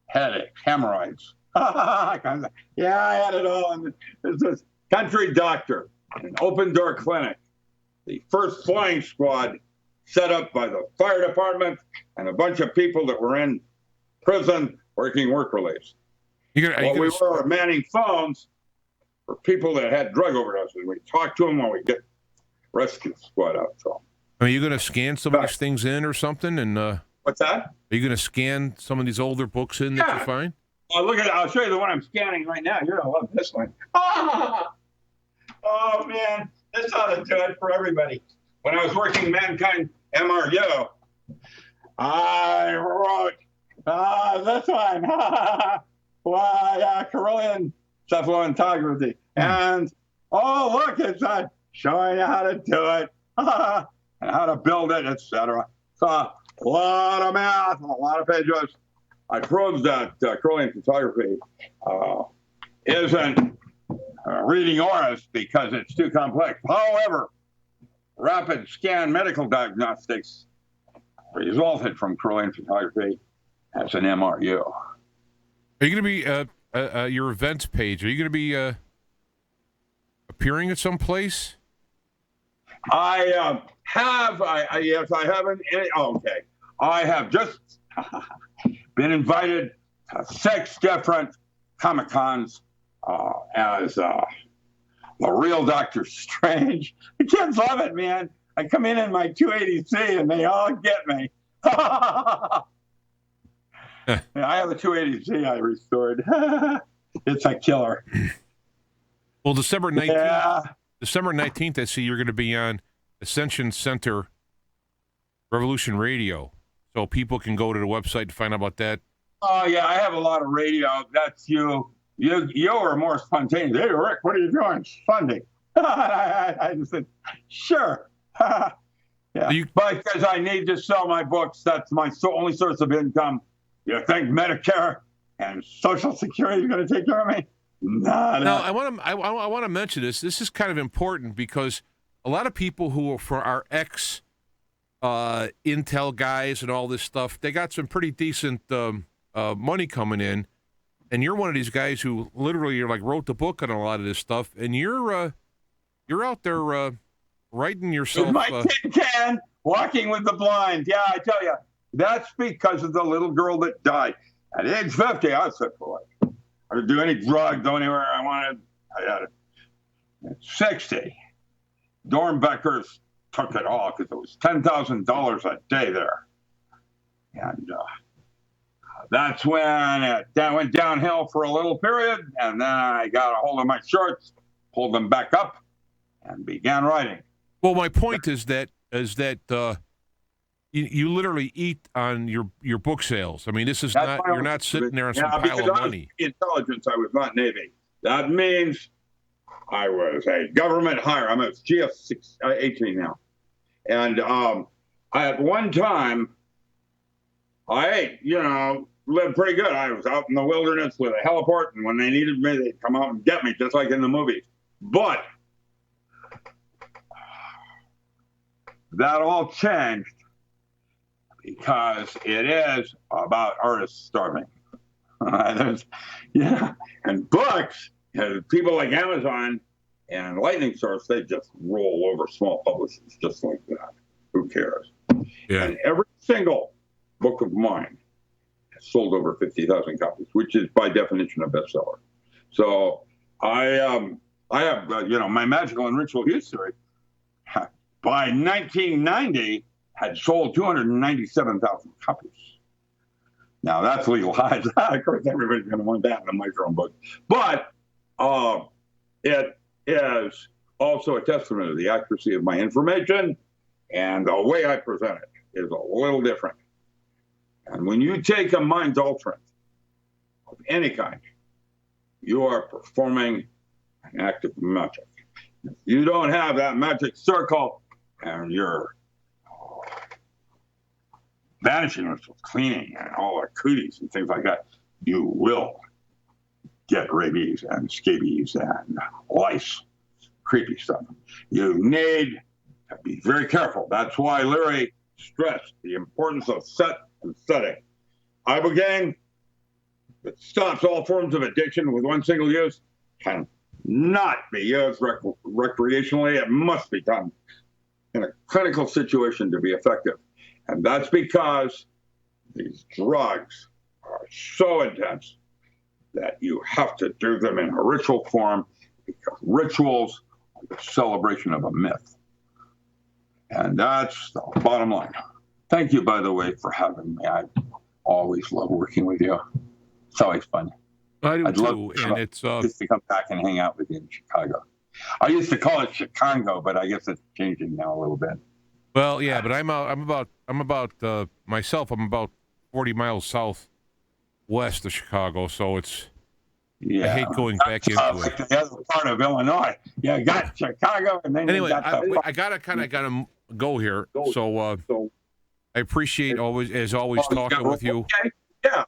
headaches, hemorrhoids. Yeah, I had it all. And this is country doctor, an open door clinic, the first flying squad set up by the fire department and a bunch of people that were in prison working work release. We were manning phones for people that had drug overdoses. We talked to them when we get rescue squad out. So, are you going to scan some of these things in or something? And what's that? Are you going to scan some of these older books in that you find? I'll show you the one I'm scanning right now. You're going to love this one. oh man, this ought to do it for everybody. When I was working Mankind MRU, I wrote this one. Why, Carillion cephalontomography. And, oh, look, it's showing you how to do it, and how to build it, etc. So a lot of math, a lot of pages. I proved that Carillion photography isn't reading auras because it's too complex. However, rapid scan medical diagnostics resulted from Carillion photography as an MRU. Are you going to be your events page? Are you going to be appearing at some place? I have. Yes, I haven't. Okay, I have just been invited to 6 different Comic-Cons as the real Doctor Strange. The kids love it, man. I come in my 280C and they all get me. I have a 280Z I restored. It's a killer. Well, December 19th, Yeah. December 19th, I see you're going to be on Ascension Center Revolution Radio. So people can go to the website to find out about that. Oh, yeah, I have a lot of radio. That's you. You are more spontaneous. Hey, Rick, what are you doing? Funding. I just said, sure. Yeah, but because I need to sell my books, that's my only source of income. You think Medicare and Social Security are going to take care of me? No. I want to mention this. This is kind of important because a lot of people who are for our Intel guys and all this stuff, they got some pretty decent money coming in, and you're one of these guys who literally wrote the book on a lot of this stuff, and you're out there writing yourself. With my tin can, walking with the blind. Yeah, I tell you, that's because of the little girl that died at age 50. I said, boy, I could do any drug, go anywhere I wanted. I had it. At 60, Dornbeckers took it all because it was $10,000 a day there. And that's when that went downhill for a little period. And then I got a hold of my shorts, pulled them back up, and began writing. Well, my point is that you literally eat on your book sales. I mean, this is not, you're not sitting there on some pile of money. Intelligence, I was not Navy. That means I was a government hire. I'm a GF 18 now. And at one time, I lived pretty good. I was out in the wilderness with a heliport, and when they needed me, they'd come out and get me, just like in the movies. But that all changed because it is about artists starving. And books, people like Amazon and Lightning Source, they just roll over small publishers just like that. Who cares? Yeah. And every single book of mine has sold over 50,000 copies, which is by definition a bestseller. So I have, my magical and ritual history by 1990 had sold 297,000 copies. Now that's legalized. Of course, everybody's going to want that in a micro book. But it is also a testament to the accuracy of my information, and the way I present it is a little different. And when you take a mind alterant of any kind, you are performing an act of magic. If you don't have that magic circle and you're vanishing rituals, cleaning, and all the cooties and things like that, you will get rabies and scabies and lice, creepy stuff. You need to be very careful. That's why Leary stressed the importance of set and setting. Ibogaine, that stops all forms of addiction with one single use, can not be used recreationally. It must be done in a clinical situation to be effective. And that's because these drugs are so intense that you have to do them in a ritual form, because rituals are the celebration of a myth. And that's the bottom line. Thank you, by the way, for having me. I always love working with you. It's always fun. I do I'd too. love And it's just to come back and hang out with you in Chicago. I used to call it Chicago, but I guess it's changing now a little bit. Well, yeah, but I'm about myself. I'm about 40 miles southwest of Chicago, so it's. Yeah, I hate going back into like the other part of Illinois. Yeah, got Chicago, and then anyway, you got I gotta go here. So I appreciate always talking with you. Okay. Yeah.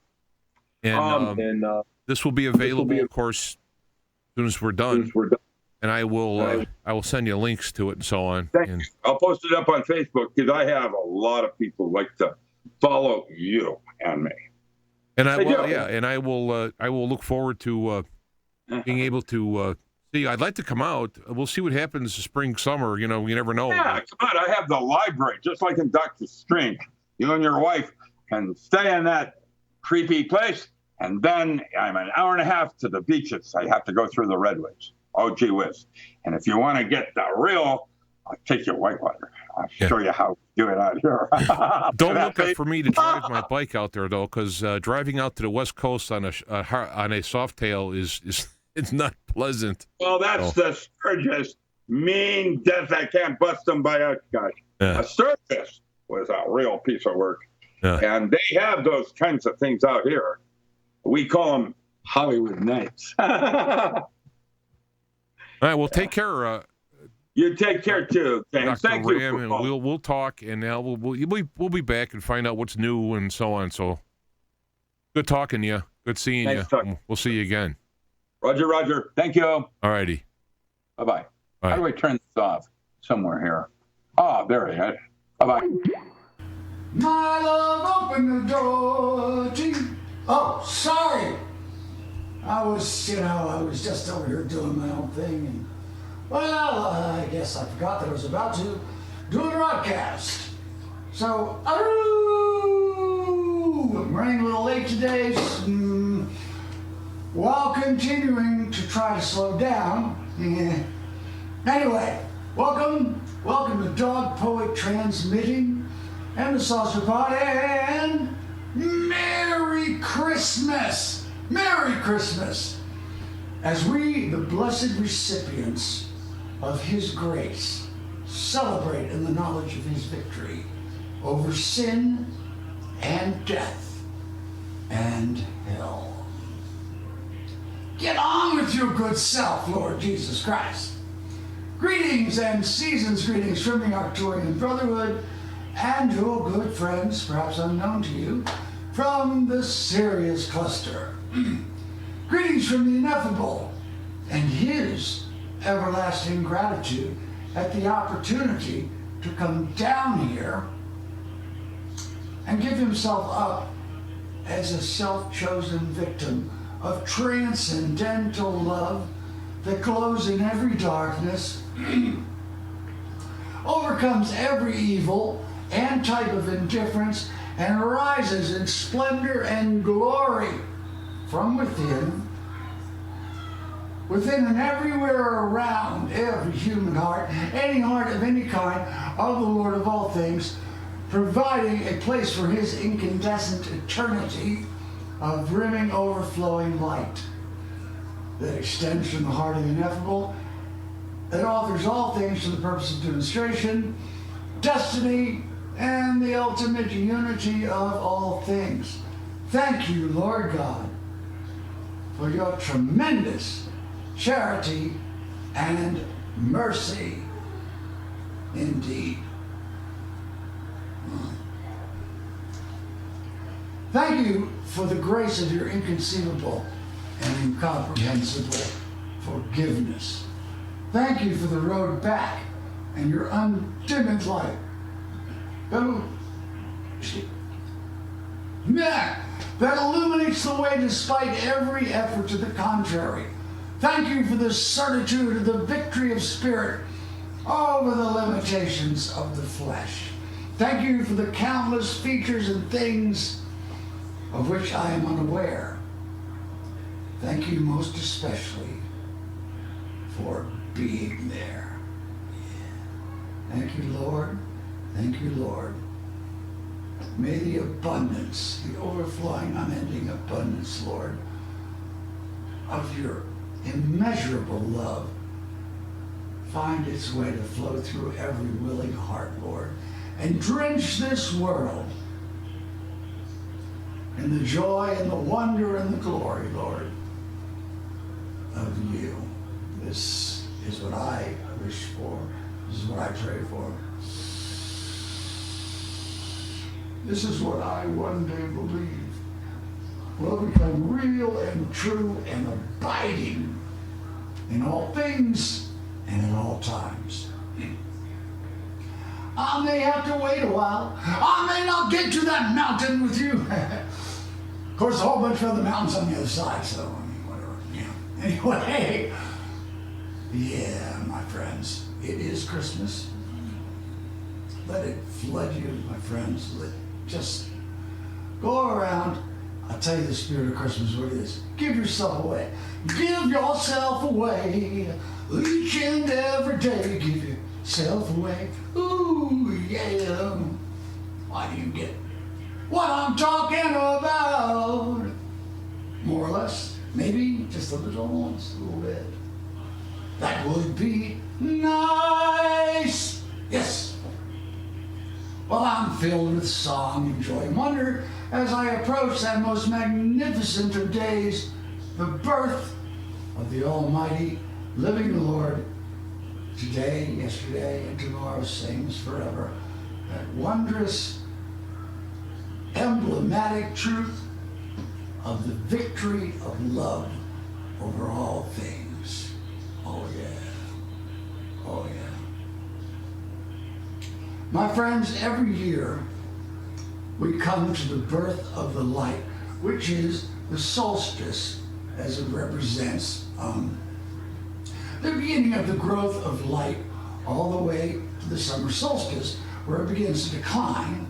And this will be available, of course, as soon as we're done. And I will send you links to it and so on. Thank you. I'll post it up on Facebook because I have a lot of people who like to follow you and me. And I will look forward to being able to see. I'd like to come out. We'll see what happens spring, summer. You never know. Yeah, come on. I have the library, just like in Doctor Strange. You and your wife can stay in that creepy place, and then I'm an hour and a half to the beaches. I have to go through the redwoods. Oh, gee whiz. And if you want to get the real, I'll take you whitewater. I'll show you how to do it out here. Don't look up for me to drive my bike out there, though, because driving out to the West Coast on a Softail is it's not pleasant. Well, that's the Sturgis mean death. I can't bust them by a guy. Yeah. A Sturgis was a real piece of work. Yeah. And they have those kinds of things out here. We call them Hollywood Nights. All right, well, take care. You take care too, James. Dr. Thank Ram, you. And we'll talk, and now we'll be back and find out what's new and so on. So, good talking to you. Good seeing Nice you. talking. We'll see you again. Roger. Thank you. All righty. Bye-bye. Bye. How do I turn this off? Somewhere here. Oh, there it is. Bye-bye. My love opened the door to you. Oh, sorry. I was just over here doing my own thing. And, well, I guess I forgot that I was about to do a broadcast. So, I'm running a little late today while continuing to try to slow down. Anyway, welcome to Dog Poet Transmitting and the Saucer Pod, and Merry Christmas! Merry Christmas! As we, the blessed recipients of His grace, celebrate in the knowledge of His victory over sin and death and hell. Get on with your good self, Lord Jesus Christ. Greetings and season's greetings from the Arcturian Brotherhood and your good friends, perhaps unknown to you, from the Sirius Cluster. Greetings from the Ineffable and his everlasting gratitude at the opportunity to come down here and give himself up as a self-chosen victim of transcendental love that glows in every darkness, overcomes every evil and type of indifference, and rises in splendor and glory from within and everywhere around every human heart, any heart of any kind, of the Lord of all things, providing a place for His incandescent eternity of brimming, overflowing light that extends from the heart of the ineffable, that authors all things to the purpose of demonstration, destiny, and the ultimate unity of all things. Thank you, Lord God, for your tremendous charity and mercy indeed. Thank you for the grace of your inconceivable and incomprehensible forgiveness. Thank you for the road back and your undimmed light. That illuminates the way despite every effort to the contrary. Thank you for the certitude of the victory of spirit over the limitations of the flesh. Thank you for the countless features and things of which I am unaware. Thank you most especially for being there. Thank you, Lord. Thank you, Lord. May the abundance, the overflowing, unending abundance, Lord, of your immeasurable love find its way to flow through every willing heart, Lord, and drench this world in the joy and the wonder and the glory, Lord, of you. This is what I wish for. This is what I pray for. This is what I one day believe will become real and true and abiding in all things and at all times. I may have to wait a while. I may not get to that mountain with you. Of course, a whole bunch of other mountains on the other side, so, I mean, whatever. Yeah. Anyway, yeah, my friends, it is Christmas. Let it flood you, my friends. Just go around. I'll tell you the spirit of Christmas, what it is. Give yourself away. Give yourself away. Each and every day, give yourself away. Ooh, yeah. Why do you get what I'm talking about? More or less. Maybe just a little bit. That would be nice. Yes. Well, I'm filled with song and joy and wonder as I approach that most magnificent of days, the birth of the Almighty, living Lord, today, yesterday, and tomorrow, same as forever. That wondrous, emblematic truth of the victory of love over all things. Oh, yeah. Oh, yeah. My friends, every year we come to the birth of the light, which is the solstice, as it represents the beginning of the growth of light all the way to the summer solstice, where it begins to decline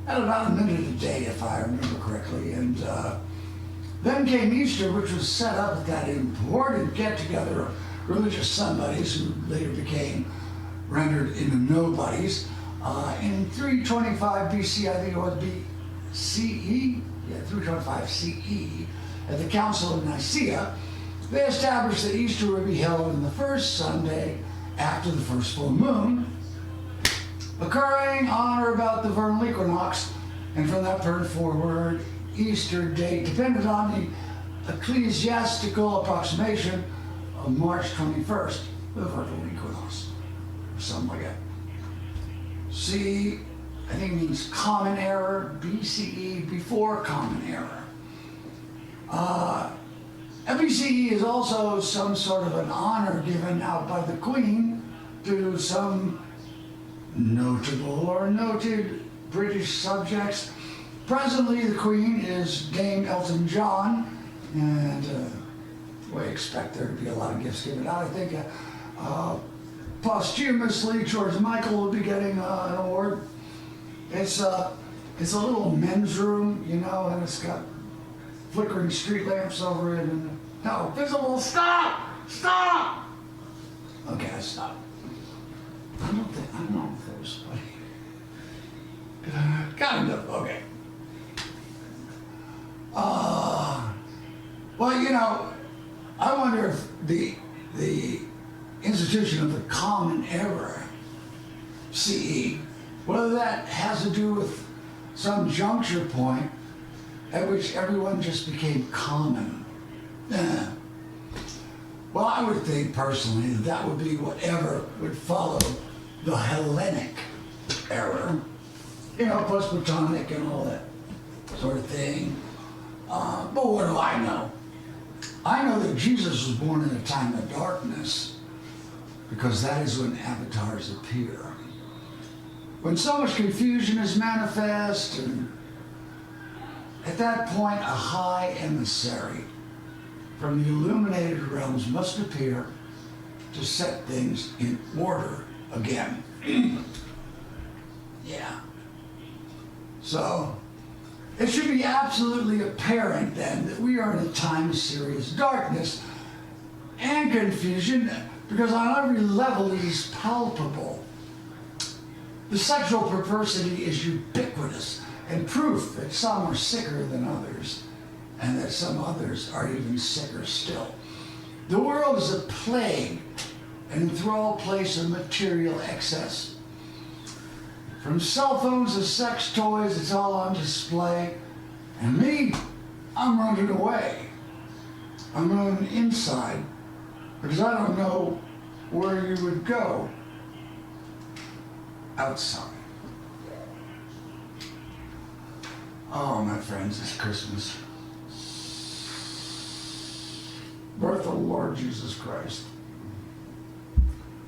at about a minute a day, if I remember correctly. And then came Easter, which was set up at that important get-together of religious somebodies who later became rendered into nobodies. In 325 BC, I think it would be CE, 325 CE, at the Council of Nicaea, they established that Easter would be held on the first Sunday after the first full moon, occurring on or about the vernal equinox, and from that point forward, Easter date depended on the ecclesiastical approximation of March 21st, the vernal equinox, or something like that. C, I think it means common era, BCE, before common era. FTC is also some sort of an honor given out by the Queen to some notable or noted British subjects. Presently, the Queen is Dame Elton John, and we expect there to be a lot of gifts given out. I think posthumously, George Michael will be getting an award. It's a little men's room, you know, and it's got flickering street lamps over it, and no, visible, stop! Okay, I stopped. I don't know if that was funny. Kind of, okay. Well, you know, I wonder if the institution of the common era, CE, whether that has to do with some juncture point at which everyone just became common. Well, I would think personally that would be whatever would follow the Hellenic era, you know, post-Platonic and all that sort of thing. But what do I know? I know that Jesus was born in a time of darkness, because that is when avatars appear. When so much confusion is manifest, and at that point, a high emissary from the illuminated realms must appear to set things in order again. Yeah. So, it should be absolutely apparent then that we are in a time of serious darkness and confusion, because on every level it is palpable. The sexual perversity is ubiquitous, and proof that some are sicker than others, and that some others are even sicker still. The world is a plague, an enthralled place of material excess. From cell phones to sex toys, it's all on display. And me, I'm running away. I'm running inside because I don't know where you would go outside. Oh, my friends, it's Christmas. Birth of the Lord Jesus Christ.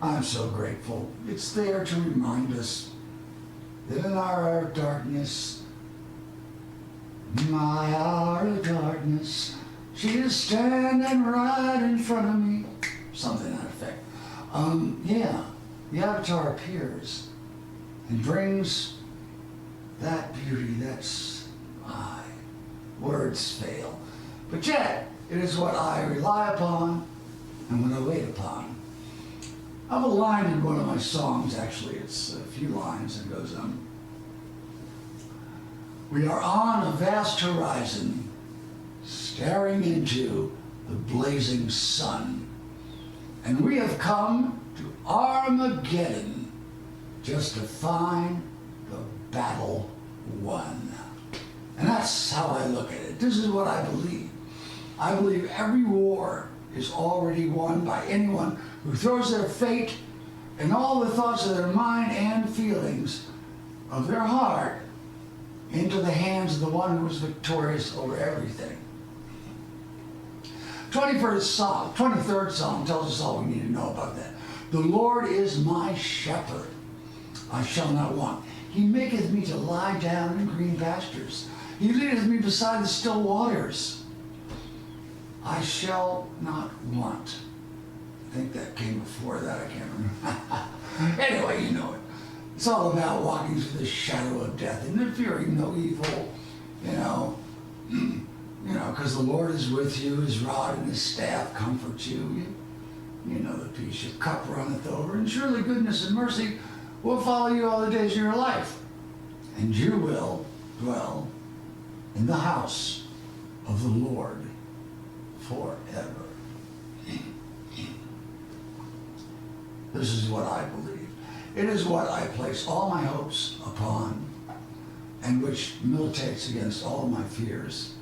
I'm so grateful. It's there to remind us that in our hour of darkness, my hour of darkness, she is standing right in front of me. Something to that effect. The avatar appears and brings that beauty that's words fail. But yet, it is what I rely upon and what I wait upon. I have a line in one of my songs, actually. It's a few lines and goes, we are on a vast horizon, staring into the blazing sun. And we have come to Armageddon just to find the battle won. And that's how I look at it. This is what I believe. I believe every war is already won by anyone who throws their fate and all the thoughts of their mind and feelings of their heart into the hands of the one who is victorious over everything. 23rd Psalm tells us all we need to know about that. The Lord is my shepherd, I shall not want. He maketh me to lie down in green pastures. He leadeth me beside the still waters. I shall not want. I think that came before that, I can't remember. Anyway, you know it. It's all about walking through the shadow of death and fearing no evil, because the Lord is with you, his rod and his staff comfort you. You know the peace, your cup runneth over, and surely goodness and mercy will follow you all the days of your life. And you will dwell in the house of the Lord forever. This is what I believe. It is what I place all my hopes upon, and which militates against all my fears.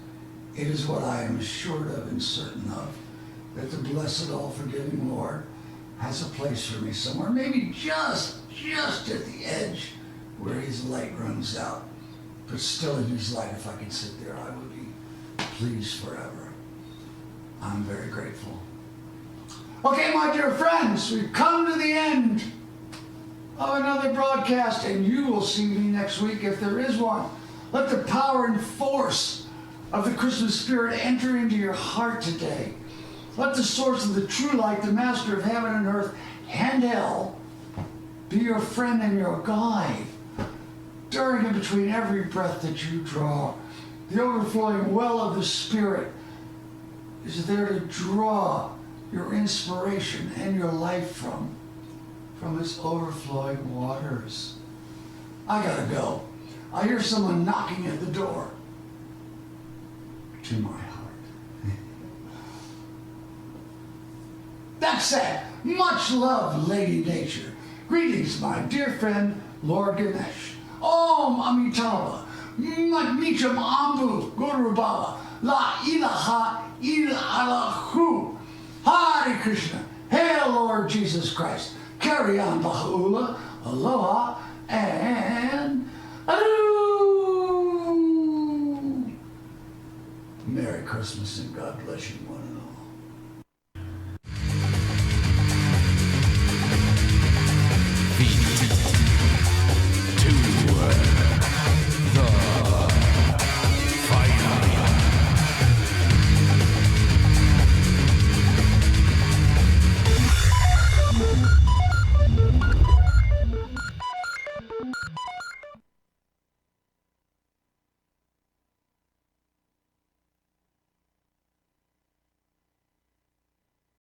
It is what I am assured of and certain of, that the blessed, all-forgiving Lord has a place for me somewhere, maybe just at the edge where his light runs out. But still in his light, if I can sit there, I will be pleased forever. I'm very grateful. Okay, my dear friends, we've come to the end of another broadcast, and you will see me next week if there is one. Let the power and force of the Christmas spirit enter into your heart today. Let the source of the true light, the master of heaven and earth and hell, be your friend and your guide. During and between every breath that you draw, the overflowing well of the Spirit is there to draw your inspiration and your life from its overflowing waters. I gotta go. I hear someone knocking at the door to my heart. That's it. Much love, Lady Nature. Greetings, my dear friend, Lord Ganesh. Om Amitabha, Micham Ambu, Guru Baba, La ilaha illallah. Hare Krishna. Hail, Lord Jesus Christ. Carry on, Baha'u'llah, Aloha, and Adoo. Merry Christmas and God bless you, one